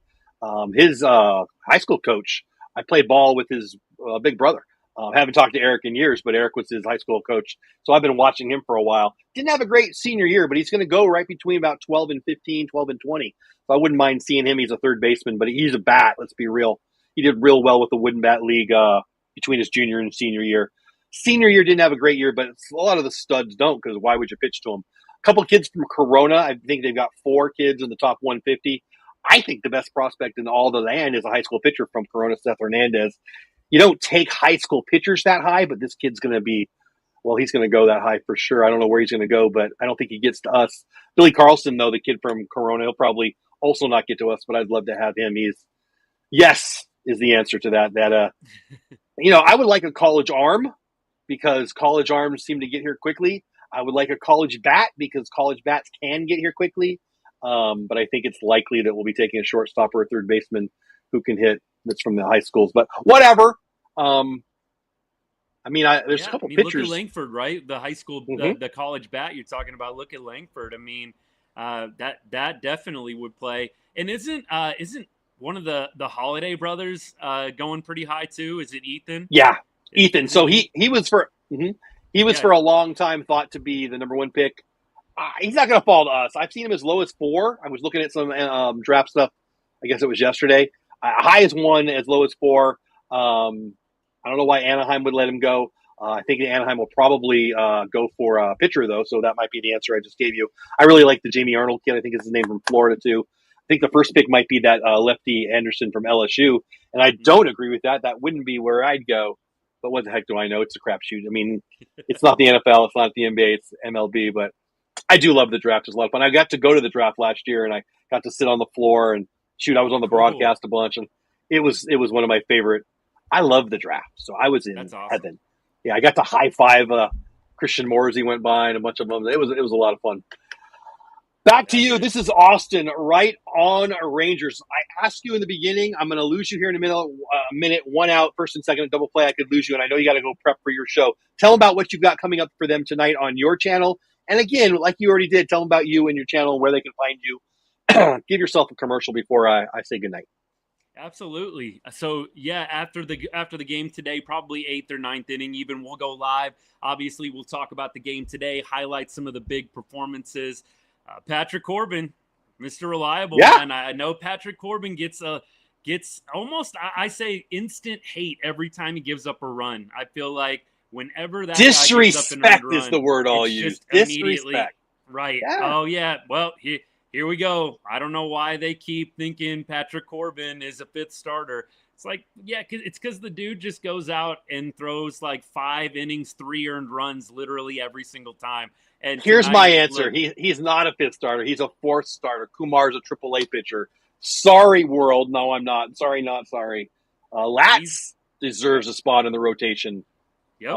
his high school coach, I played ball with his big brother. Haven't talked to Eric in years, but Eric was his high school coach. So I've been watching him for a while. Didn't have a great senior year, but he's going to go right between about 12 and 15, 12 and 20. So I wouldn't mind seeing him. He's a third baseman, but he's a bat. Let's be real. He did real well with the Wooden Bat League between his junior and senior year. Senior year didn't have a great year, but a lot of the studs don't because why would you pitch to them? A couple kids from Corona. I think they've got 4 kids in the top 150. I think the best prospect in all the land is a high school pitcher from Corona, Seth Hernandez. You don't take high school pitchers that high, but this kid's going to be well, he's going to go that high for sure. I don't know where he's going to go, but I don't think he gets to us. Billy Carlson, though, the kid from Corona, he'll probably also not get to us, but I'd love to have him. Yes is the answer to that. I would like a college arm because college arms seem to get here quickly. I would like a college bat because college bats can get here quickly. But I think it's likely that we'll be taking a shortstop or a third baseman who can hit that's from the high schools. But whatever. There's a couple pitchers. Look at Langford, right? The high school, the college bat you're talking about. Look at Langford. I mean, that definitely would play. And isn't one of the Holiday brothers going pretty high too? Is it Ethan? Yeah, Ethan. So he was for for a long time thought to be the number one pick. He's not going to fall to us. I've seen him as low as 4. I was looking at some draft stuff. I guess it was yesterday. High as 1, as low as 4. I don't know why Anaheim would let him go. I think Anaheim will probably go for a pitcher, though, so that might be the answer I just gave you. I really like the Jamie Arnold kid. I think it's his name from Florida, too. I think the first pick might be that lefty Anderson from LSU, and I don't agree with that. That wouldn't be where I'd go. But what the heck do I know? It's a crapshoot. I mean, it's not the NFL. It's not the NBA. It's MLB, but I do love the draft. It's a lot of fun. I got to go to the draft last year, and I got to sit on the floor and shoot. I was on the broadcast a bunch, and it was one of my favorite. I love the draft, so I was in heaven. Yeah, I got to high five Christian Moore as he went by, and a bunch of them. It was a lot of fun. Back to you. This is Austin, right on Rangers. I asked you in the beginning. I'm going to lose you here in a minute. 1 out, first and second, double play. I could lose you, and I know you got to go prep for your show. Tell them about what you've got coming up for them tonight on your channel. And again, like you already did, tell them about you and your channel and where they can find you. Give yourself a commercial before I say goodnight. Absolutely. So yeah, after the game today, probably 8th or 9th inning, even we'll go live. Obviously, we'll talk about the game today, highlight some of the big performances. Patrick Corbin, Mr. Reliable, man. I know Patrick Corbin gets almost, I say, instant hate every time he gives up a run. I feel like whenever that disrespect guy gives up an is run, the word I'll use. Disrespect. Right. Yeah. Oh yeah. Well, here we go. I don't know why they keep thinking Patrick Corbin is a 5th starter. It's like, yeah, it's because the dude just goes out and throws like 5 innings, 3 earned runs literally every single time. And here's my answer. He's not a 5th starter. He's a 4th starter. Kumar's a AAA pitcher. Sorry, world. No, I'm not. Sorry, not sorry. Latz deserves a spot in the rotation. Yep.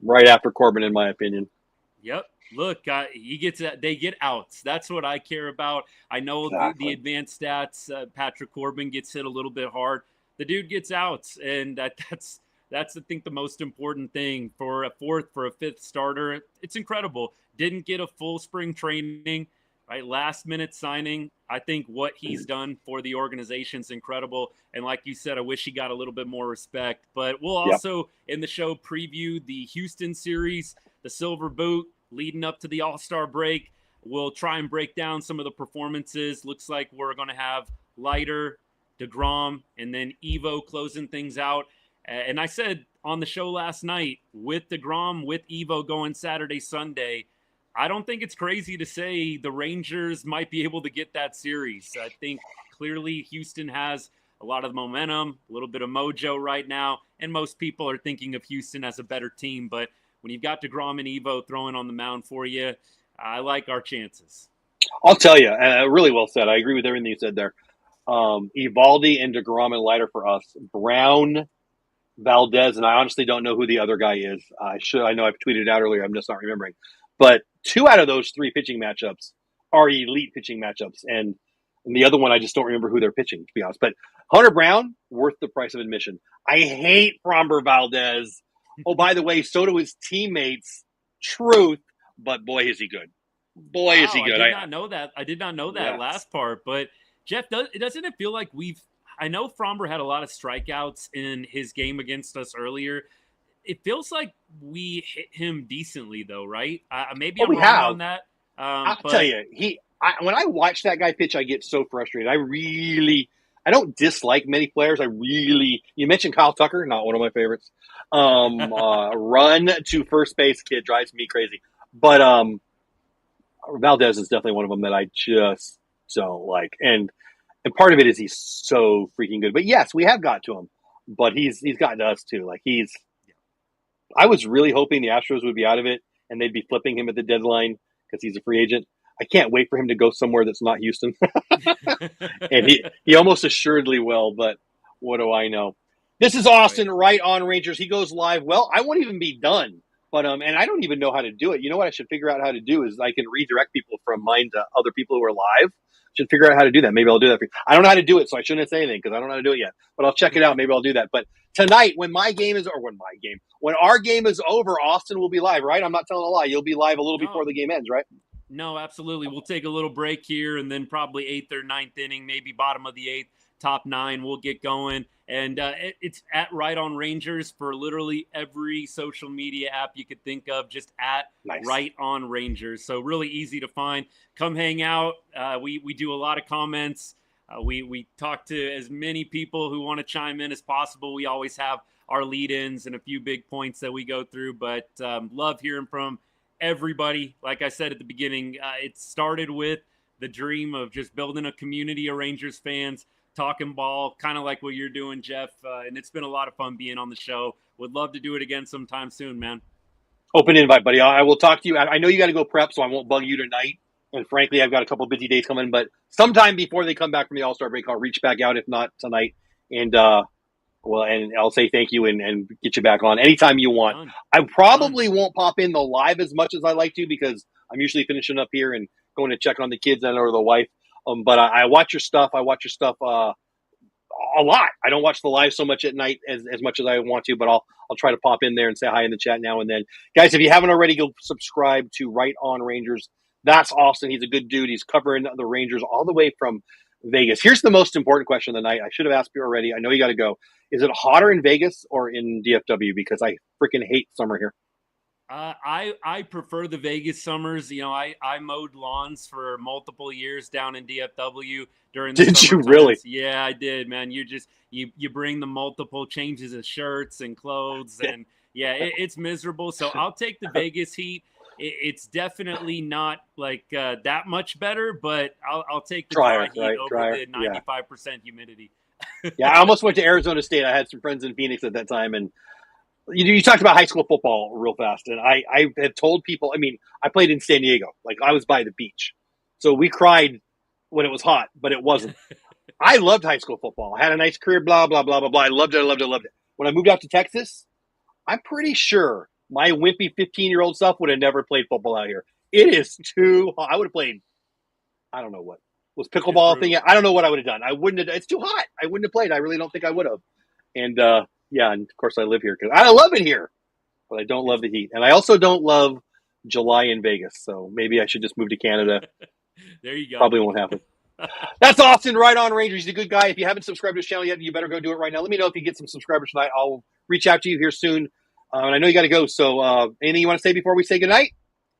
Right after Corbin, in my opinion. Yep. Look, they get outs. That's what I care about. I know the advanced stats. Patrick Corbin gets hit a little bit hard. The dude gets outs, and that's I think the most important thing for a 5th starter. It's incredible. Didn't get a full spring training, right? Last minute signing. I think what he's done for the organization is incredible. And like you said, I wish he got a little bit more respect. But we'll also in the show preview the Houston series, the Silver Boot, leading up to the All-Star break. We'll try and break down some of the performances. Looks like we're going to have Leiter, DeGrom, and then Evo closing things out. And I said on the show last night, with DeGrom, with Evo going Saturday, Sunday, I don't think it's crazy to say the Rangers might be able to get that series. I think clearly Houston has a lot of momentum, a little bit of mojo right now, and most people are thinking of Houston as a better team. But when you've got DeGrom and Evo throwing on the mound for you, I like our chances. I'll tell you, really well said. I agree with everything you said there. Evaldi and DeGrom and Leiter for us. Brown, Valdez, and I honestly don't know who the other guy is. I know I've tweeted it out earlier. I'm just not remembering. But 2 out of those 3 pitching matchups are elite pitching matchups. And the other one, I just don't remember who they're pitching, to be honest. But Hunter Brown, worth the price of admission. I hate Framber Valdez. Oh, by the way, so do his teammates. Truth. But boy, is he good. Boy, is he good. I did not know that. I did not know that last part. But, Jeff, doesn't it feel like I know Framber had a lot of strikeouts in his game against us earlier. It feels like we hit him decently, though, right? Maybe I'm wrong on that. I'll tell you, when I watch that guy pitch, I get so frustrated. I don't dislike many players. You mentioned Kyle Tucker, not one of my favorites. Run to first base kid drives me crazy. But Valdez is definitely one of them that I just don't like. And part of it is he's so freaking good. But yes, we have got to him. But he's gotten to us too. Like I was really hoping the Astros would be out of it and they'd be flipping him at the deadline because he's a free agent. I can't wait for him to go somewhere that's not Houston. And he almost assuredly will, but what do I know? This is Austin, right on Rangers. He goes live. Well, I won't even be done, but and I don't even know how to do it. You know what I should figure out how to do is I can redirect people from mine to other people who are live. Should figure out how to do that. Maybe I'll do that for you. I don't know how to do it, so I shouldn't say anything because I don't know how to do it yet. But I'll check it out. Maybe I'll do that. But tonight, when our game is over, Austin will be live, right? I'm not telling a lie. You'll be live a little before the game ends, right? No, absolutely. We'll take a little break here, and then probably 8th or 9th inning, maybe bottom of the 8th, top 9, we'll get going. And it's at Right On Rangers for literally every social media app you could think of, just at Right On Rangers. So really easy to find. Come hang out. We do a lot of comments. We talk to as many people who want to chime in as possible. We always have our lead-ins and a few big points that we go through, but love hearing from everybody. Like I said at the beginning, it started with the dream of just building a community of Rangers fans, talking ball, kind of like what you're doing, Jeff. And it's been a lot of fun being on the show. Would love to do it again sometime soon, man. Open invite, buddy. I will talk to you. I know you got to go prep, so I won't bug you tonight. And frankly, I've got a couple of busy days coming, but sometime before they come back from the All-Star break, I'll reach back out, if not tonight. And and I'll say thank you and get you back on anytime you want. Done. I probably won't pop in the live as much as I like to because I'm usually finishing up here and going to check on the kids and or the wife. But I watch your stuff. I watch your stuff a lot. I don't watch the live so much at night as much as I want to, but I'll try to pop in there and say hi in the chat now and then. Guys, if you haven't already, go subscribe to Right On Rangers. That's Austin. He's a good dude. He's covering the Rangers all the way from Vegas. Here's the most important question of the night. I should have asked you already. I know you got to go. Is it hotter in Vegas or in DFW? Because I freaking hate summer here. I prefer the Vegas summers. You know, I mowed lawns for multiple years down in DFW during the Did you times. really? Yeah, I did, man. You bring the multiple changes of shirts and clothes, and it's miserable. So I'll take the Vegas heat. It's definitely not like that much better, but I'll take the dry heat over the 95% humidity. Yeah, I almost went to Arizona State. I had some friends in Phoenix at that time, and you talked about high school football real fast, and I have told people. I mean, I played in San Diego, like I was by the beach, so we cried when it was hot, but it wasn't. I loved high school football. I had a nice career. Blah blah blah blah blah. I loved it. When I moved out to Texas, I'm pretty sure my wimpy 15-year-old self would have never played football out here. It is too hot. I would have played. I don't know what was pickleball thing. I don't know what I would have done. I wouldn't have. It's too hot. I wouldn't have played. I really don't think I would have. And and of course I live here because I love it here, but I don't love the heat, and I also don't love July in Vegas. So maybe I should just move to Canada. There you go. Probably won't happen. That's Austin, Right On Rangers. He's a good guy. If you haven't subscribed to his channel yet, you better go do it right now. Let me know if you get some subscribers tonight. I'll reach out to you here soon. And I know you got to go. So anything you want to say before we say goodnight?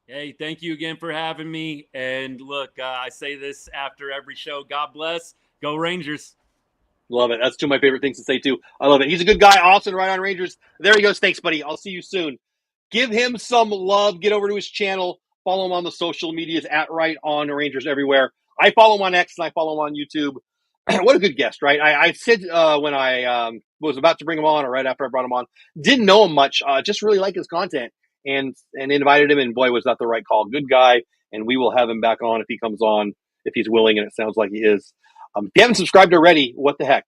Hey, thank you again for having me. And look, I say this after every show. God bless. Go Rangers. Love it. That's two of my favorite things to say, too. I love it. He's a good guy. Austin, Right On Rangers. There he goes. Thanks, buddy. I'll see you soon. Give him some love. Get over to his channel. Follow him on the social medias at Right On Rangers everywhere. I follow him on X and I follow him on YouTube. What a good guest, right? I said when I was about to bring him on or right after I brought him on, didn't know him much, just really like his content and invited him. And boy, was that the right call. Good guy. And we will have him back on if he comes on, if he's willing. And it sounds like he is. If you haven't subscribed already, what the heck?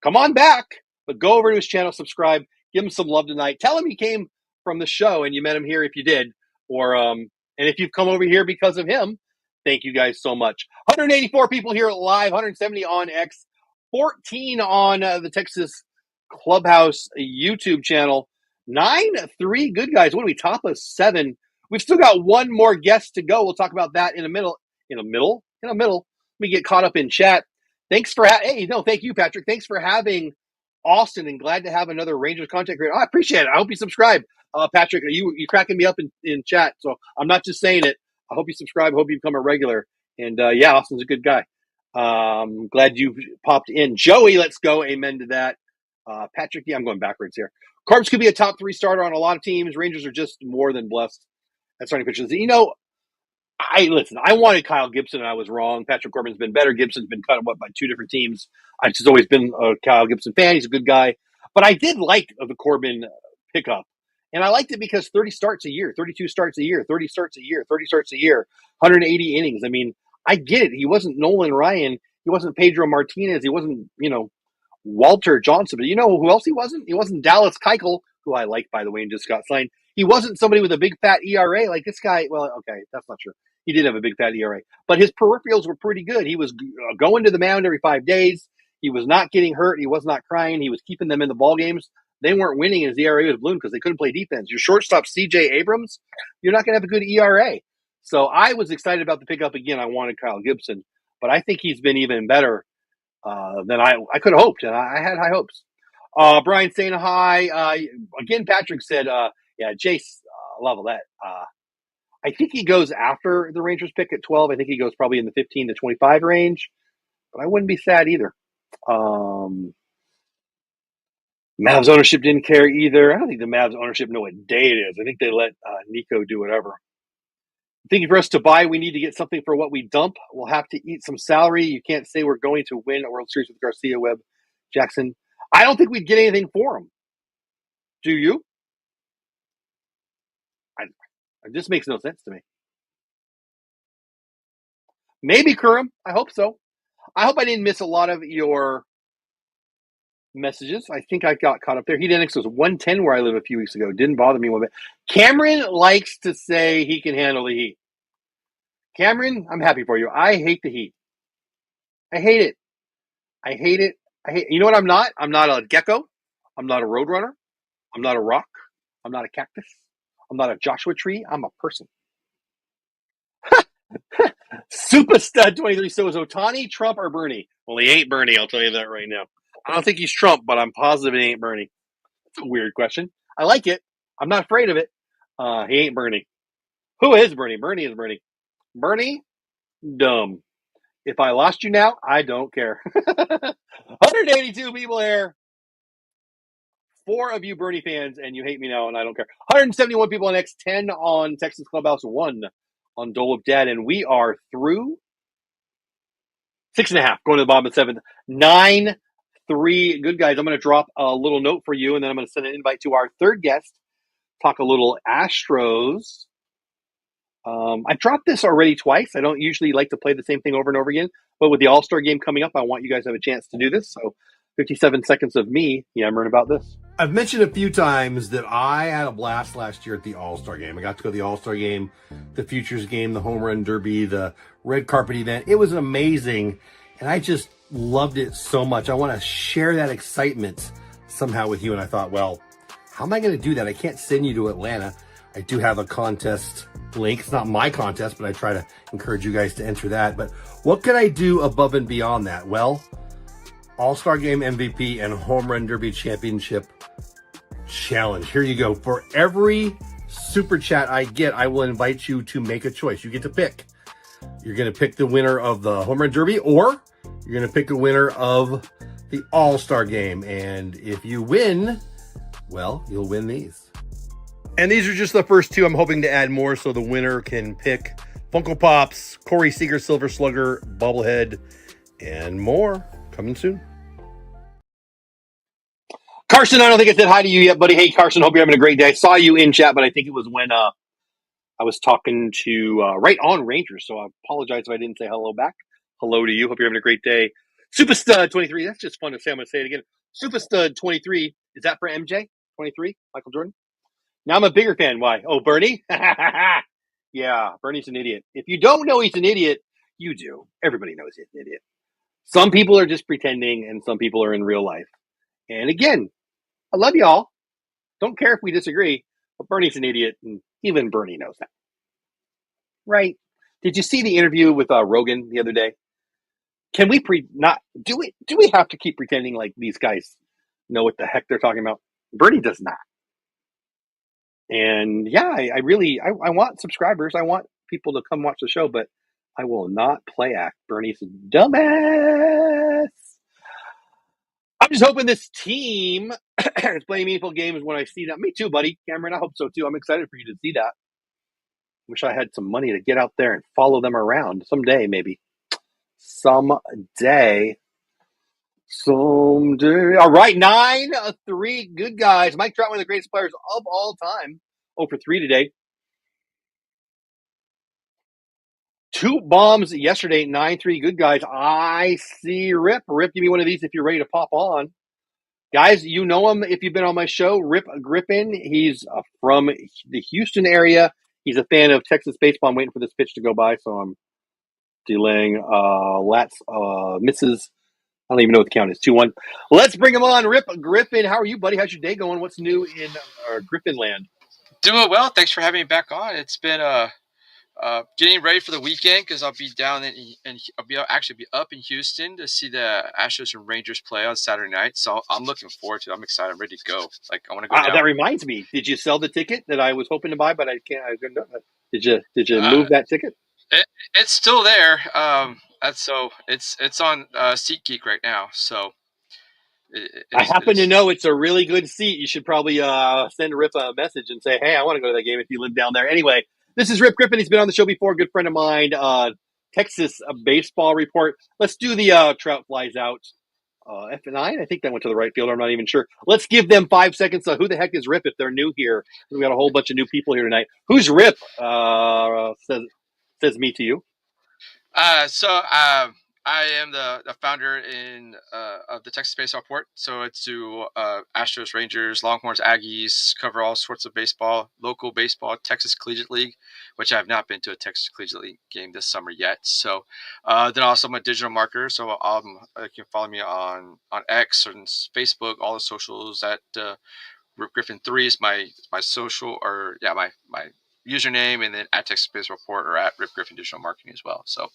Come on back, but go over to his channel, subscribe, give him some love tonight. Tell him you came from the show and you met him here if you did. Or and if you've come over here because of him, thank you guys so much. 184 people here live, 170 on X, 14 on the Texas Clubhouse YouTube channel. 9-3 good guys. What do we top of 7? We've still got one more guest to go. We'll talk about that in the middle. Let me get caught up in chat. Thanks for thank you, Patrick. Thanks for having Austin, and glad to have another Rangers content creator. I appreciate it. I hope you subscribe. Patrick, you cracking me up in chat, so I'm not just saying it. I hope you subscribe. I hope you become a regular. And Austin's a good guy. Glad you popped in. Joey, let's go. Amen to that. Patrick, I'm going backwards here. Corbs could be a top 3 starter on a lot of teams. Rangers are just more than blessed at starting pitchers. I wanted Kyle Gibson, and I was wrong. Patrick Corbin's been better. Gibson's been cut by 2 different teams. I've just always been a Kyle Gibson fan. He's a good guy. But I did like the Corbin pickup. And I liked it because 30 starts a year, 32 starts a year, 30 starts a year, 30 starts a year, 180 innings. I mean, I get it. He wasn't Nolan Ryan. He wasn't Pedro Martinez. He wasn't, Walter Johnson. But you know who else he wasn't? He wasn't Dallas Keuchel, who I like, by the way, and just got signed. He wasn't somebody with a big fat ERA like this guy. Well, okay, that's not true. He did have a big fat ERA, but his peripherals were pretty good. He was going to the mound every 5 days. He was not getting hurt. He was not crying. He was keeping them in the ball games. They weren't winning, and his ERA was ballooned because they couldn't play defense. Your shortstop, C.J. Abrams, you're not going to have a good ERA. So I was excited about the pickup again. I wanted Kyle Gibson, but I think he's been even better than I could have hoped, and I had high hopes. Brian saying hi. Again, Patrick said, yeah, Jace, level that. I think he goes after the Rangers pick at 12. I think he goes probably in the 15 to 25 range, but I wouldn't be sad either. Mavs ownership didn't care either. I don't think the Mavs ownership know what day it is. I think they let Nico do whatever. Thinking for us to buy, we need to get something for what we dump. We'll have to eat some salary. You can't say we're going to win a World Series with Garcia, Webb, Jackson. I don't think we'd get anything for him. Do you? This makes no sense to me. Maybe Kurum. I hope so. I hope I didn't miss a lot of your messages. I think I got caught up there. Heat Index was 110 where I live a few weeks ago. Didn't bother me one bit. Cameron likes to say he can handle the heat. Cameron, I'm happy for you. I hate the heat. I hate it. I hate it. You know what I'm not? I'm not a gecko. I'm not a roadrunner. I'm not a rock. I'm not a cactus. I'm not a Joshua tree. I'm a person. Super stud 23. So is Ohtani, Trump, or Bernie? Well, he ain't Bernie. I'll tell you that right now. I don't think he's Trump, but I'm positive it ain't Bernie. That's a weird question. I like it. I'm not afraid of it. He ain't Bernie. Who is Bernie? Bernie is Bernie. Bernie, dumb. If I lost you now, I don't care. 182 people here. 4 of you Bernie fans, and you hate me now, and I don't care. 171 people on X, 10 on Texas Clubhouse, 1 on Dole of Dad, and we are through 6.5, going to the bottom of 7th. 9-3. Good guys, I'm going to drop a little note for you, and then I'm going to send an invite to our third guest. Talk a little Astros. I've dropped this already twice. I don't usually like to play the same thing over and over again, but with the All-Star game coming up, I want you guys to have a chance to do this. So 57 seconds of me yammering about this. I've mentioned a few times that I had a blast last year at the All-Star game. I got to go to the All-Star game, the Futures game, the Home Run Derby, the red carpet event. It was amazing, and I just loved it so much. I want to share that excitement somehow with you, and I thought, well, how am I going to do that? I can't send you to Atlanta. I do have a contest link. It's not my contest, but I try to encourage you guys to enter that. But what can I do above and beyond that? Well, All-Star Game MVP and Home Run Derby Championship Challenge. Here you go. For every super chat I get, I will invite you to make a choice. You get to pick. You're going to pick the winner of the Home Run Derby, or you're going to pick a winner of the All-Star Game. And if you win, well, you'll win these. And these are just the first 2. I'm hoping to add more so the winner can pick Funko Pops, Corey Seager, Silver Slugger, Bobblehead, and more. Coming soon. Carson, I don't think I said hi to you yet, buddy. Hey, Carson, hope you're having a great day. I saw you in chat, but I think it was when I was talking to Right On Rangers, so I apologize if I didn't say hello back. Hello to you. Hope you're having a great day. Superstud 23. That's just fun to say. I'm going to say it again. Superstud 23. Is that for MJ? 23? Michael Jordan? Now I'm a bigger fan. Why? Oh, Bernie? Yeah, Bernie's an idiot. If you don't know he's an idiot, you do. Everybody knows he's an idiot. Some people are just pretending, and some people are in real life. And again, I love y'all. Don't care if we disagree, but Bernie's an idiot, and even Bernie knows that. Right? Did you see the interview with Rogan the other day? Can we do we have to keep pretending like these guys know what the heck they're talking about? Bernie does not. And yeah, I really want subscribers. I want people to come watch the show, but I will not play act. Bernie's a dumbass. I'm just hoping this team is playing meaningful games when I see that. Me too, buddy. Cameron, I hope so too. I'm excited for you to see that. Wish I had some money to get out there and follow them around someday, maybe. Someday. Someday. All right, 9-3 good guys. Mike Trout, one of the greatest players of all time. 0 for 3 today. 2 bombs yesterday, 9-3 good guys. I see Rip. Rip, give me one of these if you're ready to pop on. Guys, you know him if you've been on my show, Rip Griffin. He's from the Houston area. He's a fan of Texas baseball. I'm waiting for this pitch to go by, so I'm delaying. Misses. I don't even know what the count is. 2-1. Let's bring him on. Rip Griffin, how are you, buddy? How's your day going? What's new in Griffin land? Doing well. Thanks for having me back on. It's been getting ready for the weekend because I'll be down and I'll be up in Houston to see the Astros and Rangers play on Saturday night. So I'm looking forward to it. I'm excited. I'm ready to go. Like I want to go down. That reminds me. Did you sell the ticket that I was hoping to buy, but I can't? Did you move that ticket? It's still there. It's on SeatGeek right now. So I happen to know it's a really good seat. You should probably send Rip a message and say, hey, I want to go to that game if you live down there. Anyway, this is Rip Griffin. He's been on the show before. Good friend of mine. Texas baseball report. Let's do the Trout flies out. F9, I think that went to the right fielder. I'm not even sure. Let's give them 5 seconds. Who the heck is Rip if they're new here? We got a whole bunch of new people here tonight. Who's Rip? Says me to you. I am the founder of the Texas Baseball Report. So it's to Astros, Rangers, Longhorns, Aggies, cover all sorts of baseball, local baseball, Texas Collegiate League, which I have not been to a Texas Collegiate League game this summer yet. So then also I'm a digital marketer. So you can follow me on X and Facebook, all the socials at Rip Griffin 3 is my social my username, and then at Texas Baseball Report or at Rip Griffin Digital Marketing as well. So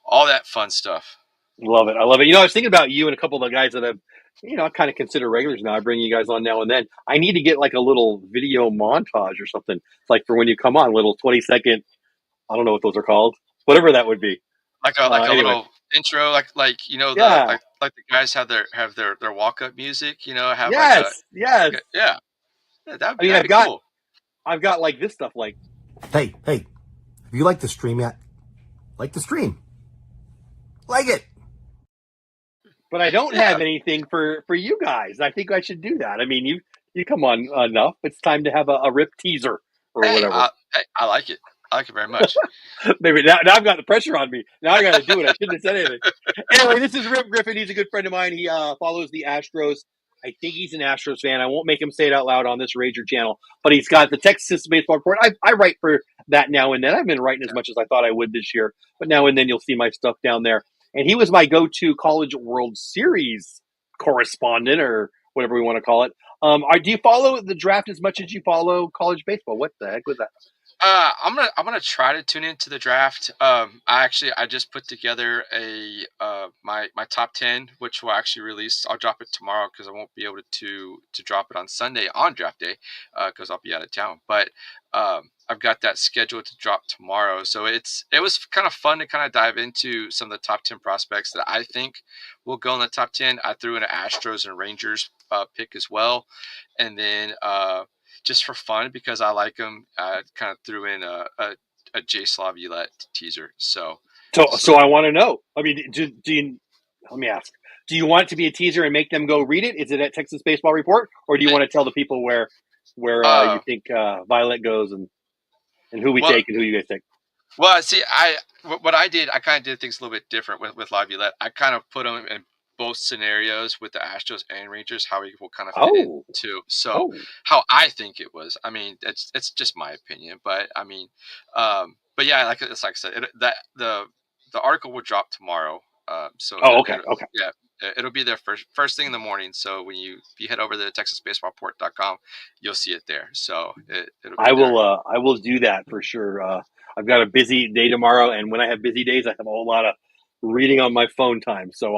all that fun stuff. Love it. I love it. I was thinking about you and a couple of the guys that I've, I kind of consider regulars now. I bring you guys on now and then. I need to get like a little video montage or something. It's like for when you come on, a little 20-second, I don't know what those are called. Whatever that would be. Like a little intro, like the guys have their walk up music, have yes. Yeah, that'd be cool. I've got like this stuff like, hey, have you liked the stream yet? Like the stream. Like it. But I don't have anything for you guys. I think I should do that. I mean, you come on enough. It's time to have a Rip teaser or whatever. I like it. I like it very much. Maybe now I've got the pressure on me. Now I got to do it. I shouldn't have said anything. Anyway, this is Rip Griffin. He's a good friend of mine. He follows the Astros. I think he's an Astros fan. I won't make him say it out loud on this Ranger channel, but he's got the Texas Baseball Report. I write for that now and then. I've been writing as much as I thought I would this year, but now and then you'll see my stuff down there. And he was my go-to College World Series correspondent, or whatever we want to call it. Do you follow the draft as much as you follow college baseball? What the heck was that? I'm gonna try to tune into the draft. I just put together my top 10, which will actually release. I'll drop it tomorrow because I won't be able to drop it on Sunday on draft day because I'll be out of town. But I've got that scheduled to drop tomorrow. So it was kind of fun to kind of dive into some of the top 10 prospects that I think will go in the top 10. I threw in an Astros and Rangers pick as well, and then just for fun because I like him, I kind of threw in a Jay Slavielette teaser. So I want to know. I mean, do you? Let me ask. Do you want it to be a teaser and make them go read it? Is it at Texas Baseball Report, or do you want to tell the people where you think Violet goes and who we take and who you guys take? Well, see, what I did, I kind of did things a little bit different with Laviolette. I kind of put them in both scenarios with the Astros and Rangers, how he will kind of fit into. So how I think it was. I mean, it's just my opinion, but I mean, but yeah, like I said, the article will drop tomorrow. Okay. Yeah, it'll be there first thing in the morning. So when you head over to TexasBaseballReport.com, you'll see it there. So it'll be I will do that for sure. I've got a busy day tomorrow, and when I have busy days, I have a whole lot of reading on my phone time. So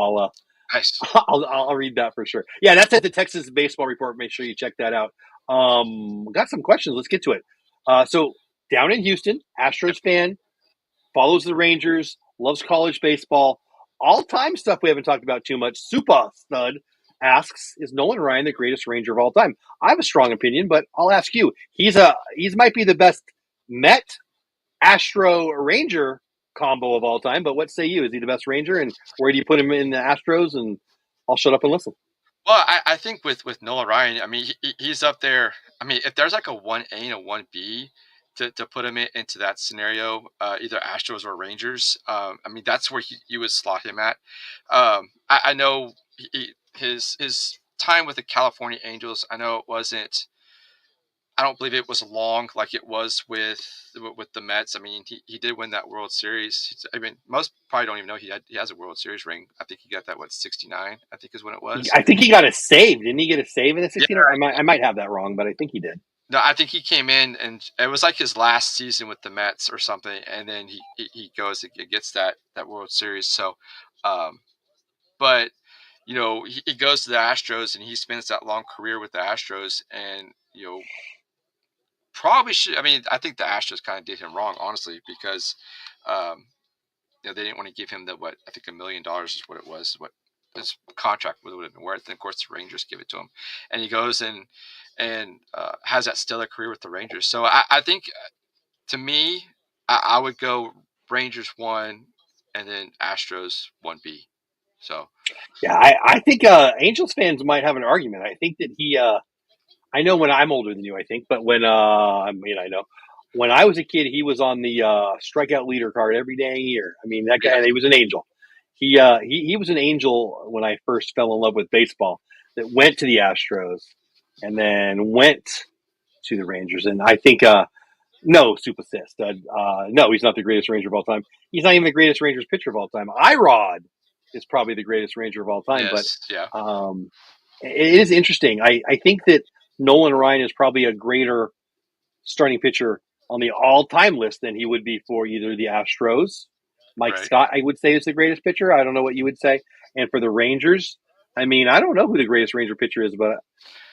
nice. I'll read that for sure. Yeah, that's at the Texas Baseball Report. Make sure you check that out. Got some questions. Let's get to it. So down in Houston, Astros fan, follows the Rangers, loves college baseball. All-time stuff we haven't talked about too much. Super Stud asks, is Nolan Ryan the greatest Ranger of all time? I have a strong opinion, but I'll ask you. He's might be the best Met Astro Ranger combo of all time, but what say you? Is he the best Ranger, and where do you put him in the Astros, and I'll shut up and listen. Well, I think with Noah Ryan, I mean, he's up there. I mean, if there's like a 1A and a 1B to put him into that scenario, either Astros or Rangers, I mean, that's where you would slot him at. I know his time with the California Angels, I know it wasn't. I don't believe it was long like it was with the Mets. I mean, he did win that World Series. I mean, most probably don't even know he has a World Series ring. I think he got that 69. I think is when it was. I think he got a save. Didn't he get a save in the 16? Yeah. I might have that wrong, but I think he did. No, I think he came in and it was like his last season with the Mets or something, and then he goes and gets that World Series. So, but you know, he goes to the Astros and he spends that long career with the Astros, and you know, probably should. I mean, I think the Astros kind of did him wrong, honestly, because you know, they didn't want to give him the what I think $1 million is what it was, what his contract would have been worth. And of course, the Rangers give it to him, and he goes and has that stellar career with the Rangers. So I think to me, I would go Rangers 1 and then Astros 1B. So yeah, I think Angels fans might have an argument. I think that he. I know when I'm older than you, I think, but when I mean, I know when I was a kid, he was on the strikeout leader card every dang year. I mean, that guy, yeah, he was an angel. He was an angel when I first fell in love with baseball. That went to the Astros and then went to the Rangers, and I think no, Supasist. No, he's not the greatest Ranger of all time. He's not even the greatest Rangers pitcher of all time. Irod is probably the greatest Ranger of all time, but yes, yeah, it is interesting. I think that Nolan Ryan is probably a greater starting pitcher on the all-time list than he would be for either the Astros. Mike right. Scott, I would say, is the greatest pitcher. I don't know what you would say. And for the Rangers, I mean, I don't know who the greatest Ranger pitcher is, but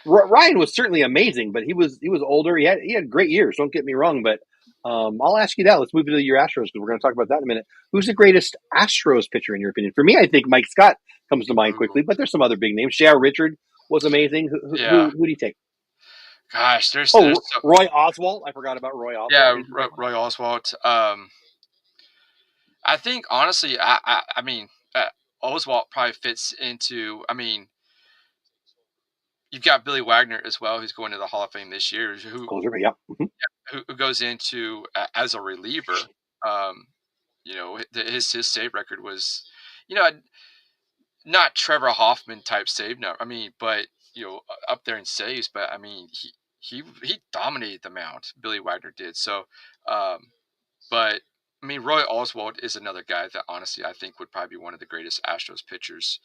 Ryan was certainly amazing. But he was older. He had great years. Don't get me wrong. But I'll ask you that. Let's move to your Astros because we're going to talk about that in a minute. Who's the greatest Astros pitcher in your opinion? For me, I think Mike Scott comes to mind Ooh, quickly, but there's some other big names. J.R. Richard was amazing. yeah. Who do you take? Gosh, Oh, there's so, Roy Oswalt. I forgot about Roy Oswalt. yeah, Roy Oswalt. I think honestly, I mean, Oswalt probably fits into. I mean, you've got Billy Wagner as well, who's going to the Hall of Fame this year, Closer, yeah. Mm-hmm. who goes into as a reliever. Um, you know, his save record was, you know, not Trevor Hoffman type save. No, I mean, but you know, up there in saves. But I mean, he dominated the mound. Billy Wagner did so. Um, but I mean, Roy Oswalt is another guy that honestly I think would probably be one of the greatest Astros pitchers,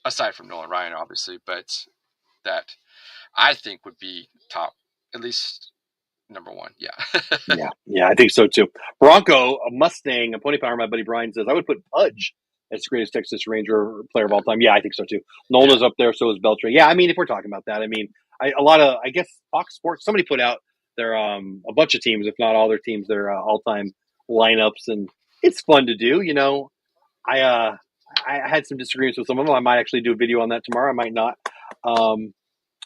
aside from Nolan Ryan, obviously. But that I think would be top, at least number one. Yeah. Yeah, I think so too. Bronco, a Mustang, a pony power. My buddy Brian says I would put Pudge as the greatest Texas Ranger player of all time. Yeah, I think so too. Nola's up there, so is Beltre. Yeah, I mean, if we're talking about that, I mean, I guess Fox Sports, somebody put out their a bunch of teams, if not all their teams, their all time lineups, and it's fun to do. You know, I had some disagreements with some of them. I might actually do a video on that tomorrow. I might not.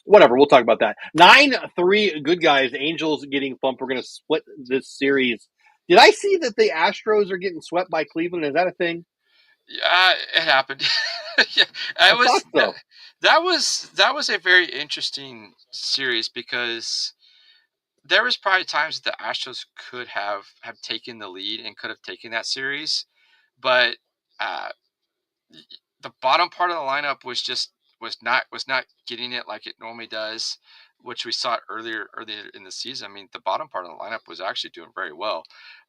Whatever, we'll talk about that. 9-3, good guys. Angels getting thumped. We're going to split this series. Did I see that the Astros are getting swept by Cleveland? Is that a thing? Yeah, it happened. Yeah, I thought so. That was a very interesting series because there was probably times that the Astros could have taken the lead and could have taken that series, but uh, the bottom part of the lineup was not getting it like it normally does, which we saw earlier in the season. I mean, the bottom part of the lineup was actually doing very well.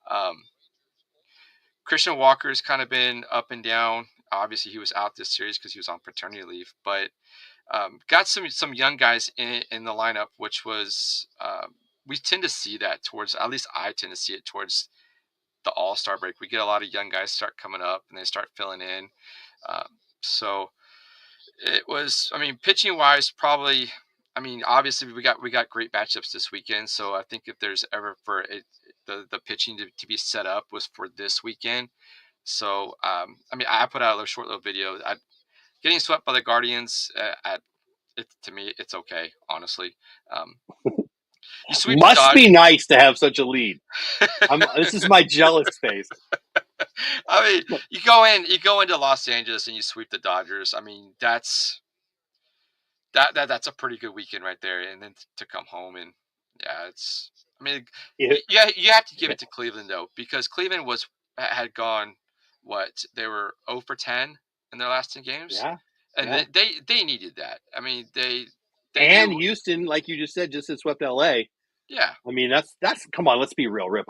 Um, Christian Walker's kind of been up and down. Obviously, he was out this series because he was on paternity leave, but got some young guys in the lineup, which was we tend to see that towards, at least I tend to see it towards the All-Star break. We get a lot of young guys start coming up and they start filling in. So it was, I mean, pitching wise, probably. I mean, obviously we got great matchups this weekend. So I think if there's ever for it, the pitching to be set up was for this weekend. So I mean, I put out a short little video. Getting swept by the Guardians, to me, it's okay. Honestly, you sweep the Must Dodgers. be nice to have such a lead. This is my jealous face. I mean, you go into Los Angeles and you sweep the Dodgers. I mean, that's a pretty good weekend right there. And then to come home and yeah, it's. I mean, Yeah, you have to give it to Cleveland though, because Cleveland had gone what they were 0 for 10 in their last 10 games, yeah, and yeah. they needed that. I mean, they And knew. Houston, like you just said, just had swept LA. Yeah, I mean, that's come on, let's be real, Rip.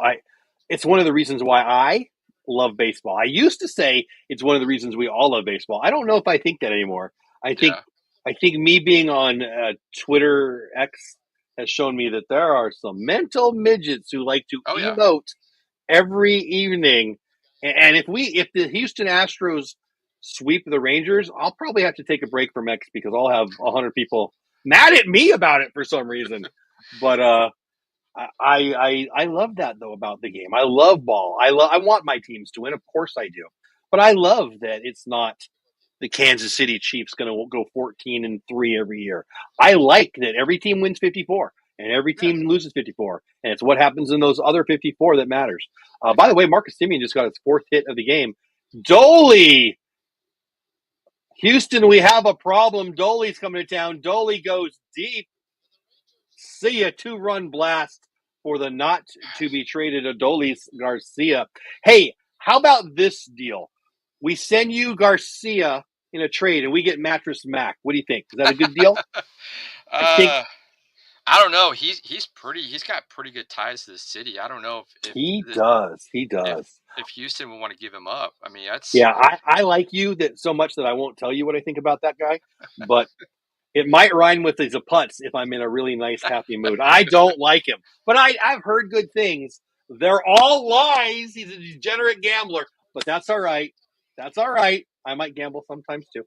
It's one of the reasons why I love baseball. I used to say it's one of the reasons we all love baseball. I don't know if I think that anymore. I think yeah. I think me being on Twitter X has shown me that there are some mental midgets who like to Oh yeah. emote every evening. And if the Houston Astros sweep the Rangers, I'll probably have to take a break from X because I'll have 100 people mad at me about it for some reason. But I love that though about the game. I love ball. I want my teams to win. Of course I do. But I love that it's not the Kansas City Chiefs going to go 14-3 every year. I like that every team wins 54 and every Yeah, team loses 54, and it's what happens in those other 54 that matters. By the exactly. way, Marcus Simeon just got his 4th hit of the game. Dolly, Houston, we have a problem. Dolly's coming to town. Dolly goes deep. See a 2-run blast for the not to be traded Adolis Garcia. Hey, how about this deal? We send you Garcia in a trade and we get Mattress Mac. What do you think? Is that a good deal? I think uh, I don't know. He's pretty. He's got pretty good ties to the city. I don't know he does. He does. if Houston would want to give him up. I mean, that's Yeah, I like you that so much that I won't tell you what I think about that guy, but it might rhyme with his a putz if I'm in a really nice, happy mood. I don't like him, but I've heard good things. They're all lies. He's a degenerate gambler, but that's all right. That's all right. I might gamble sometimes too.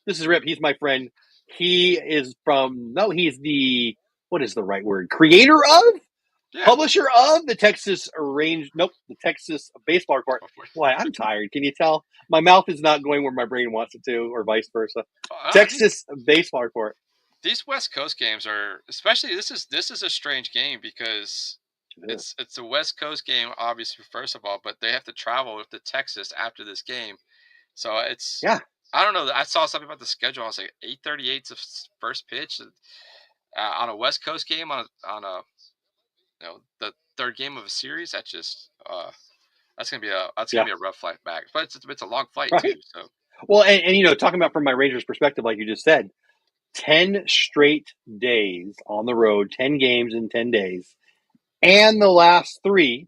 This is Rip. He's my friend. He is from, no, he's the, what is the right word? Creator of? yeah. Publisher of the Texas the Texas Baseball Report. Boy, I'm tired. Can you tell? My mouth is not going where my brain wants it to, or vice versa. These Texas Baseball Report. these West Coast games are especially this is a strange game because it's a West Coast game obviously first of all, but they have to travel to Texas after this game, so it's Yeah, I don't know. I saw something about the schedule. I was like 8:38's the first pitch on a West Coast game on a the third game of a series. That's gonna yeah, be a rough flight back, but it's a long flight too. right. So Well, and talking about from my Rangers perspective, like you just said, 10 straight days on the road, 10 games in 10 days, and the last 3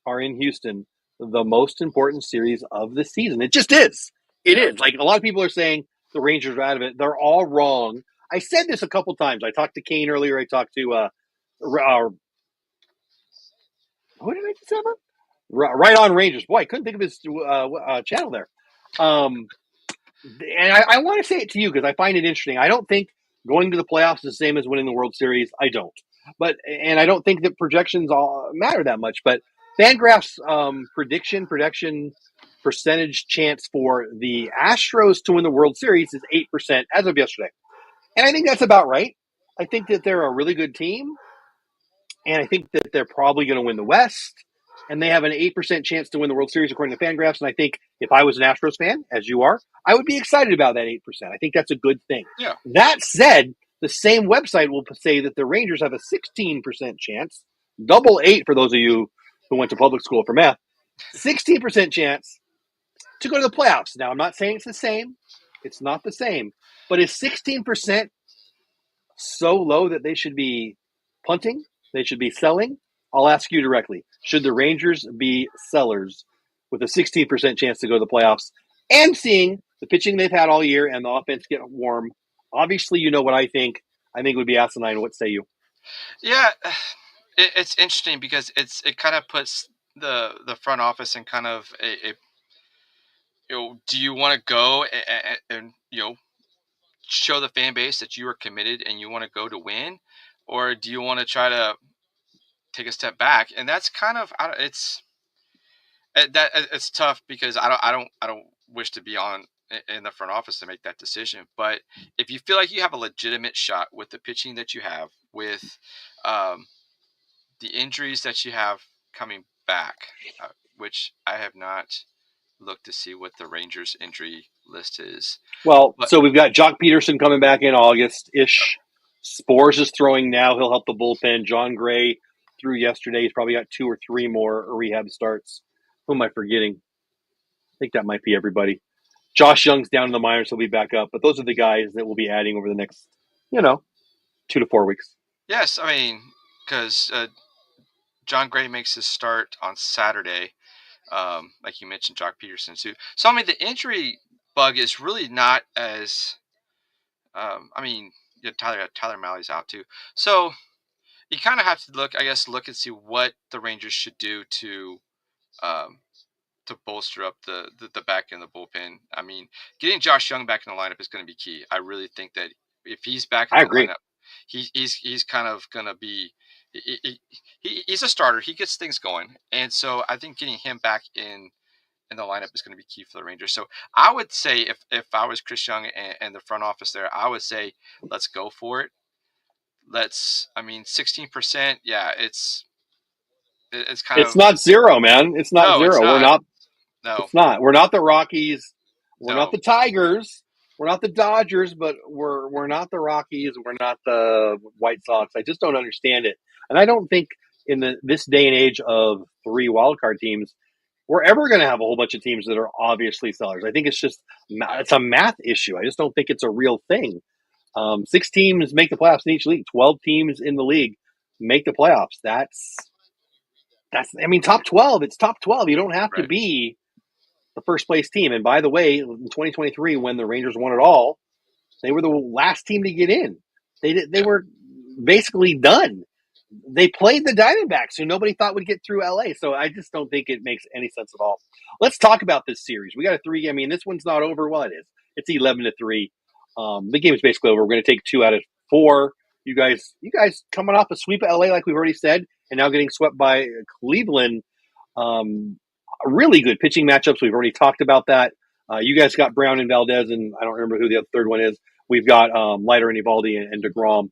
are in Houston, the most important series of the season. It just is. It yeah, is. Like a lot of people are saying the Rangers are out of it. They're all wrong. I said this a couple times. I talked to Kane earlier. I talked to who did I just have? Right on Rangers. Boy, I couldn't think of his channel there. Um, and I want to say it to you because I find it interesting. I don't think going to the playoffs is the same as winning the World Series. I don't. And I don't think that projections all matter that much. But Fangraph's prediction percentage chance for the Astros to win the World Series is 8% as of yesterday. And I think that's about right. I think that they're a really good team. And I think that they're probably going to win the West. And they have an 8% chance to win the World Series according to Fangraphs. And I think if I was an Astros fan, as you are, I would be excited about that 8%. I think that's a good thing. yeah, That said, the same website will say that the Rangers have a 16% chance, double 8 for those of you who went to public school for math, 16% chance to go to the playoffs. Now, I'm not saying it's the same. It's not the same. But is 16% so low that they should be punting? They should be selling? I'll ask you directly. Should the Rangers be sellers with a 16% chance to go to the playoffs and seeing the pitching they've had all year and the offense get warm? Obviously, you know what I think. I think it would be asinine. What say you? yeah. It's interesting because it kind of puts the front office in kind of a do you want to go and show the fan base that you are committed and you want to go to win, or do you want to try to take a step back? And that's kind of it's tough because I don't wish to be on in the front office to make that decision. But if you feel like you have a legitimate shot with the pitching that you have, with um, the injuries that you have coming back, which I have not looked to see what the Rangers injury list is. Well, But so we've got Jock Peterson coming back in August-ish. Spores is throwing now. He'll help the bullpen. John Gray threw yesterday. He's probably got 2 or 3 more rehab starts. Who am I forgetting? I think that might be everybody. Josh Young's down in the minors. He'll be back up. But those are the guys that we'll be adding over the next, 2 to 4 weeks. yes, I mean, because John Gray makes his start on Saturday. Like you mentioned, Jock Peterson too. So I mean, the injury bug is really not as. I mean, Tyler Malley's out too. So you kind of have to look and see what the Rangers should do um, to bolster up the back end of the bullpen. I mean, getting Josh Young back in the lineup is going to be key. I really think that if he's back in I the agree. lineup, he's kind of going to be he's a starter. He gets things going, and so I think getting him back in the lineup is going to be key for the Rangers. So I would say if I was Chris Young and the front office there, I would say let's go for it. 16%. Yeah, it's kind It's of not zero, man. It's not no, it's zero. We're not. not. No, It's not. We're not the Rockies. We're not no, the Tigers. We're not the Dodgers, but we're not the Rockies. We're not the White Sox. I just don't understand it, and I don't think in this day and age of 3 wildcard teams, we're ever going to have a whole bunch of teams that are obviously sellers. I think it's just yeah, it's a math issue. I just don't think it's a real thing. 6 teams make the playoffs in each league. 12 teams in the league make the playoffs. That's top 12. It's top 12. You don't have to right. be the first place team. And by the way, in 2023, when the Rangers won it all, they were the last team to get in. They Yeah, were basically done. They played the Diamondbacks, who nobody thought would get through LA. So I just don't think it makes any sense at all. Let's talk about this series. We got a 3. I mean, this one's not over. Well, it is. It's 11-3. The game is basically over. We're going to take 2 out of 4. You guys coming off a sweep at LA, like we've already said, and now getting swept by Cleveland. Um, Really good pitching matchups. We've already talked about that. You guys got Brown and Valdez, and I don't remember who the other third one is. We've got Leiter and Evaldi and DeGrom.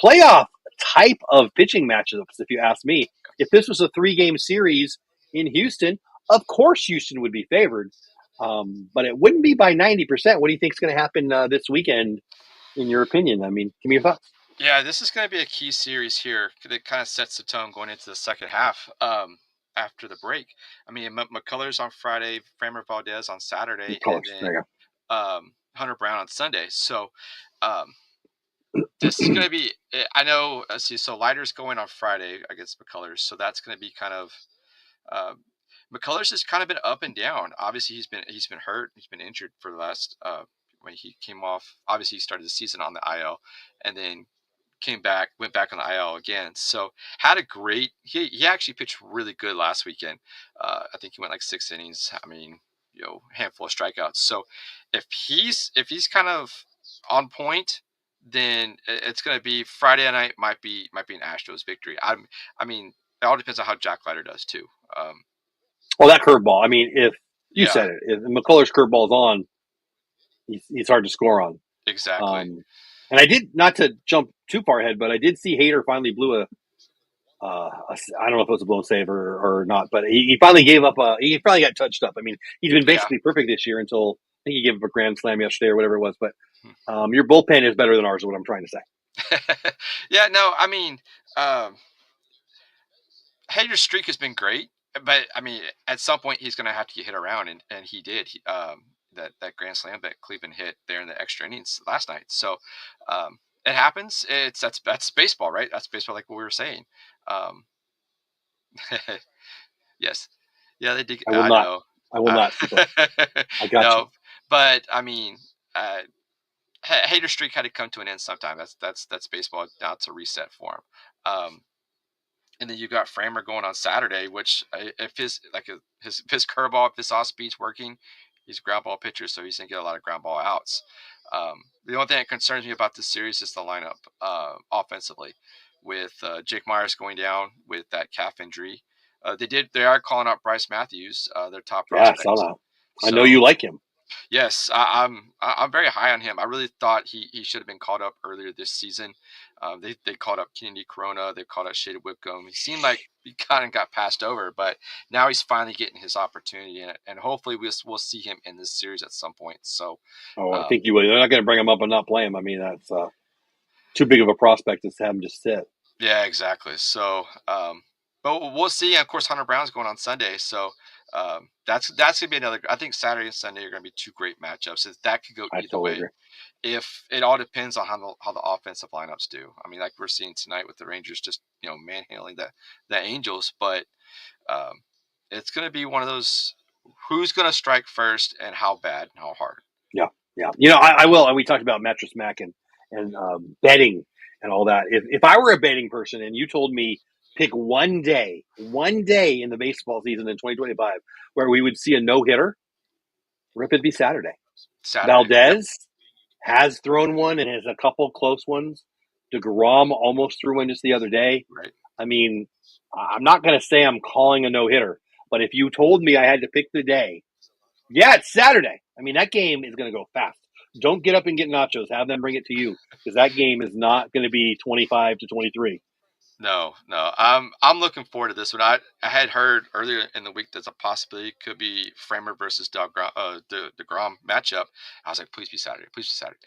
Playoff type of pitching matchups, if you ask me. If this was a 3-game series in Houston, of course Houston would be favored, but it wouldn't be by 90%. What do you think is going to happen this weekend, in your opinion? I mean, give me your thoughts. yeah. This is going to be a key series here. It kind of sets the tone going into the second half. After the break, I mean, McCullers on Friday, Framber Valdez on Saturday, and Colors. There then you go. Hunter Brown on Sunday. So um, this is going to be. I know. Let's see. So Leiter's going on Friday against McCullers, so that's going to be kind of. Uh, McCullers has kind of been up and down. Obviously, he's been hurt. He's been injured for the last. When he came off, obviously he started the season on the IL, and then went back on the IL again. So had a great. He actually pitched really good last weekend. I think he went like 6 innings. I mean, handful of strikeouts. So if he's kind of on point, then it's going to be Friday night. Might be an Astros victory. I mean, it all depends on how Jack Leiter does too. Well, that curveball. I mean, if you Yeah, said it, if McCullers' curveball's on, he's hard to score on. exactly. And I did, not to jump too far ahead, but I did see Hader finally blew I don't know if it was a blown save or not, but he finally gave up. He finally got touched up. I mean, he's been Yeah. basically perfect this year until I think he gave up a grand slam yesterday or whatever it was. But your bullpen is better than ours, is what I'm trying to say. Yeah. No, I mean, Hader's streak has been great, but I mean, at some point he's going to have to get hit around, and he did. That grand slam that Cleveland hit there in the extra innings last night. So it happens. That's baseball, right? That's baseball, like what we were saying. Um, yes, yeah, they did. I will I not. know. I will not. I got you. No, but I mean, Hader's streak had to come to an end sometime. That's baseball. Now it's a reset for him. And then you got Framber going on Saturday, which if his curveball, if his off speed's working, he's a ground ball pitcher, so he's gonna get a lot of ground ball outs. The only thing that concerns me about this series is the lineup offensively, with Jake Myers going down with that calf injury. They are calling out Bryce Matthews, their top Yeah, prospect. somehow. I know So you like him. yes, I'm very high on him. I really thought he should have been called up earlier this season. They called up Kennedy Corona. They called up Shady Whitcomb. He seemed like he kind of got passed over, but now he's finally getting his opportunity, and hopefully we'll see him in this series at some point. So, I think you will. They're not going to bring him up and not play him. I mean, that's too big of a prospect to have him just sit. yeah, exactly. So, but we'll see. And of course, Hunter Brown's going on Sunday, so that's gonna be another. I think Saturday and Sunday are gonna be two great matchups. That could go I either totally way. agree. If it all depends on how the offensive lineups do. I mean, like we're seeing tonight with the Rangers just manhandling the Angels, but it's gonna be one of those. Who's gonna strike first and how bad and how hard? Yeah, yeah. I will. And we talked about Mattress Mac and betting and all that. If I were a betting person and you told me pick one day in the baseball season in 2025 where we would see a no hitter, Rip, it'd be Saturday. Saturday. Yep. Valdez has thrown one and has a couple close ones. DeGrom almost threw one just the other day. Right. I mean, I'm not going to say I'm calling a no hitter, but if you told me I had to pick the day, yeah, it's Saturday. I mean, that game is going to go fast. Don't get up and get nachos. Have them bring it to you because that game is not going to be 25-23. No. I'm looking forward to this one. I had heard earlier in the week there's a possibility it could be Framer versus the DeGrom matchup. I was like, please be Saturday,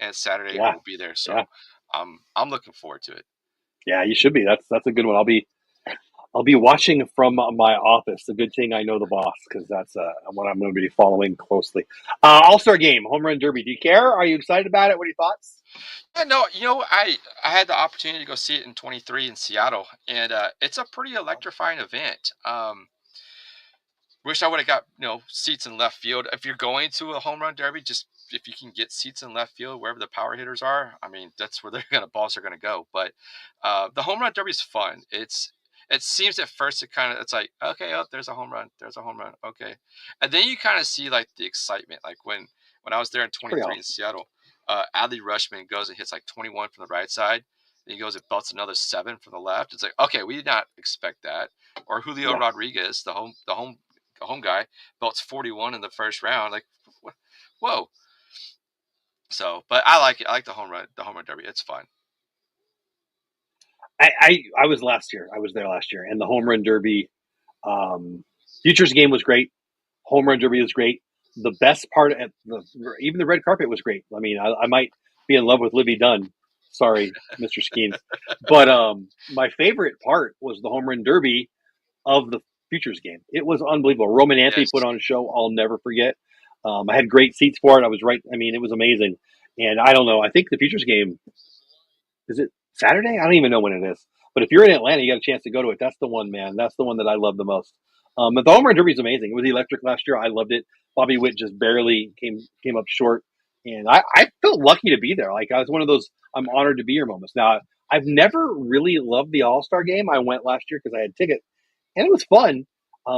and it's Saturday. Yeah. We'll be there. So Yeah. I'm looking forward to it. Yeah, you should be. That's a good one. I'll be watching from my office. The good thing I know the boss because that's what I'm going to be following closely. All-Star Game, Home Run Derby. Do you care? Are you excited about it? What are your thoughts? Yeah, no, I had the opportunity to go see it in 23 in Seattle, and it's a pretty electrifying event. Wish I would have got seats in left field. If you're going to a home run derby, just if you can get seats in left field wherever the power hitters are, I mean that's where balls are gonna go. But the home run derby is fun. It seems at first it's like, okay, oh, there's a home run, okay, and then you kind of see like the excitement, like when I was there in 23 awesome. in Seattle, Adley Rushman goes and hits like 21 from the right side. Then he goes and belts another 7 from the left. It's like, okay, we did not expect that. Or Julio Rodriguez, the home guy, belts 41 in the first round. Like, whoa. So, but I like it. I like the home run derby. It's fun. I was last year. I was there last year, and the Home Run Derby, Futures game was great. Home Run Derby was great. The best part at even the red carpet was great. I mean, I might be in love with Livy Dunn. Sorry, Mr. Skeens. But my favorite part was the Home Run Derby of the Futures game. It was unbelievable. Roman Anthony put on a show I'll never forget. I had great seats for it. I was right. I mean, it was amazing. And I don't know. I think the Futures game, is it Saturday? I don't even know when it is. But if you're in Atlanta, you got a chance to go to it. That's the one, man. That's the one that I love the most. But the Home Run Derby is amazing. It was electric last year. I loved it. Bobby Witt just barely came up short. And I felt lucky to be there. Like, I was one of those I'm honored to be here moments. Now, I've never really loved the All-Star game. I went last year because I had tickets, and it was fun.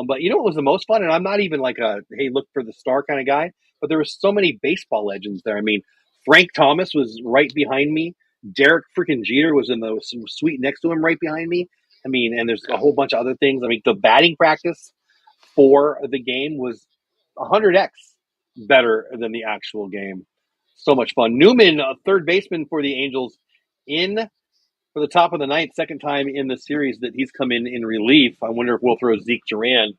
But you know what was the most fun? And I'm not even like a, hey, look for the star kind of guy. But there were so many baseball legends there. I mean, Frank Thomas was right behind me. Derek freaking Jeter was in the suite next to him right behind me. I mean, and there's a whole bunch of other things. I mean, the batting practice for the game was 100x better than the actual game. So much fun. Newman, a third baseman for the Angels, in for the top of the ninth, second time in the series that he's come in relief. I wonder if we'll throw Zeke Duran.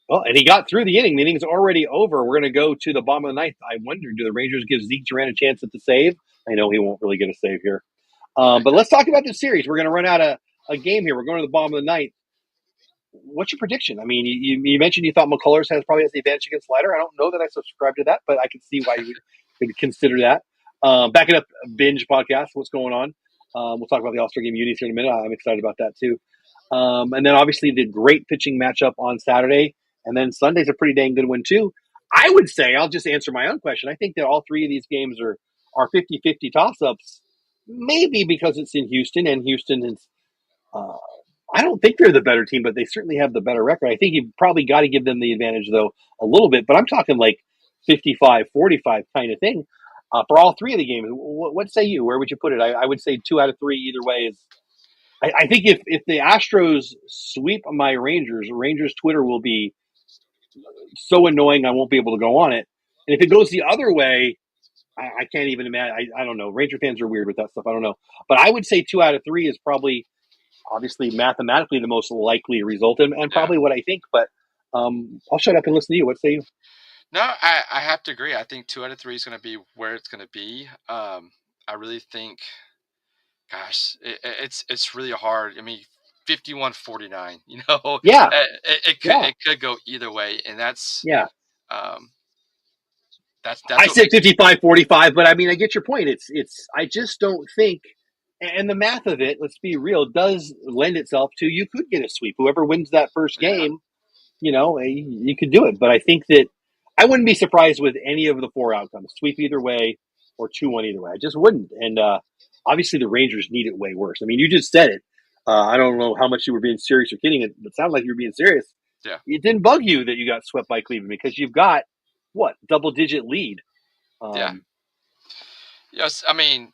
Well, and he got through the inning. The inning's already over. We're going to go to the bottom of the ninth. I wonder, do the Rangers give Zeke Duran a chance at the save? I know he won't really get a save here. But let's talk about this series. We're going to run out a game here. We're going to the bottom of the ninth. What's your prediction? I mean, you mentioned you thought McCullers probably has the advantage against Slider. I don't know that I subscribe to that, but I can see why you could consider that. Backing up Binge podcast, what's going on? We'll talk about the All-Star Game unis here in a minute. I'm excited about that too. And then obviously the great pitching matchup on Saturday. And then Sunday's a pretty dang good one too. I would say, I'll just answer my own question. I think that all three of these games are 50-50 toss-ups, maybe because it's in Houston, and Houston is, I don't think they're the better team, but they certainly have the better record. I think you've probably got to give them the advantage, though, a little bit. But I'm talking like 55-45 kind of thing for all three of the games. What say you? Where would you put it? I would say 2 out of 3 either way is. I think if the Astros sweep my Rangers Twitter will be so annoying I won't be able to go on it. And if it goes the other way, I can't even imagine. I don't know. Ranger fans are weird with that stuff. I don't know. But I would say 2 out of 3 is probably, obviously, mathematically the most likely result, and Yeah. probably what I think. But I'll shut up and listen to you. What say you? No, I have to agree. I think 2 out of 3 is going to be where it's going to be. I really think, gosh, it's really hard. I mean, 51-49. Yeah, yeah, It could go either way, and yeah. um, I that's what said makes. 55-45, but I mean, I get your point. I just don't think, and the math of it, let's be real, does lend itself to you could get a sweep. Whoever wins that first Yeah, game, you could do it. But I think that I wouldn't be surprised with any of the 4 outcomes, sweep either way or 2-1 either way. I just wouldn't. And obviously, the Rangers need it way worse. I mean, you just said it. I don't know how much you were being serious or kidding. It sounded like you were being serious. yeah, It didn't bug you that you got swept by Cleveland because you've got what double-digit lead. yeah. Um, Yes, I mean,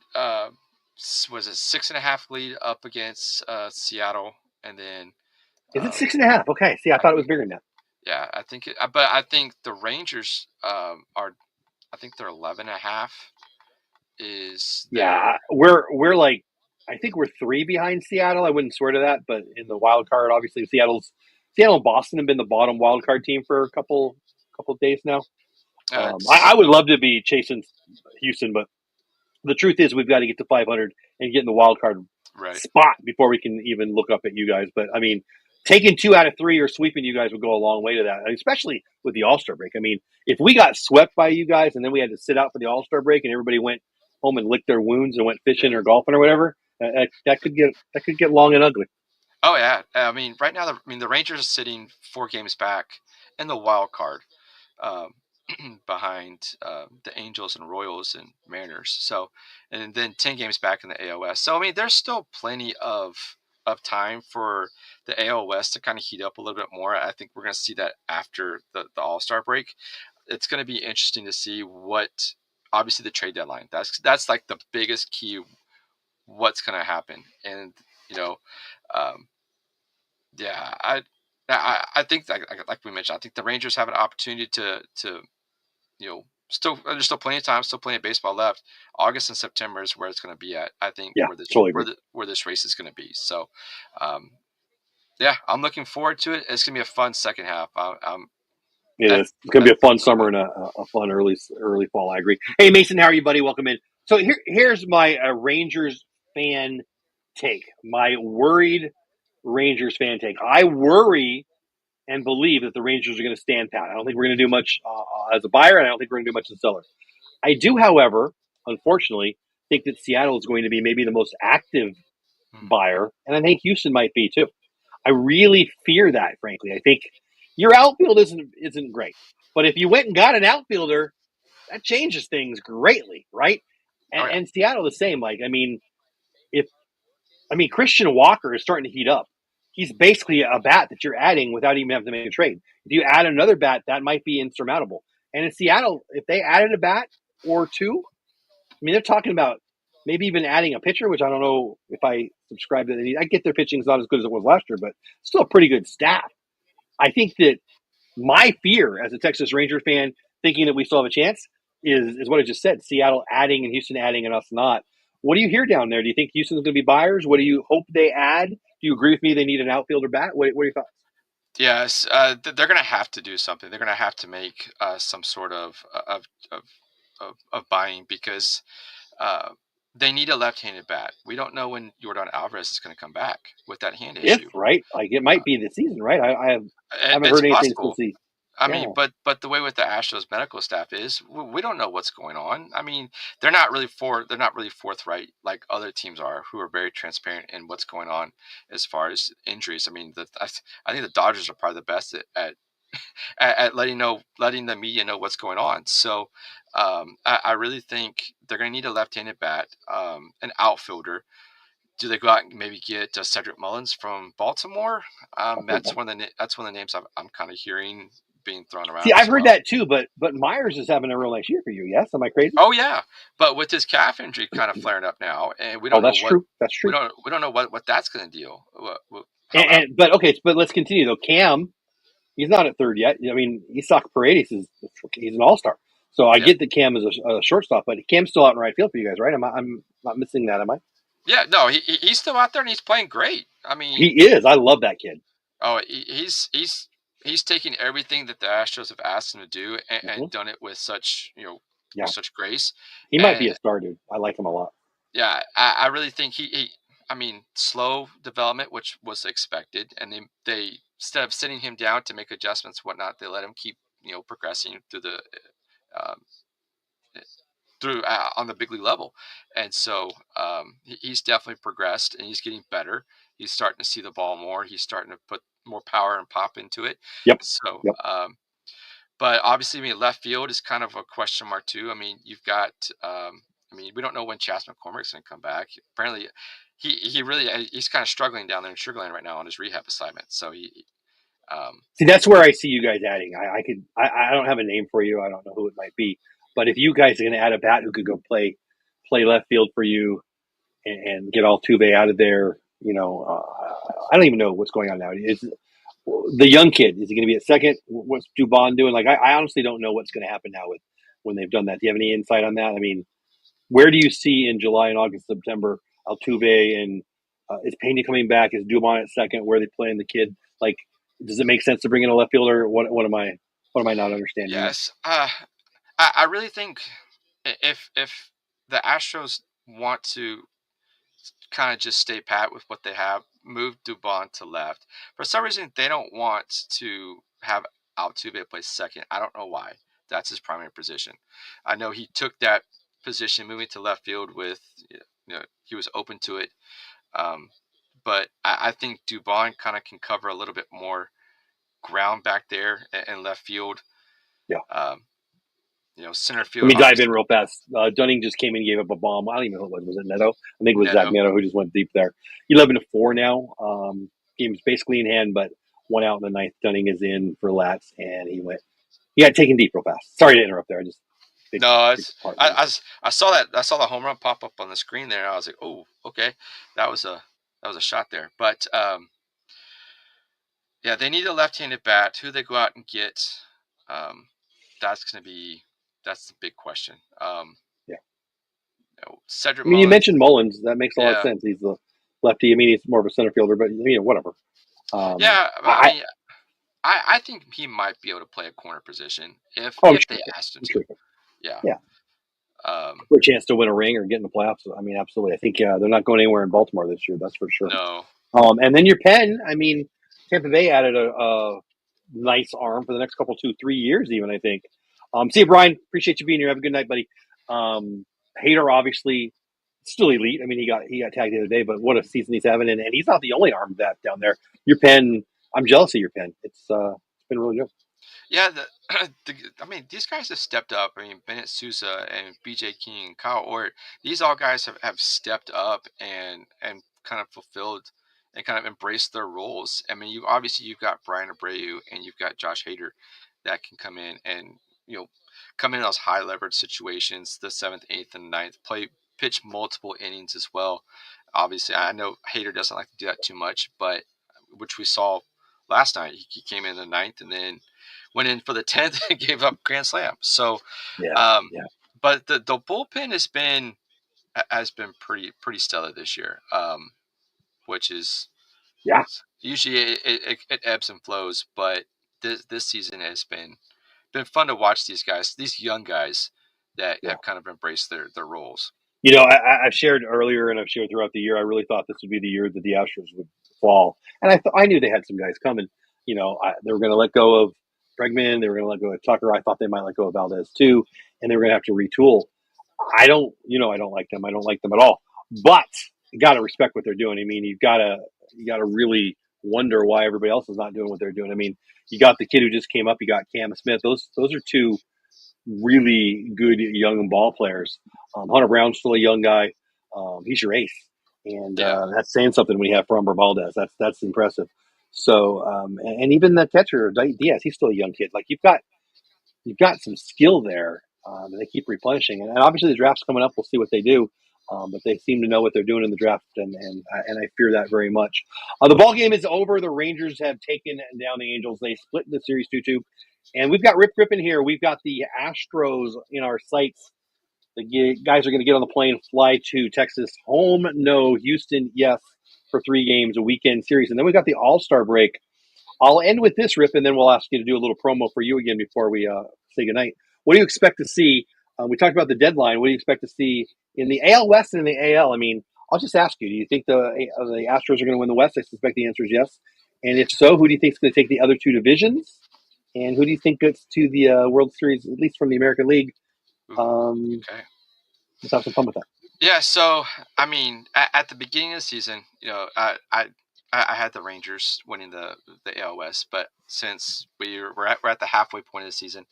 was it 6.5 lead up against Seattle, and then is it um, 6.5? Okay. See, I I thought it was think bigger than that. yeah, I think but I think the Rangers are, I think they're 11.5 is their. Yeah, we're like, I think we're 3 behind Seattle. I wouldn't swear to that, but in the wild card, obviously Seattle and Boston have been the bottom wild card team for a couple of days now. I It's would love to be chasing Houston, but the truth is we've got to get to 500 and get in the wild card right. spot before we can even look up at you guys. But I mean, taking 2 out of 3 or sweeping you guys would go a long way to that, especially with the All-Star break. I mean, if we got swept by you guys and then we had to sit out for the All-Star break and everybody went home and licked their wounds and went Yeah. fishing or golfing or whatever, that could get long and ugly. Oh yeah. I mean, right now, the Rangers are sitting 4 games back in the wild card, um, behind the Angels and Royals and Mariners. So, and then 10 games back in the AOS. So I mean, there's still plenty of time for the AL West to kind of heat up a little bit more. I think we're going to see that after the All Star break. It's going to be interesting to see what, obviously, the trade deadline. That's like the biggest key. What's going to happen, and you know, um, yeah, I think like we mentioned, I think the Rangers have an opportunity to still, there's still plenty of time, still plenty of baseball left. August and September is where it's going to be at. I think Yeah, where this totally agree. where this race is going to be. So, um, yeah, I'm looking forward to it. It's going to be a fun second half. I'm It is. It's going to be a definitely fun looking forward summer and a fun early fall. I agree. Hey, Mason, how are you, buddy? Welcome in. So here's my Rangers fan take. My worried Rangers fan take. I worry and believe that the Rangers are going to stand pat. I don't think we're going to do much as a buyer, and I don't think we're going to do much as a seller. I do, however, unfortunately, think that Seattle is going to be maybe the most active to. buyer, and I think Houston might be too. I really fear that, frankly. I think your outfield isn't great, but if you went and got an outfielder, that changes things greatly, right? Oh yeah, And Seattle the same. Like, if Christian Walker is starting to heat up. He's basically a bat that you're adding without even having to make a trade. If you add another bat, that might be insurmountable. And in Seattle, if they added a bat or two, I mean, they're talking about maybe even adding a pitcher, which I don't know if I subscribe to that. I get their pitching's not as good as it was last year, but still a pretty good staff. I think that my fear as a Texas Ranger fan, thinking that we still have a chance, is what I just said. Seattle adding and Houston adding and us not. What do you hear down there? Do you think Houston's going to be buyers? What do you hope they add? Do you agree with me they need an outfielder bat? What are your thoughts? yes. They're going to have to do something. They're going to have to make some sort of buying, because uh, they need a left-handed bat. We don't know when Jordan Alvarez is going to come back with that hand If, issue. right? Like, it might be the season, right? I haven't It's heard anything since possible. the. I Yeah. mean, but the way with the Astros medical staff is, we don't know what's going on. I mean, they're not really forthright like other teams are, who are very transparent in what's going on as far as injuries. I mean, I think the Dodgers are probably the best at letting the media know what's going on. So, I really think they're going to need a left-handed bat, an outfielder. Do they go out and maybe get Cedric Mullins from Baltimore? I've heard that. That's one of the names I'm kind of hearing being thrown See, around I've as heard well. that too, but Myers is having a real nice year for you. Yes, am I crazy? Oh yeah, but with his calf injury kind of flaring up now, and we Oh, don't know that's what true. That's true. we don't know what that's going to deal. How But okay, but let's continue though. Cam, he's not at third yet. I mean, Isak Paredes he's an all-star. So I Yeah. get that Cam is a shortstop, but Cam's still out in right field for you guys, right? I'm not missing that, am I? Yeah, no, he's still out there and he's playing great. I He mean, is. I love that kid. oh, he's taking everything that the Astros have asked him to do Hmm. and done it with such Yeah, with such grace. he might be And a star, dude. I like him a lot. yeah, I really think he I mean, slow development, which was expected, and they instead of sitting him down to make adjustments, whatnot, they let him keep progressing through the um, through on the big league level, and so he's definitely progressed and he's getting better. He's starting to see the ball more. He's starting to put more power and pop into it. Yep. So, Yep. but obviously, I mean, left field is kind of a question mark too. I mean, you've got, I mean, we don't know when Chas McCormick's going to come back. Apparently, he really he's kind of struggling down there in Sugarland right now on his rehab assignment. So See, that's where I see you guys adding. I don't have a name for you. I don't know who it might be, but if you guys are going to add a bat who could go play left field for you and get Altuve out of there, I don't even know what's going on now. Is the young kid, is he going to be at second? What's Dubon doing? Like, I honestly don't know what's going to happen now with when they've done that. Do you have any insight on that? I mean, where do you see in July and August, September, Altuve and is Pena coming back? Is Dubon at second? Where are they playing the kid? Like, does it make sense to bring in a left fielder? What am I not understanding there? yes, I really think if the Astros want to kind of just stay pat with what they have, move Dubon to left. For some reason, they don't want to have Altuve play second. I don't know why. That's his primary position. I know he took that position moving to left field with, he was open to it. But I think Dubon kind of can cover a little bit more ground back there in left field. Yeah. Center Let field, me dive in obviously. real fast. Dunning just came in and gave up a bomb. I don't even know who it was. Was it Neto? I think it was Zach Neto. Neto who just went deep there. 11-4 now. Game's basically in hand, but one out in the ninth. Dunning is in for Lats, and he got taken deep real fast. Sorry to interrupt there. No, Big it's part. I saw that I saw the home run pop up on the screen there. And I was like, oh, okay, that was a shot there. But yeah, they need a left-handed bat. Who they go out and get? Um, that's the big question. Yeah. Cedric I mean, you Mullins. mentioned Mullins. That makes a lot of Yeah, sense. He's the lefty. I mean, he's more of a center fielder, but whatever. yeah. I I mean, I think he might be able to play a corner position I'm if sure. they asked him I'm to. sure. Yeah. Yeah, Um, for a chance to win a ring or get in the playoffs. I mean, absolutely. I think they're not going anywhere in Baltimore this year. That's for sure. no. And then your pen. I mean, Tampa Bay added a nice arm for the next couple, 2-3 years, even. I think. See you, Brian. Appreciate you being here. Have a good night, buddy. Hader obviously still elite. I mean, he got tagged the other day, but what a season he's having, and he's not the only arm that down there. Your pen. I'm jealous of your pen. It's been really good. Yeah, I mean, these guys have stepped up. I mean, Bennett Sousa and B.J. King, Kyle Ort, these all guys have stepped up and kind of fulfilled and kind of embraced their roles. I mean, you've got Brian Abreu and you've got Josh Hader that can come in and come in those high leverage situations, the seventh, eighth, and ninth, pitch multiple innings as well. Obviously, I know Hader doesn't like to do that too much, but which we saw last night. He came in the ninth and then went in for the 10th and gave up grand slam. So, Yeah, um, yeah, but the bullpen has been pretty stellar this year, which is yeah, usually it ebbs and flows, but this season has been fun to watch these guys, these young guys that yeah. have kind of embraced their roles. I've shared earlier and I've shared throughout the year. I really thought this would be the year that the Astros would fall, and I knew they had some guys coming. They were going to let go of Bregman. They were going to let go of Tucker. I thought they might let go of Valdez too, and they were going to have to retool. I don't like them. I don't like them at all. But you got to respect what they're doing. I mean, you got to really wonder why everybody else is not doing what they're doing. I mean, you got the kid who just came up. You got Cam Smith. Those are two really good young ball players. Hunter Brown's still a young guy. He's your ace, and Yeah, that's saying something when you have Framber Valdez. That's impressive. So, and even the catcher Diaz, he's still a young kid. Like you've got some skill there that they keep replenishing, and obviously the draft's coming up. We'll see what they do. But they seem to know what they're doing in the draft, and I fear that very much. The ball game is over. The Rangers have taken down the Angels. They split the series 2-2. And we've got Rip Griffin here. We've got the Astros in our sights. The guys are going to get on the plane, fly to Texas. Home, no. Houston, yes, for 3 games, a weekend series. And then we got the All-Star break. I'll end with this, Rip, and then we'll ask you to do a little promo for you again before we say goodnight. What do you expect to see? We talked about the deadline. What do you expect to see in the AL West and in the AL? I mean, I'll just ask you, do you think the Astros are going to win the West? I suspect the answer is yes. And if so, who do you think is going to take the other 2 divisions? And who do you think gets to the World Series, at least from the American League? Okay. Let's have some fun with that. Yeah, so I mean, at the beginning of the season, I had the Rangers winning the AL West, but since we're at the halfway point of the season,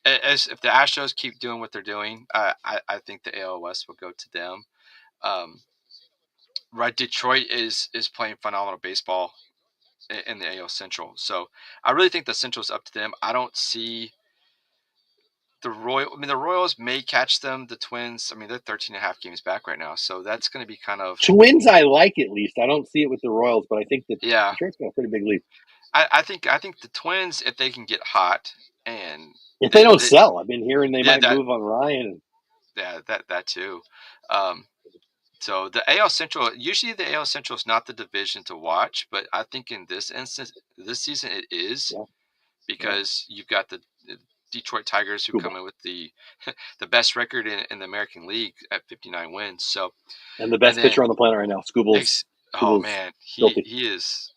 if the Astros keep doing what they're doing, I think the AL West will go to them. Right, Detroit is playing phenomenal baseball in the AL Central, so I really think the Central's up to them. I don't see the Royals may catch them. The Twins, I mean, they're 13 and a half games back right now, so that's going to be kind of Twins. I like at least. I don't see it with the Royals, but I think that Detroit's got a pretty big lead. I think the Twins, if they can get hot and if they don't sell, I've been hearing they might move on Ryan. Yeah, that too. So the AL Central, usually the AL Central is not the division to watch, but I think in this instance, this season it is, because you've got the Detroit Tigers who come in with the best record in the American League at 59 wins. So, and the best pitcher on the planet right now, Skubal's. Oh man, he is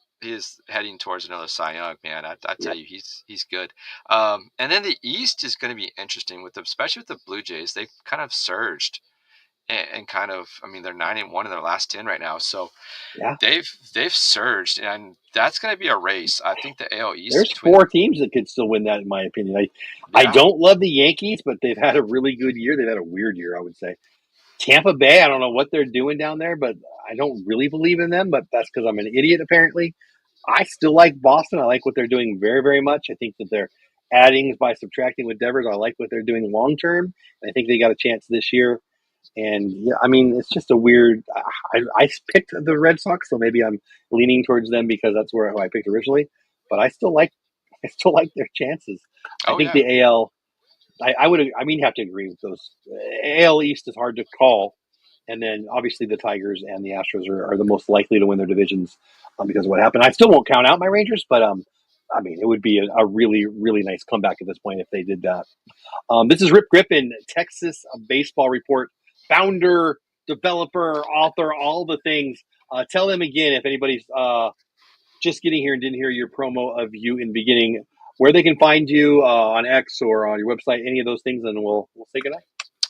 heading towards another Cy Young, man. I tell you, he's good. And then the East is going to be interesting with them, especially with the Blue Jays. They've kind of surged. And kind of, I mean, they're 9-1 in their last 10 right now, so they've surged, and that's going to be a race. I think the AL East. There's 4 teams that could still win that, in my opinion. I don't love the Yankees, but they've had a really good year. They've had a weird year, I would say. Tampa Bay, I don't know what they're doing down there, but I don't really believe in them. But that's because I'm an idiot, apparently. I still like Boston. I like what they're doing very, very much. I think that they're adding by subtracting with Devers. I like what they're doing long term. I think they got a chance this year. And yeah, I mean, it's just a weird. I picked the Red Sox, so maybe I'm leaning towards them because that's who I picked originally. But I still like their chances. I think the AL. I would. I mean, have to agree with those. AL East is hard to call, and then obviously the Tigers and the Astros are the most likely to win their divisions because of what happened. I still won't count out my Rangers, but I mean, it would be a really, really nice comeback at this point if they did that. This is Rip Griffin, Texas Baseball Report. Founder, developer, author, all the things. Tell them again if anybody's just getting here and didn't hear your promo of you in the beginning, where they can find you on X or on your website, any of those things, and we'll say goodnight.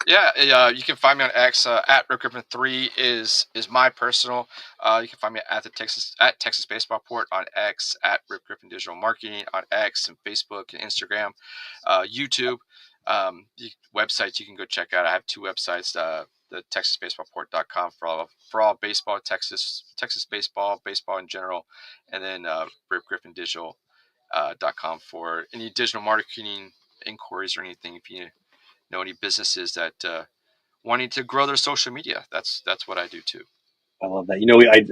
Yeah, you can find me on X at RipGriffin3 is my personal. You can find me at Texas Baseball Report on X, at Rip Griffin Digital Marketing on X and Facebook and Instagram, YouTube. Websites you can go check out. I have 2 websites. The TexasBaseballReport.com for all baseball, Texas baseball in general, and then RipGriffinDigital.com for any digital marketing inquiries or anything. If you know any businesses that wanting to grow their social media, that's what I do too. I love that. You know, I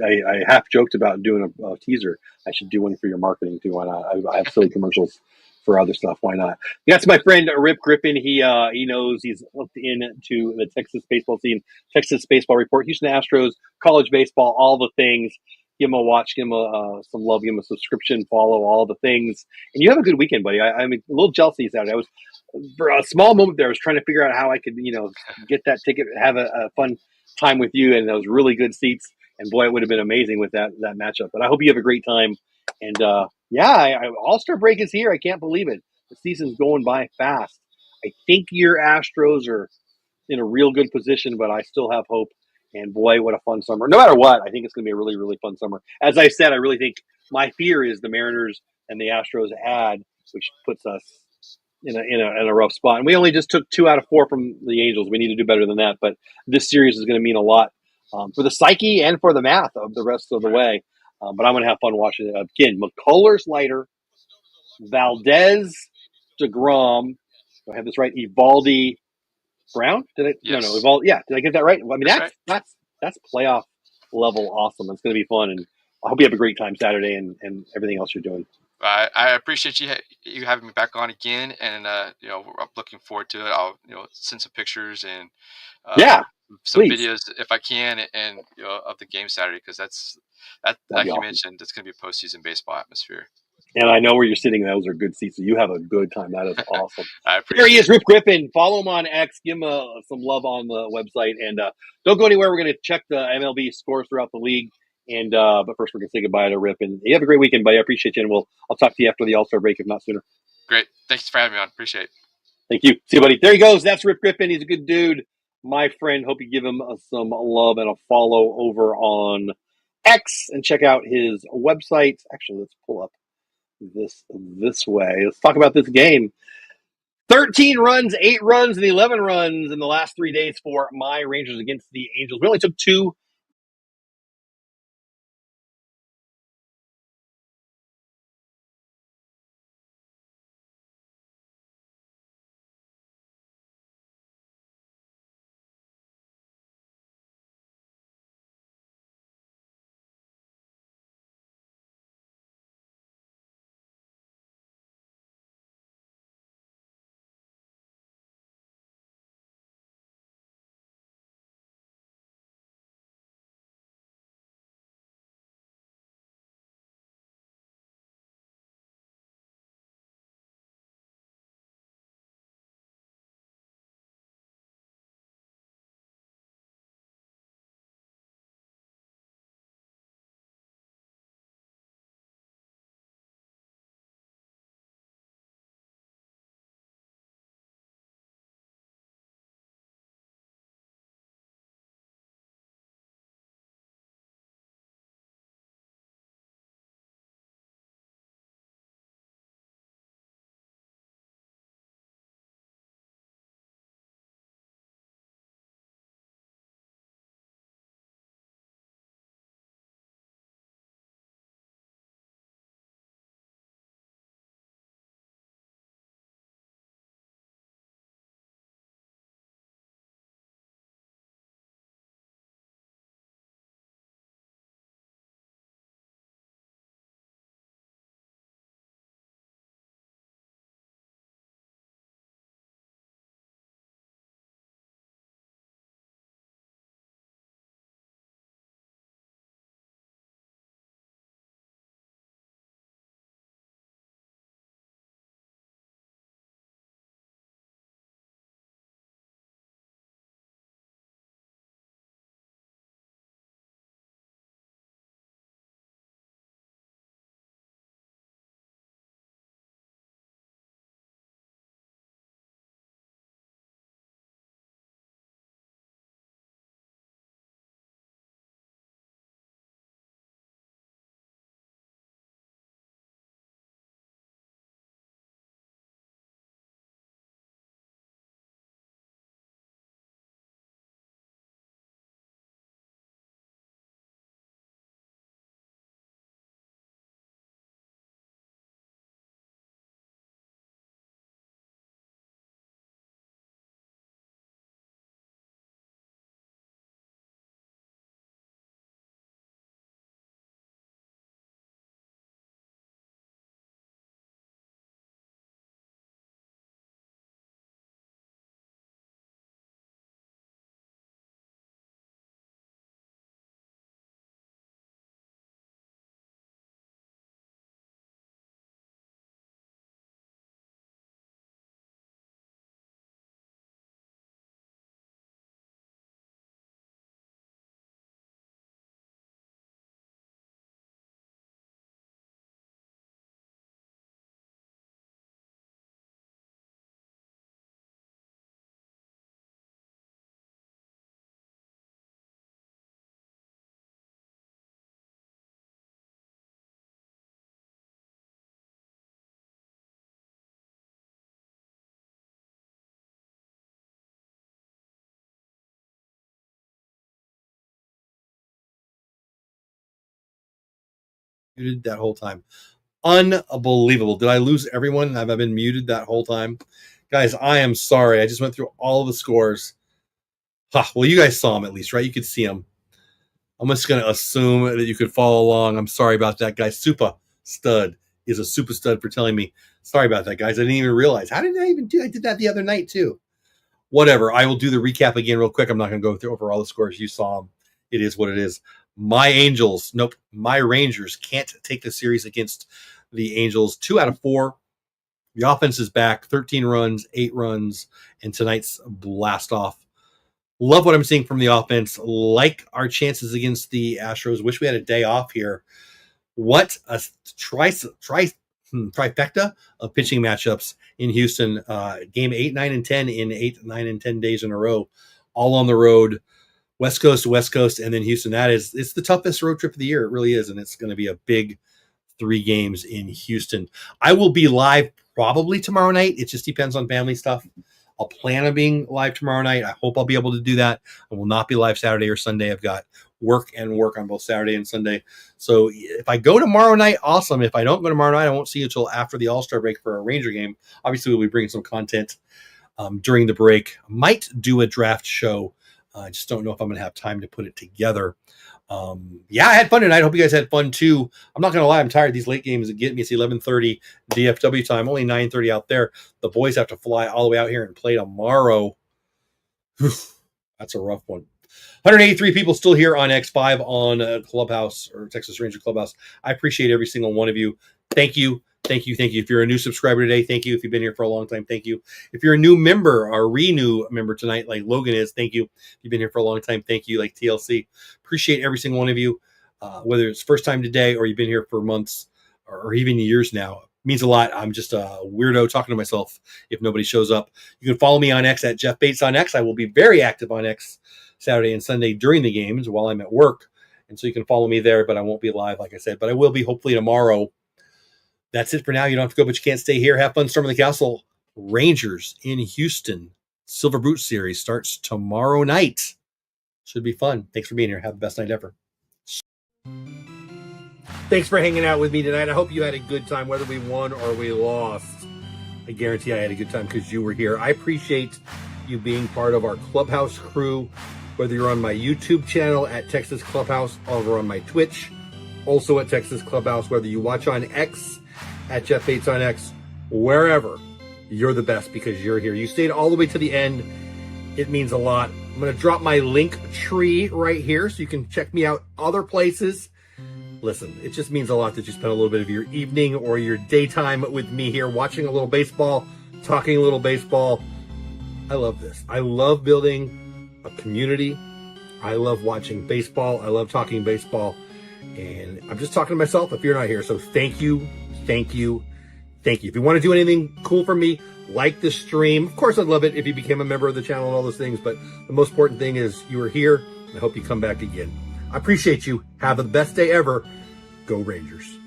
half joked about doing a teaser. I should do one for your marketing too. Why not? I have silly commercials for other stuff. Why not? That's my friend Rip Griffin. He knows, he's looked into the Texas baseball scene, Texas Baseball Report, Houston Astros, college baseball, all the things. Give him a watch, give him some love, give him a subscription, follow all the things. And you have a good weekend, buddy. I'm a little jealous Saturday. I was, for a small moment there, I was trying to figure out how I could, get that ticket, have a fun time with you, and those really good seats. And boy, it would have been amazing with that matchup. But I hope you have a great time. And All-Star break is here. I can't believe it. The season's going by fast. I think your Astros are in a real good position, but I still have hope. And boy, what a fun summer. No matter what, I think it's going to be a really, really fun summer. As I said, I really think my fear is the Mariners and the Astros add, which puts us in a rough spot. And we only just took 2 out of 4 from the Angels. We need to do better than that. But this series is going to mean a lot for the psyche and for the math of the rest of the way. But I'm going to have fun watching it. Again, McCullers Leiter, Valdez, DeGrom. Do I have this right? Evaldi Brown? Did I? Yes. No, Evaldi. Yeah, did I get that right? I mean, Right. That's playoff level awesome. It's going to be fun, and I hope you have a great time Saturday and everything else you're doing. I appreciate you having me back on again, and I'm looking forward to it. I'll send some pictures and Yeah, some please. videos if I can, and of the game Saturday, because that That'd be like you awesome. mentioned, it's going to be a postseason baseball atmosphere. And I know where you're sitting. Those are good seats. So you have a good time. That is awesome. I There he appreciate is, it. Rip Griffin. Follow him on X. Give him some love on the website. And don't go anywhere. We're going to check the MLB scores throughout the league. And but first, we're going to say goodbye to Rip. And you have a great weekend, buddy. I appreciate you. And I'll talk to you after the All-Star break, if not sooner. Great. Thanks for having me on. Appreciate it. Thank you. See you, buddy. There he goes. That's Rip Griffin. He's a good dude. My friend. Hope you give him some love and a follow over on X and check out his website. Actually, let's pull up this way. Let's talk about this game. 13 runs, 8 runs, and 11 runs in the last 3 days for my Rangers against the Angels. We only took 2. Muted that whole time. Unbelievable. Did I lose everyone? Have I been muted that whole time? Guys, I am sorry. I just went through all the scores. Well, you guys saw them at least, right? You could see them. I'm just going to assume that you could follow along. I'm sorry about that, guys. Super stud is a super stud for telling me. Sorry about that, guys. I didn't even realize. How did I even do? I did that the other night too. Whatever. I will do the recap again real quick. I'm not going to go through over all the scores. You saw them. It is what it is. My Angels, nope. My Rangers can't take the series against the Angels. 2 out of 4. The offense is back. 13 runs, 8 runs, and tonight's blast off. Love what I'm seeing from the offense. Like our chances against the Astros. Wish we had a day off here. What a trifecta of pitching matchups in Houston. Game 8, 9, and 10 in 8, 9, and 10 days in a row. All on the road. West Coast to West Coast, and then Houston. It's the toughest road trip of the year. It really is, and it's going to be a big 3 games in Houston. I will be live probably tomorrow night. It just depends on family stuff. I'll plan on being live tomorrow night. I hope I'll be able to do that. I will not be live Saturday or Sunday. I've got work on both Saturday and Sunday. So if I go tomorrow night, awesome. If I don't go tomorrow night, I won't see you until after the All-Star break for a Ranger game. Obviously, we'll be bringing some content during the break. Might do a draft show. I just don't know if I'm going to have time to put it together. I had fun tonight. I hope you guys had fun too. I'm not going to lie. I'm tired. These late games get me. It's 11:30 DFW time, only 9:30 out there. The boys have to fly all the way out here and play tomorrow. That's a rough one. 183 people still here on X5 on Clubhouse or Texas Ranger Clubhouse. I appreciate every single one of you. Thank you. Thank you. Thank you. If you're a new subscriber today, thank you. If you've been here for a long time, thank you. If you're a new member or renew member tonight, like Logan is, thank you. If you've been here for a long time, thank you. Like TLC. Appreciate every single one of you, whether it's first time today or you've been here for months or even years now. It means a lot. I'm just a weirdo talking to myself if nobody shows up. You can follow me on X at Jeff Bates on X. I will be very active on X Saturday and Sunday during the games while I'm at work. And so you can follow me there, but I won't be live, like I said. But I will be hopefully tomorrow. That's it for now. You don't have to go, but you can't stay here. Have fun storming the castle. Rangers in Houston. Silver Boot Series starts tomorrow night. Should be fun. Thanks for being here. Have the best night ever. Thanks for hanging out with me tonight. I hope you had a good time, whether we won or we lost. I guarantee I had a good time because you were here. I appreciate you being part of our Clubhouse crew, whether you're on my YouTube channel at Texas Clubhouse or over on my Twitch, also at Texas Clubhouse, whether you watch on X at Jeff Bates on X, wherever, you're the best because you're here. You stayed all the way to the end. It means a lot. I'm going to drop my link tree right here so you can check me out other places. Listen, it just means a lot that you spend a little bit of your evening or your daytime with me here, watching a little baseball, talking a little baseball. I love this. I love building a community. I love watching baseball. I love talking baseball. And I'm just talking to myself if you're not here. So thank you. Thank you. Thank you. If you want to do anything cool for me, like the stream. Of course, I'd love it if you became a member of the channel and all those things. But the most important thing is you were here. I hope you come back again. I appreciate you. Have the best day ever. Go Rangers.